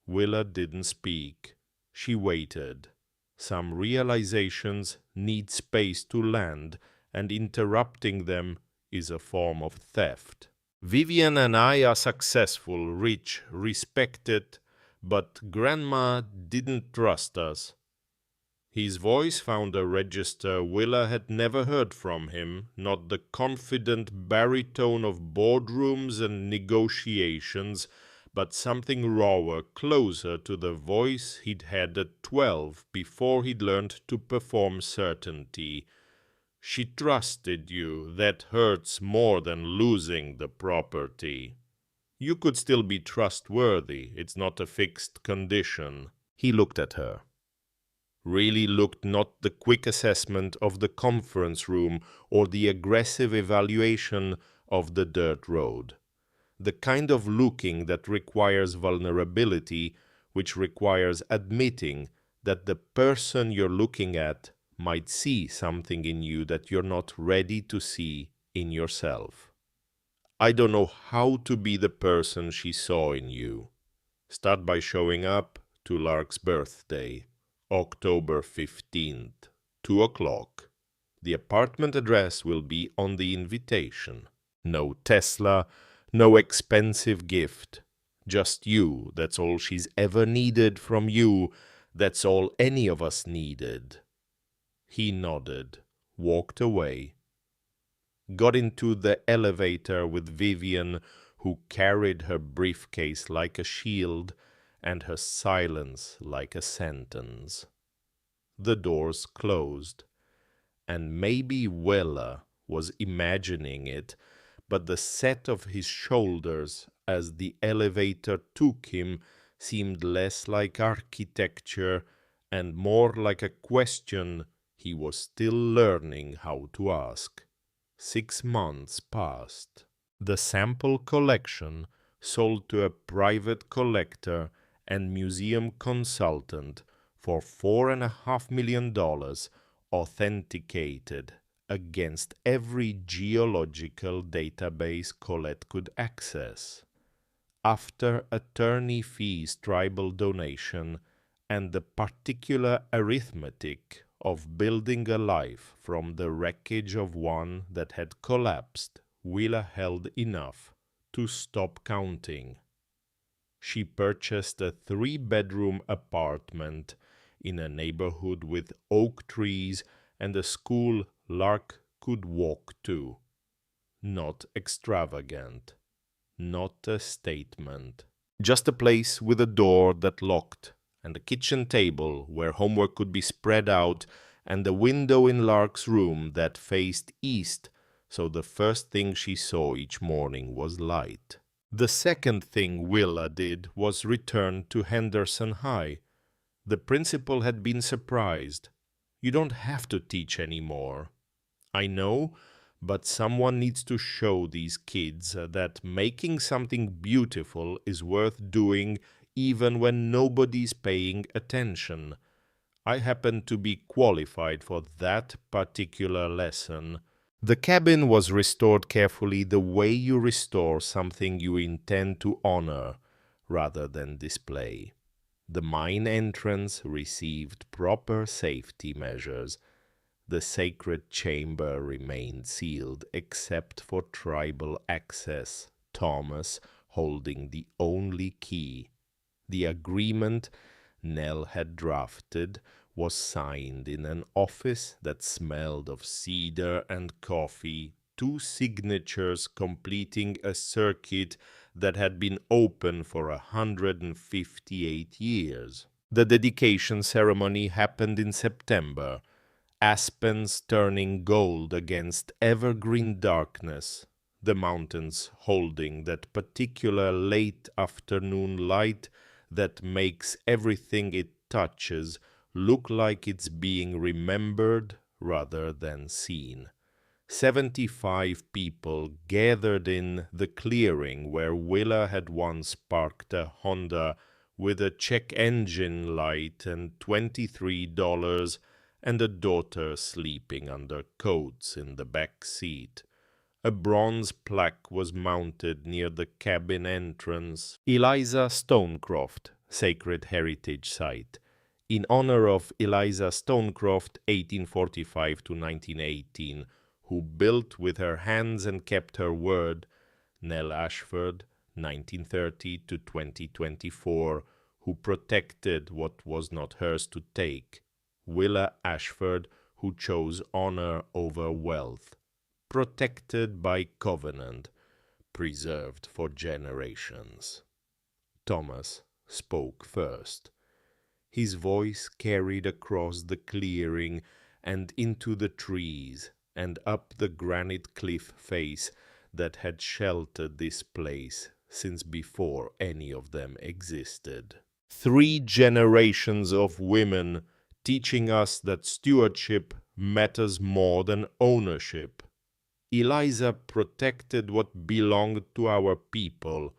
Willa didn't speak. She waited. Some realizations need space to land, and interrupting them is a form of theft. Vivian and I are successful, rich, respected, but Grandma didn't trust us. His voice found a register Willa had never heard from him, not the confident baritone of boardrooms and negotiations, but something rawer, closer to the voice he'd had at 12 before he'd learned to perform certainty. She trusted you. That hurts more than losing the property. You could still be trustworthy. It's not a fixed condition. He looked at her. Really looked, not the quick assessment of the conference room or the aggressive evaluation of the dirt road. The kind of looking that requires vulnerability, which requires admitting that the person you're looking at might see something in you that you're not ready to see in yourself. I don't know how to be the person she saw in you. Start by showing up to Lark's birthday, October 15th, 2 o'clock. The apartment address will be on the invitation. No Tesla, no expensive gift. Just you. That's all she's ever needed from you. That's all any of us needed. He nodded, walked away, got into the elevator with Vivian, who carried her briefcase like a shield and her silence like a sentence. The doors closed, and maybe Willa was imagining it, but the set of his shoulders as the elevator took him seemed less like architecture and more like a question he was still learning how to ask. 6 months passed. The sample collection, sold to a private collector and museum consultant for $4.5 million, authenticated against every geological database Colette could access. After attorney fees, tribal donation, and the particular arithmetic of building a life from the wreckage of one that had collapsed, Willa held enough to stop counting. She purchased a 3-bedroom apartment in a neighborhood with oak trees and a school Lark could walk to. Not extravagant, not a statement. Just a place with a door that locked, and a kitchen table where homework could be spread out, and a window in Lark's room that faced east, so the first thing she saw each morning was light. The second thing Willa did was return to Henderson High. The principal had been surprised. You don't have to teach anymore. I know, but someone needs to show these kids that making something beautiful is worth doing even when nobody's paying attention. I happened to be qualified for that particular lesson. The cabin was restored carefully the way you restore something you intend to honor rather than display. The mine entrance received proper safety measures. The sacred chamber remained sealed except for tribal access, Thomas holding the only key. The agreement Nell had drafted was signed in an office that smelled of cedar and coffee, two signatures completing a circuit that had been open for 158 years. The dedication ceremony happened in September, aspens turning gold against evergreen darkness, the mountains holding that particular late afternoon light that makes everything it touches look like it's being remembered rather than seen. 75 people gathered in the clearing where Willa had once parked a Honda with a check engine light and $23 and a daughter sleeping under coats in the back seat. A bronze plaque was mounted near the cabin entrance. Eliza Stonecroft, Sacred Heritage Site. In honor of Eliza Stonecroft, 1845 to 1918, who built with her hands and kept her word. Nell Ashford, 1930 to 2024, who protected what was not hers to take. Willa Ashford, who chose honor over wealth. Protected by covenant, preserved for generations. Thomas spoke first. His voice carried across the clearing and into the trees and up the granite cliff face that had sheltered this place since before any of them existed. 3 generations of women teaching us that stewardship matters more than ownership. Eliza protected what belonged to our people.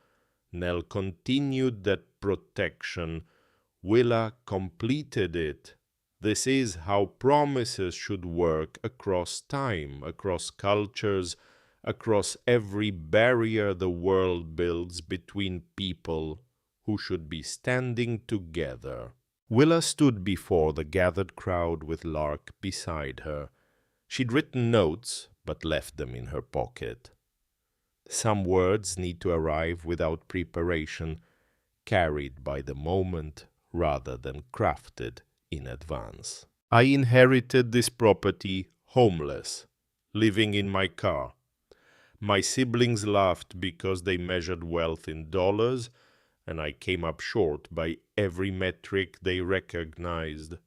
Nell continued that protection. Willa completed it. This is how promises should work across time, across cultures, across every barrier the world builds between people who should be standing together. Willa stood before the gathered crowd with Lark beside her. She'd written notes, but left them in her pocket. Some words need to arrive without preparation, carried by the moment rather than crafted in advance. I inherited this property homeless, living in my car. My siblings laughed because they measured wealth in dollars, and I came up short by every metric they recognized.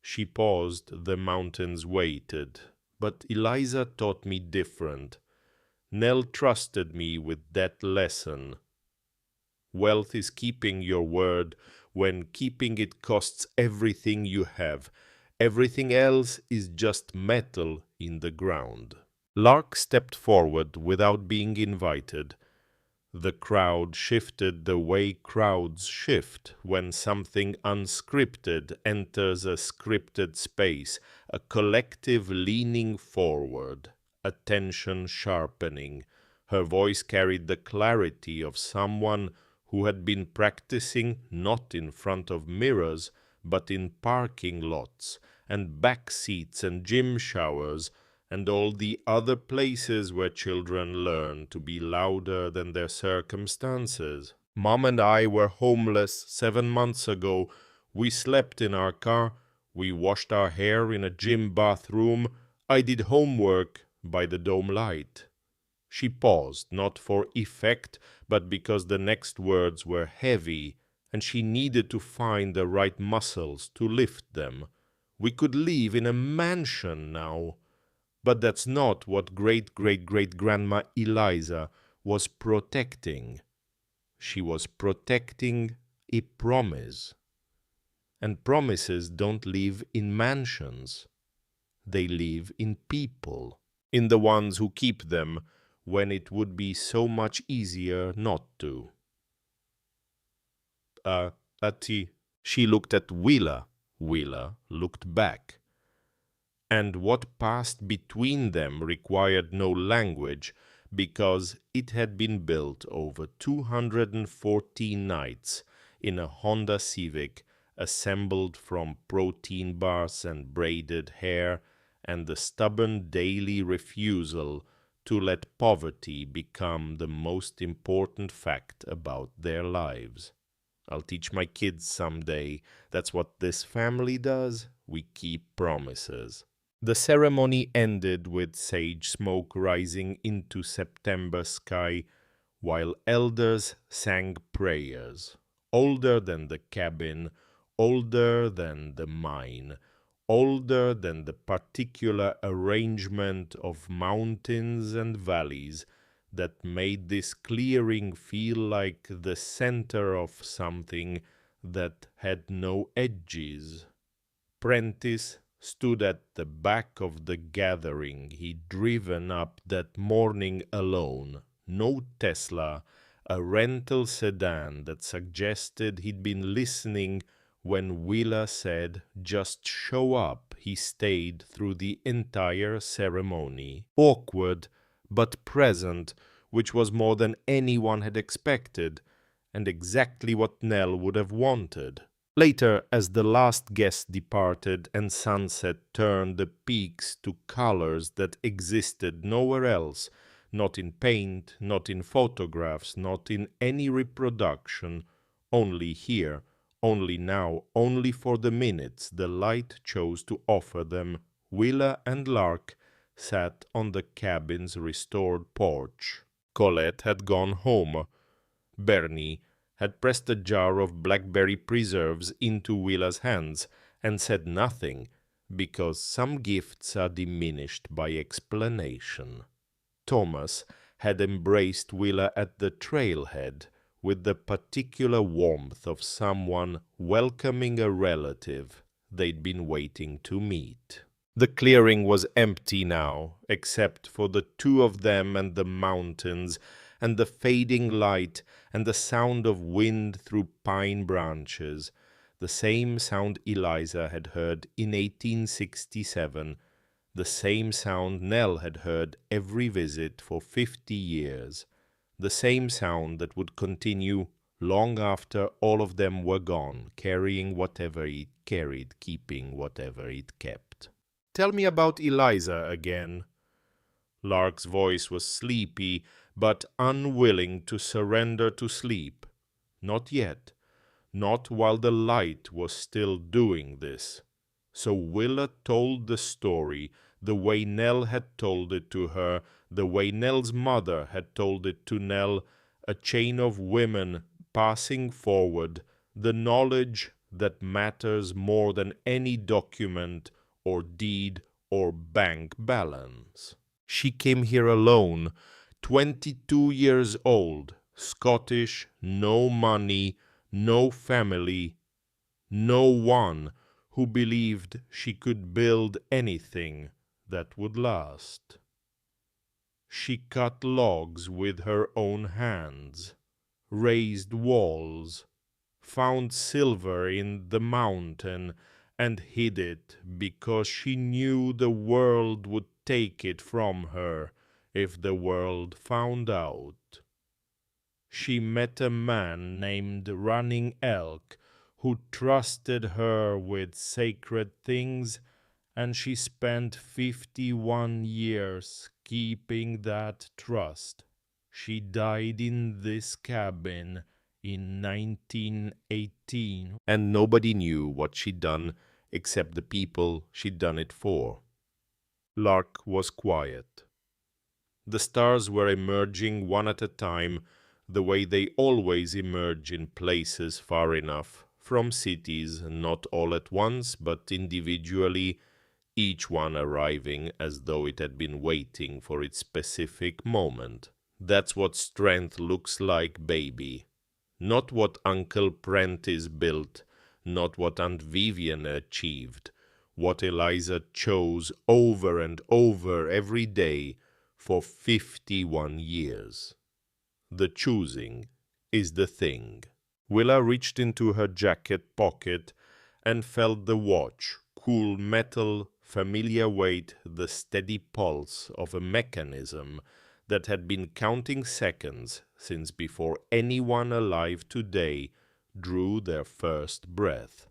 She paused, the mountains waited. But Eliza taught me different. Nell trusted me with that lesson. Wealth is keeping your word when keeping it costs everything you have. Everything else is just metal in the ground. Lark stepped forward without being invited. The crowd shifted the way crowds shift when something unscripted enters a scripted space, a collective leaning forward, attention sharpening. Her voice carried the clarity of someone who had been practicing not in front of mirrors, but in parking lots and back seats and gym showers, and all the other places where children learn to be louder than their circumstances. Mom and I were homeless 7 months ago. We slept in our car. We washed our hair in a gym bathroom. I did homework by the dome light. She paused, not for effect, but because the next words were heavy, and she needed to find the right muscles to lift them. We could live in a mansion now. But that's not what great-great-great-grandma Eliza was protecting. She was protecting a promise. And promises don't live in mansions. They live in people, in the ones who keep them when it would be so much easier not to. Ati, she looked at Willa Willa looked back, and what passed between them required no language, because it had been built over 214 nights in a Honda Civic assembled from protein bars and braided hair and the stubborn daily refusal to let poverty become the most important fact about their lives. I'll teach my kids someday. That's what this family does. We keep promises. The ceremony ended with sage smoke rising into September sky, while elders sang prayers, older than the cabin, older than the mine, older than the particular arrangement of mountains and valleys that made this clearing feel like the center of something that had no edges. Prentice stood at the back of the gathering he'd driven up that morning alone. No Tesla, a rental sedan that suggested he'd been listening when Willa said, "Just show up." He stayed through the entire ceremony. Awkward, but present, which was more than anyone had expected, and exactly what Nell would have wanted. Later, as the last guest departed and sunset turned the peaks to colors that existed nowhere else, not in paint, not in photographs, not in any reproduction, only here, only now, only for the minutes the light chose to offer them, Willa and Lark sat on the cabin's restored porch. Colette had gone home. Bernie had pressed a jar of blackberry preserves into Willa's hands and said nothing, because some gifts are diminished by explanation. Thomas had embraced Willa at the trailhead with the particular warmth of someone welcoming a relative they'd been waiting to meet. The clearing was empty now, except for the two of them and the mountains, and the fading light, and the sound of wind through pine branches, the same sound Eliza had heard in 1867, the same sound Nell had heard every visit for 50 years, the same sound that would continue long after all of them were gone, carrying whatever it carried, keeping whatever it kept. "Tell me about Eliza again." Lark's voice was sleepy, but unwilling to surrender to sleep. Not yet, not while the light was still doing this. So Willa told the story the way Nell had told it to her, the way Nell's mother had told it to Nell, a chain of women passing forward, the knowledge that matters more than any document or deed or bank balance. She came here alone, 22 years old, Scottish, no money, no family, no one who believed she could build anything that would last. She cut logs with her own hands, raised walls, found silver in the mountain, and hid it because she knew the world would take it from her if the world found out. She met a man named Running Elk who trusted her with sacred things, and she spent 51 years keeping that trust. She died in this cabin in 1918, and nobody knew what she'd done except the people she'd done it for. Lark was quiet. The stars were emerging one at a time, the way they always emerge in places far enough from cities, not all at once, but individually, each one arriving as though it had been waiting for its specific moment. That's what strength looks like, baby. Not what Uncle Prentice built, not what Aunt Vivian achieved, what Eliza chose over and over every day for 51 years. The choosing is the thing. Willa reached into her jacket pocket and felt the watch, cool metal, familiar weight, the steady pulse of a mechanism that had been counting seconds since before anyone alive today drew their first breath.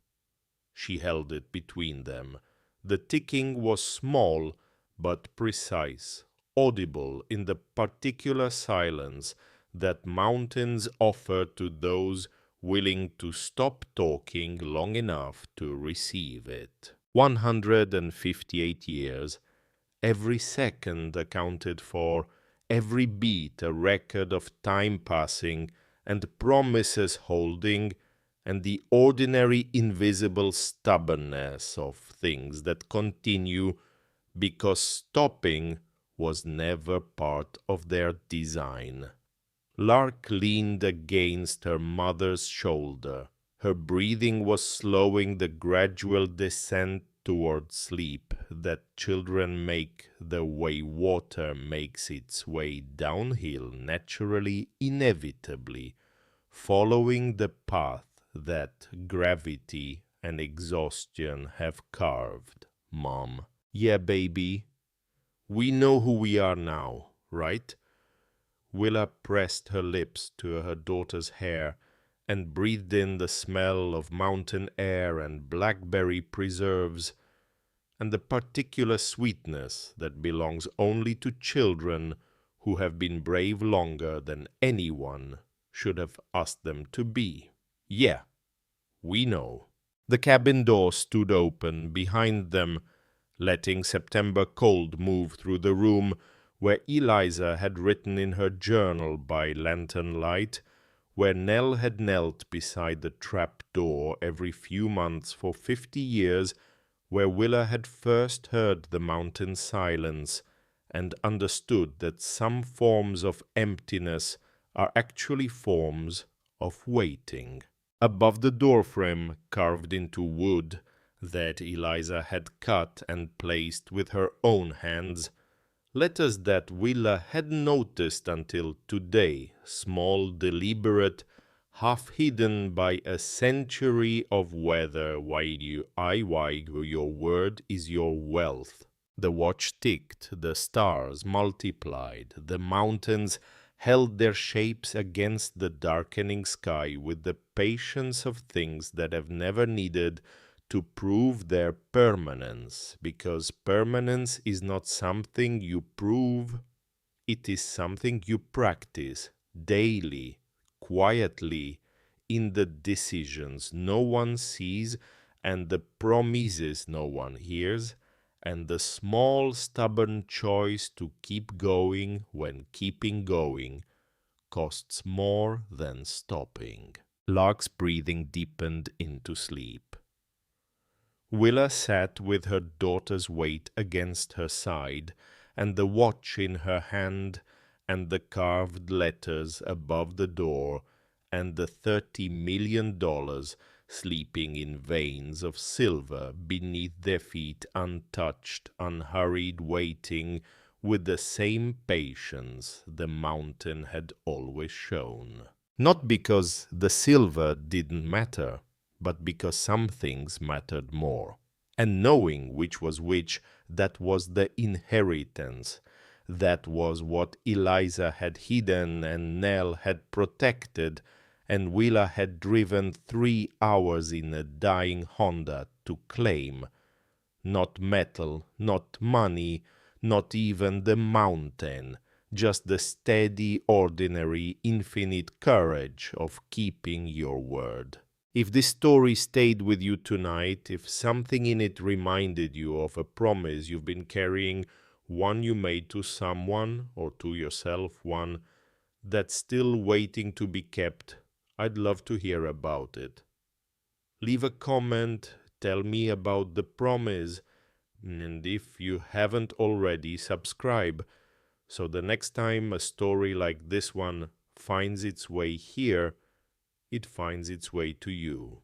She held it between them. The ticking was small but precise, audible in the particular silence that mountains offer to those willing to stop talking long enough to receive it. 158 years, every second accounted for, every beat a record of time passing and promises holding, and the ordinary invisible stubbornness of things that continue because stopping was never part of their design. Lark leaned against her mother's shoulder. Her breathing was slowing the gradual descent toward sleep that children make the way water makes its way downhill naturally, inevitably, following the path that gravity and exhaustion have carved. Mom. Yeah, baby. We know who we are now, right? Willa pressed her lips to her daughter's hair and breathed in the smell of mountain air and blackberry preserves, and the particular sweetness that belongs only to children who have been brave longer than anyone should have asked them to be. Yeah, we know. The cabin door stood open behind them, letting September cold move through the room where Eliza had written in her journal by lantern light, where Nell had knelt beside the trap door every few months for 50 years, where Willa had first heard the mountain silence and understood that some forms of emptiness are actually forms of waiting. Above the doorframe, carved into wood, that Eliza had cut and placed with her own hands, letters that Willa had noticed until today, small, deliberate, half hidden by a century of weather, why your word is your wealth. The watch ticked, the stars multiplied, the mountains held their shapes against the darkening sky with the patience of things that have never needed to prove their permanence, because permanence is not something you prove, it is something you practice daily, quietly, in the decisions no one sees and the promises no one hears, and the small stubborn choice to keep going when keeping going costs more than stopping. Lark's breathing deepened into sleep. Willa sat with her daughter's weight against her side, and the watch in her hand, and the carved letters above the door, and the $30 million sleeping in veins of silver beneath their feet, untouched, unhurried, waiting with the same patience the mountain had always shown. Not because the silver didn't matter, but because some things mattered more. And knowing which was which, that was the inheritance. That was what Eliza had hidden and Nell had protected, and Willa had driven 3 hours in a dying Honda to claim. Not metal, not money, not even the mountain, just the steady, ordinary, infinite courage of keeping your word. If this story stayed with you tonight, if something in it reminded you of a promise you've been carrying, one you made to someone or to yourself, one that's still waiting to be kept, I'd love to hear about it. Leave a comment, tell me about the promise, and if you haven't already, subscribe, so the next time a story like this one finds its way here, it finds its way to you.